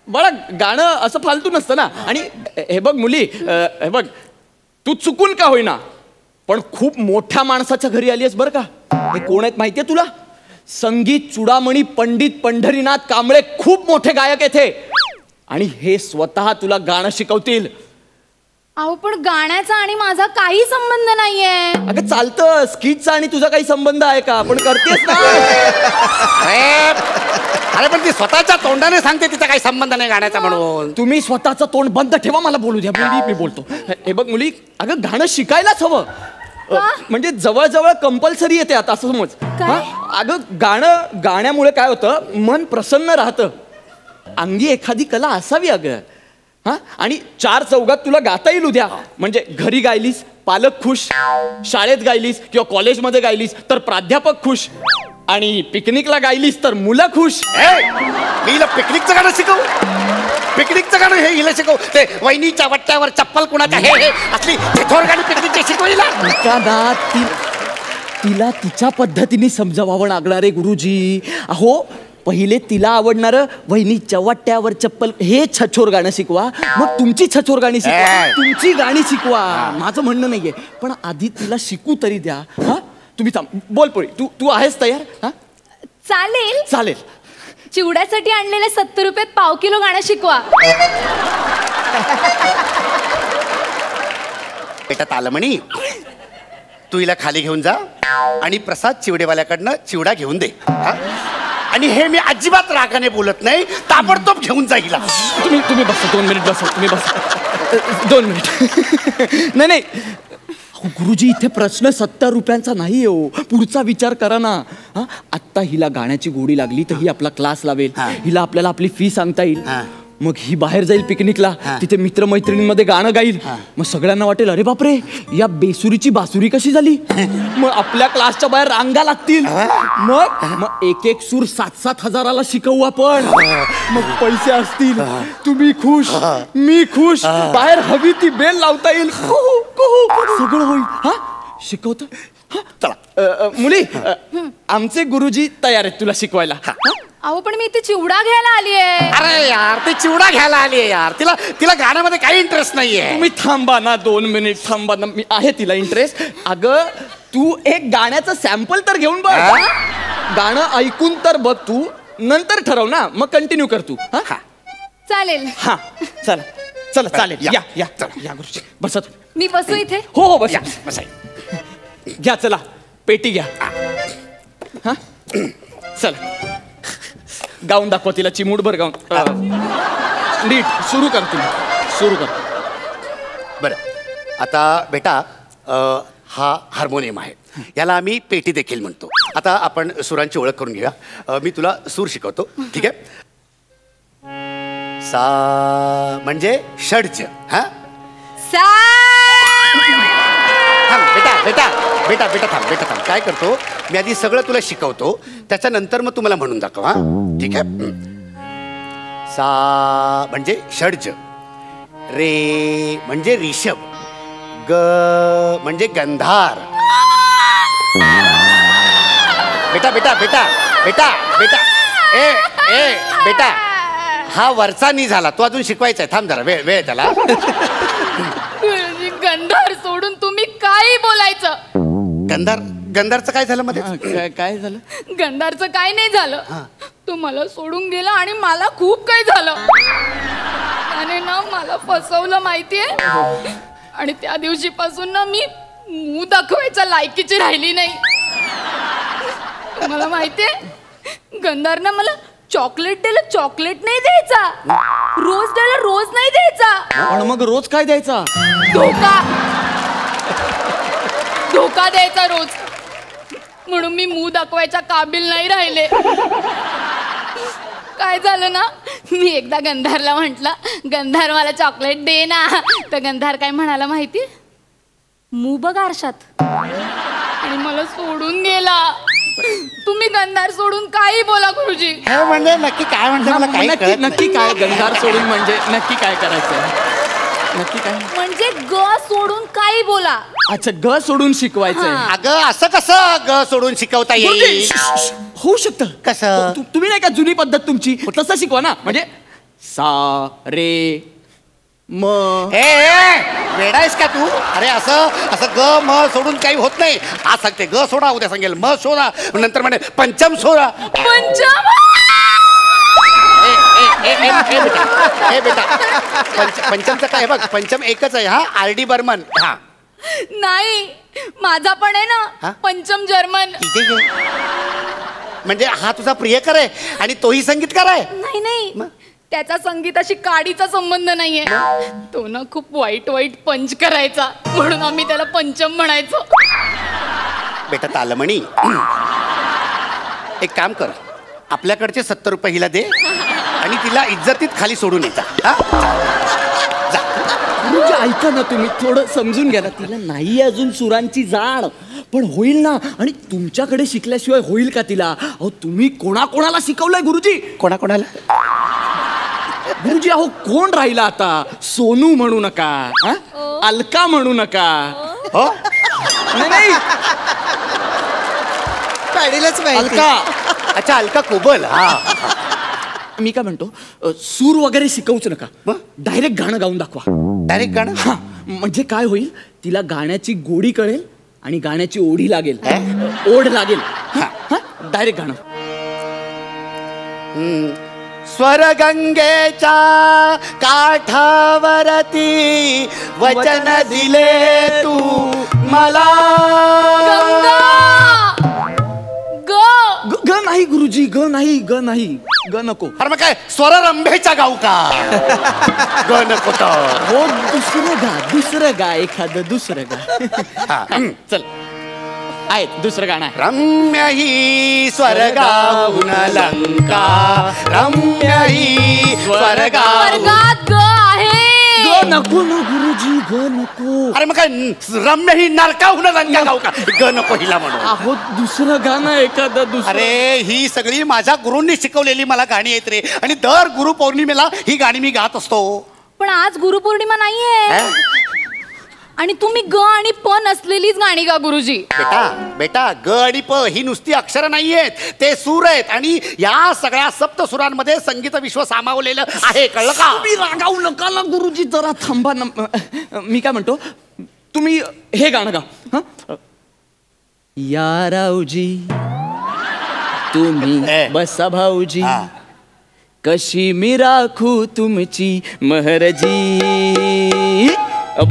Speaker 3: बळा, गाणं असं फालतू नसतं ना. आणि हे बघ मुली, हे बघ, तू चुकून का होईना पण खूप मोठ्या माणसाच्या घरी आली आहेस बरं का. हे कोण आहेत माहितीये तुला? संगीत चुडामणी पंडित पंढरीनाथ कांबळे, खूप मोठे गायक आहेत हे. आणि हे स्वतः तुला गाणं शिकवतील.
Speaker 1: अहो पण गाण्याचा आणि माझा काही संबंध नाहीये.
Speaker 3: अगं चालतं, स्किटचा आणि तुझा काही संबंध आहे का? पण करतेस ना.
Speaker 9: अरे पण ती स्वतःच्या तोंडाने सांगते तिचा काही संबंध नाही गाण्याचा म्हणून.
Speaker 3: तुम्ही स्वतःचं तोंड बंद ठेवा, मला बोलू द्या. मी बोलतो. हे बघ मुली, अगं गाणं शिकायलाच हवं. म्हणजे जवळजवळ कंपल्सरी येते आता, असं समज. अगं गाण्यामुळे काय होतं, मन प्रसन्न राहतं. अंगी एखादी कला असावी अगं. हा, आणि 4 चौघात तुला गाता येईल उद्या. म्हणजे घरी गायलीस पालक खुश, शाळेत गायलीस किंवा कॉलेजमध्ये गायलीस तर प्राध्यापक खुश, आणि पिकनिकला गायलीस तर मुलं खुश.
Speaker 9: मी हिला पिकनिकचं गाणं शिकव? पिकनिकचं गाणं हे हिला शिकव? ते वहिनीच्या वट्ट्यावर चप्पल कुणाच्या हे असली थोर गाणी पिकनिकची शिकवलीला?
Speaker 3: तिला तिच्या पद्धतीने समजावं लागणार आहे गुरुजी. अहो, पहिले तिला आवडणारं वहिनीच्या वाट्यावर चप्पल हे छछोर गाणं शिकवा, मग तुमची छछोर गाणी शिकवा, तुमची गाणी शिकवा. माझं म्हणणं नाहीये, पण आधी तिला शिकू तरी द्या. हा, तुम्ही थांब. बोल पोळी, तू आहेस तयार? हा, चालेल.
Speaker 1: चिवड्यासाठी आणलेले 70 रुपयात पाव किलो गाणं शिकवा.
Speaker 9: बेटा तालमणी, तू हिला खाली घेऊन जा आणि प्रसाद चिवडेवाल्याकडनं चिवडा घेऊन दे. आणि हे मी अजिबात रागाने बोलत नाही, ताबडतोब घेऊन जा हिला.
Speaker 3: तुम्ही बसा, 2 मिनिट बसा. तुम्ही बसा 2 मिनिट. नाही गुरुजी, इथे प्रश्न 70 रुपयांचा नाही हो. पुढचा विचार करा ना. हा, आत्ता हिला गाण्याची गोडी लागली तर ही आपला क्लास लावेल, हिला आपल्याला आपली फी सांगता येईल. मग ही बाहेर जाईल पिकनिकला, तिथे मित्रमैत्रिणींमध्ये गाणं गाईल. मग सगळ्यांना वाटेल, अरे बापरे, या बेसुरीची बासुरी कशी झाली. मग आपल्या क्लासच्या बाहेर रांगा लागतील. मग एक सूर 7-7 हजाराला शिकवू आपण. मग पैसे असतील, तुम्ही खुश, मी खुश, बाहेर हवी ती बेल लावता येईल, सगळं होईल. हा, शिकवतो. चला मुली, आमचे गुरुजी तयार आहेत तुला शिकवायला.
Speaker 1: अहो पण मी इथे चिवडा घ्यायला आली आहे.
Speaker 9: अरे यार, ती चिवडा घ्यायला आली आहे यार. तिला गाण्यामध्ये काही इंटरेस्ट नाहीये.
Speaker 3: तुम्ही थांबा ना, 2 मिनिट थांबा ना. मी आहे तिला इंटरेस्ट. अगं तू एक गाण्याचं सॅम्पल तर घेऊन बघ. गाणं ऐकून तर बघ तू, नंतर ठरव ना, मग कंटिन्यू कर तू.
Speaker 1: चालेल.
Speaker 3: हा, चला चालेल. या गुरुजी, बसा.
Speaker 1: मी बसू इथे?
Speaker 3: हो बसा. घ्या, चला पेटी घ्या. हा, चला गाऊन दाखवा तिला, चिमूटभर गाऊन. नीट सुरू कर.
Speaker 9: बरं, आता बेटा, हा हार्मोनियम आहे, याला आम्ही पेटी देखील म्हणतो. आता आपण सुरांची ओळख करून घेऊया. मी तुला सूर शिकवतो, ठीक आहे? सा म्हणजे षड्ज. हा, बेटा थांब. काय करतो मी, आधी सगळं तुला शिकवतो, त्याच्यानंतर मग तुम्हाला म्हणून दाखव. हा, ठीक आहे? सा म्हणजे षड्ज, रे म्हणजे रिषभ, ग म्हणजे गंधार. बेटा हा वरचा नी झाला, तो अजून शिकवायचा आहे. थांब जरा, वेळ त्याला.
Speaker 1: गंधार सोडून तुम्ही काही बोलायचं.
Speaker 9: गंधारचं काय झालं मध्ये?
Speaker 3: काय झालं?
Speaker 1: गंधारचं काय नाही झालं. तो मला सोडून गेला आणि मला खूप काही झालं. त्याने ना मला फसवलं माहितीये. आणि त्या दिवशीपासून ना मी मूळ दाखवायच्या लायकीची राहिली नाही. तुम्हाला माहितीये, गंधारनं मला चॉकलेट द्यायला चॉकलेट नाही द्यायचा, रोज द्यायला रोज नाही द्यायचा.
Speaker 3: पण मग रोज काय द्यायचा?
Speaker 1: धोका द्यायचा रोज. म्हणून मी मूळ दाखवायच्या काबिल नाही राहिले. काय झालं ना, मी एकदा गंधारला म्हटलं गंधार मला चॉकलेट दे ना, तर गंधार काय म्हणाला माहिती, मू बघ आरशात, आणि मला सोडून गेला. तुम्ही गंधार सोडून काही बोला गुरुजी.
Speaker 9: हे म्हणजे नक्की काय म्हणते मला काही कळत नाही.
Speaker 2: नक्की काय गंधार सोडून म्हणजे नक्की काय करायचं, नक्की काय
Speaker 1: म्हणजे ग सोडून काही बोला.
Speaker 2: अच्छा, ग सोडून शिकवायचं.
Speaker 9: अगं असं कसं ग सोडून शिकवता येईल?
Speaker 2: होऊ शकतं.
Speaker 9: कसं?
Speaker 2: तुम्ही नाही का जुनी पद्धत तुमची तसं शिकवा ना, म्हणजे सा रे म.
Speaker 9: वेडा आहेस का तू? अरे असं असं ग म सोडून काही होत नाही. आज सांगते ग सोडा, उद्या सांगेल म सोडा, नंतर म्हणे पंचम सोडा.
Speaker 1: पंचम
Speaker 9: हे बेटा पंचमचं काय बघ, पंचम एकच आहे. हा RD बर्मन. हा
Speaker 1: नाही, माझा पण आहे ना पंचम जर्मन.
Speaker 9: म्हणजे हा तुझा प्रियकर आहे आणि तोही संगीतकार आहे?
Speaker 1: नाही नाही, त्याचा संगीताशी काडीचा संबंध नाहीये. तो ना खूप वाईट वाईट पंच करायचा, म्हणून आम्ही त्याला पंचम म्हणायचो.
Speaker 9: बेटा तालमणी, एक काम कर, आपल्याकडचे 70 रुपये हिला दे आणि तिला इज्जतीत खाली सोडून येता.
Speaker 2: म्हणजे ऐका ना, तुम्ही थोडं समजून घ्या ना. तिला नाही अजून सुरांची जाण, पण होईल ना. आणि तुमच्याकडे शिकल्याशिवाय होईल का तिला? अहो तुम्ही कोणाकोणाला शिकवलंय गुरुजी?
Speaker 9: कोणाकोणाला
Speaker 2: गुरुजी? अहो कोण राहिला आता? सोनू म्हणू नका, अलका म्हणू नका.
Speaker 9: हो
Speaker 2: नाही
Speaker 9: अलका. अच्छा, अलका कोबल. हा
Speaker 2: मी काय म्हणतो, सूर वगैरे शिकवूच नका, डायरेक्ट गाणं गाऊन दाखवा.
Speaker 9: डायरेक्ट गाणं?
Speaker 2: हा, म्हणजे काय होईल, तिला गाण्याची गोडी कळेल आणि गाण्याची ओढी लागेल, ओढ लागेल. डायरेक्ट गाणं.
Speaker 9: स्वरगंगेच्या काठावरती वचन दिले तू मला.
Speaker 2: ग नाही गुरुजी, ग नाही, ग नाही, ग नको.
Speaker 9: अरे मग काय स्वररंभेचा गाऊ का? ग नको तर
Speaker 2: हो, दुसरं गा एखादं दुसरं गा. चल, आहे दुसरं गाणं आहे.
Speaker 9: रम्य ही स्वर्गाहून लंका, रम्य ही
Speaker 1: स्वर्गात ग आहे.
Speaker 2: ग नको ना गुरुजी, ग नको.
Speaker 9: अरे मग काय रम्य ही नरकाहून लंका गाऊ का? ग नको हिला म्हणून.
Speaker 2: अहो दुसरं गाणं एखादं दुसरं.
Speaker 9: अरे ही सगळी माझ्या गुरूंनी शिकवलेली मला गाणी आहेत रे, आणि दर गुरुपौर्णिमेला ही गाणी मी गात असतो.
Speaker 1: पण आज गुरुपौर्णिमा नाहीये, आणि तुम्ही ग आणि प नसलेलीच गाणी गा गुरुजी.
Speaker 9: बेटा ग आणि प ही नुसती अक्षरं नाहीयेत, ते सूर आहेत, आणि या सगळ्या सप्त सुरांमध्ये संगीत विश्व सामावलेलं आहे. कळलं का?
Speaker 2: तुम्ही रागावू नका ना गुरुजी, जरा थांबा ना. मी काय म्हणतो, तुम्ही हे गाणं गा. या रावजी तुम्ही बसा भाऊजी, कशी मी राखू तुमची महरजी,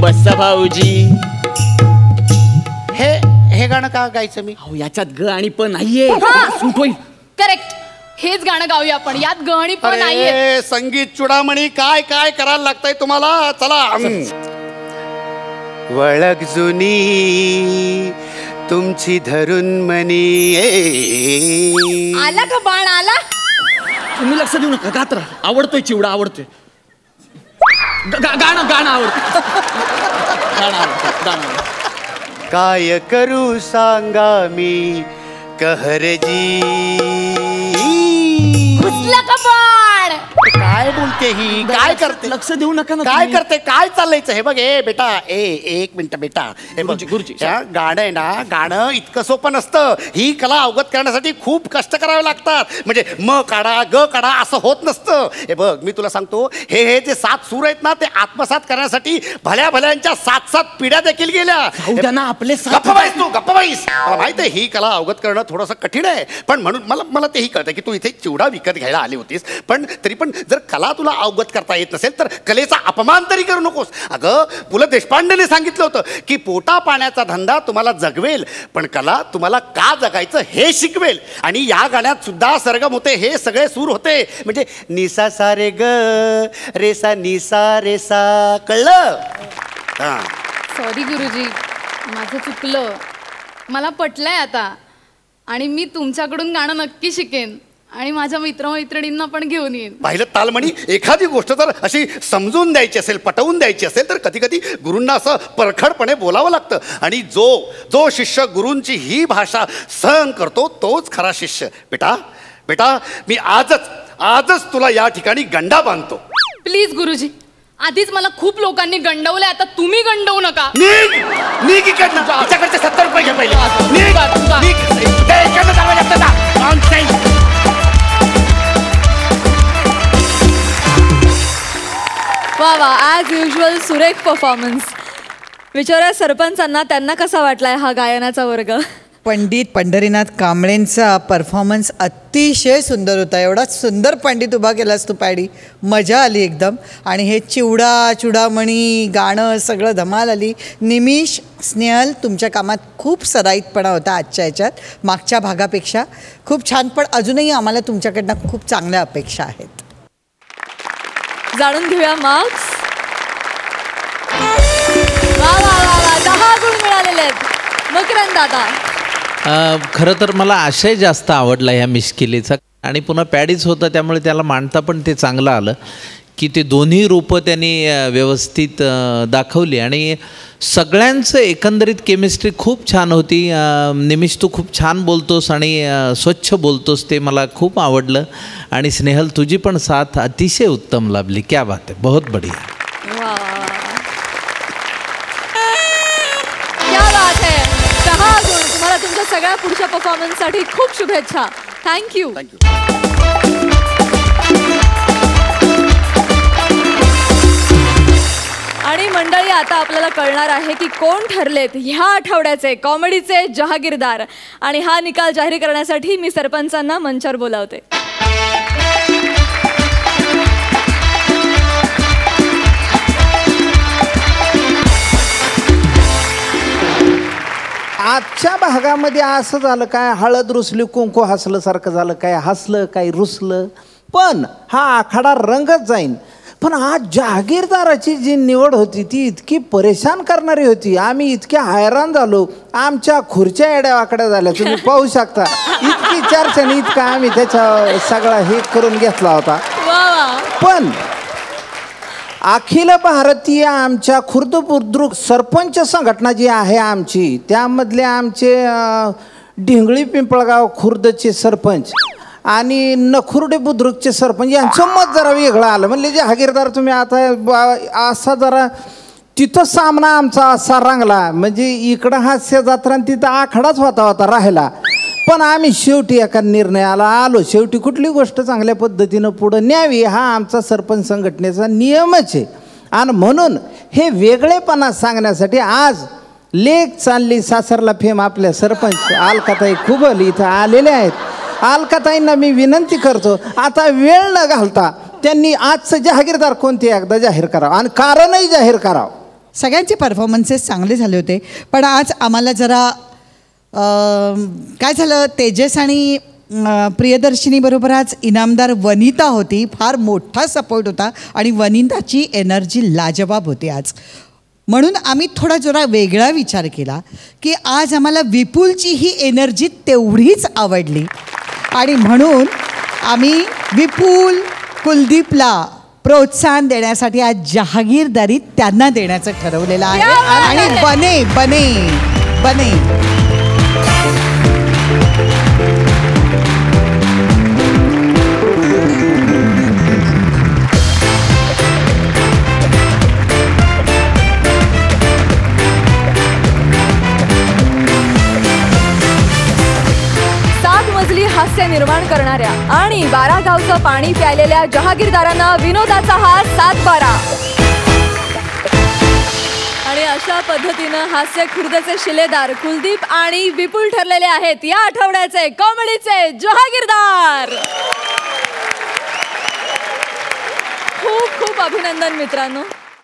Speaker 2: बसा भाऊजी.
Speaker 9: हे गाणं का गायचं मी?
Speaker 2: अहो याच्यात ग आणि प नाहीये, सूट होईल.
Speaker 1: करेक्ट, हेच गाणं गाऊया आपण. यात ग आणि प नाहीये.
Speaker 9: संगीत चुडामणी काय काय करायला लागतंय तुम्हाला. चला. वळख जुनी तुमची धरून मनी.
Speaker 1: आला का बाण आला?
Speaker 2: तुम्ही लक्ष देऊ नका, गात राहा. आवडतोय चिवडा, आवडतोय. गाणं आवडतं.
Speaker 9: काय करू सांगा मी कहरजी.
Speaker 1: घुसला का बाण?
Speaker 9: काय बोलते ही? काय करते?
Speaker 2: लक्ष देऊ नका ना.
Speaker 9: काय करते? काय चाललंयचं हे बघ. बेटा एक मिनिट बेटा. हे बघ गुरुजी, गाणं आहे ना, गाणं इतकं सोपं नसतं. ही कला अवगत करण्यासाठी खूप कष्ट करावे लागतात. म्हणजे म काढा ग काढा असं होत नसतं. हे बघ मी तुला सांगतो, हे जे 7 सूर आहेत ना, ते आत्मसात करण्यासाठी भल्या भल्यांच्या 7 पिढ्या देखील गेल्या.
Speaker 2: आपले
Speaker 9: गप्पाबाईस तू, गप्पाबाईस. मला माहित आहे ही कला अवगत करणं थोडंसं कठीण आहे, पण म्हणून मला तेही कळतं की तू इथे चिवडा विकत घ्यायला आली होतीस. पण तरी पण जर कला तुला अवगत करता येत नसेल तर कलेचा अपमान तरी करू नकोस. अगं पु ल देशपांडेने सांगितलं होतं की पोटा पाण्याचा धंदा तुम्हाला जगवेल, पण कला तुम्हाला का जगायचं हे शिकवेल. आणि या गाण्यात सुद्धा सरगम होते, हे सगळे सूर होते. म्हणजे निसा सा रे ग रेसा निसा रेसा. कळलं?
Speaker 1: सॉरी गुरुजी, माझं चुकलं. मला पटलंय आता, आणि मी तुमच्याकडून गाणं नक्की शिकेन. आणि माझ्या मित्रमैत्रिणींना पण घेऊन येईन.
Speaker 9: पाहिलं तालमणी, एखादी गोष्ट जर अशी समजून द्यायची असेल, पटवून द्यायची असेल तर कधी कधी गुरूंना असं परखडपणे बोलावं लागतं. आणि जो शिष्य गुरूंची ही भाषा सहन करतो तोच खरा शिष्य. बेटा मी आजच तुला या ठिकाणी गंडा बांधतो.
Speaker 1: प्लीज गुरुजी, आधीच मला खूप लोकांनी गंडवलंय, आता तुम्ही गंडवू नका.
Speaker 9: निघ इकडनं. तिच्याकडचे 70 रुपये घे पहिले.
Speaker 1: वा वा, ॲज युजल सुरेख परफॉर्मन्स. विचारा सरपंचांना, त्यांना कसा वाटलाय हा गायनाचा वर्ग?
Speaker 5: पंडित पंढरीनाथ कांबळेंचा परफॉर्मन्स अतिशय सुंदर होता. एवढा सुंदर पंडित उभा केलास तू पॅडी, मजा आली एकदम. आणि हे चुडामणी गाणं सगळं धमाल आली. निमिष, स्नेहल, तुमच्या कामात खूप सराईतपणा होता आजच्या ह्याच्यात, मागच्या भागापेक्षा खूप छान. पण अजूनही आम्हाला तुमच्याकडनं खूप चांगल्या अपेक्षा आहेत.
Speaker 1: जाणून घेऊया मार्क्स. वा वा वा वा, 10 गुण मिळालेले आहेत. मकरंद दादा.
Speaker 6: खरं तर मला आशय जास्त आवडला ह्या मिश्किलीचा. आणि पुन्हा पॅडीच होतं त्यामुळे त्याला मांडता पण ते चांगलं आलं की ते दोन्ही रूपं त्यांनी व्यवस्थित दाखवली. आणि सगळ्यांचं एकंदरीत केमिस्ट्री खूप छान होती. निमिष, तू खूप छान बोलतोस आणि स्वच्छ बोलतोस, ते मला खूप आवडलं. आणि स्नेहल, तुझी पण साथ अतिशय उत्तम लाभली. क्या बात आहे, बहुत बढिया.
Speaker 1: क्या बात है. 10 गुण. तुम्हाला तुमच्या सगळ्या पुढच्या परफॉर्मन्ससाठी खूप शुभेच्छा. थँक्यू. आणि मंडळी, आता आपल्याला कळणार आहे की कोण ठरलेत ह्या आठवड्याचे कॉमेडीचे जहागीरदार. आणि हा निकाल जाहीर करण्यासाठी मी सरपंचांना मंचावर बोलावते.
Speaker 17: आजच्या भागामध्ये असं झालं काय, हळद रुसली कुंकू हसल्यासारखं झालं काय, हसलं काय रुसलं. पण हा आखाडा रंगत जाईन. पण आज जहागीरदाराची जी निवड होती ती इतकी परेशान करणारी होती. आम्ही इतके हैराण झालो, आमच्या खुर्च्या एड्या वाकड्या झाल्या, तुम्ही पाहू शकता. इतकी चर्चेने इतका आम्ही त्याच्या सगळा हे करून घेतला होता. पण अखिल भारतीय आमच्या खुर्द बुद्रुक सरपंच संघटना जी आहे आमची, त्यामधले आमचे ढिंगळी पिंपळगाव खुर्दचे सरपंच आणि नखुर्डे बुद्रुकचे सरपंच यांचं मत जरा वेगळं आलं. म्हणले जहागीरदार तुम्ही आता असा जरा, तिथं सामना आमचा असा रंगला. म्हणजे इकडं हास्य जत्रा तिथं आखाडाच होता राहिला. पण आम्ही शेवटी एका निर्णयाला आलो. शेवटी कुठली गोष्ट चांगल्या पद्धतीनं पुढं न्यावी हा आमचा सरपंच संघटनेचा नियमच आहे. आणि म्हणून हे वेगळेपणा सांगण्यासाठी आज लेक चालली सासरला फेम आपल्या सरपंच अलकाताई खुबल इथं आलेले आहेत. अलकाताईंना मी विनंती करतो, आता वेळ न घालता त्यांनी आजचं जहागीरदार कोणते एकदा जाहीर करावं आणि कारणही जाहीर करावं.
Speaker 5: सगळ्यांचे परफॉर्मन्सेस चांगले झाले होते. पण आज आम्हाला जरा काय झालं, तेजस आणि प्रियदर्शिनीबरोबर आज इनामदार वनिता होती. फार मोठा सपोर्ट होता आणि वनिताची एनर्जी लाजवाब होती आज. म्हणून आम्ही थोडा जरा वेगळा विचार केला की आज आम्हाला विपुलची ही एनर्जी तेवढीच आवडली. आणि म्हणून आम्ही विपुल, कुलदीपला प्रोत्साहन देण्यासाठी आज जहागीरदारी त्यांना देण्याचं ठरवलेलं आहे. आणि बने बने बने
Speaker 1: हास्य निर्माण करणाऱ्या आणि 12 गावचं पाणी प्यायलेल्या जहागीरदारांना विनोदाचा हा 7-12. आणि अशा पद्धतीनं हास्य खुर्दचे शिलेदार कुलदीप आणि विपुल ठरलेले आहेत या आठवड्याचे कॉमेडीचे जहागीरदार. खूप खूप अभिनंदन मित्रांनो.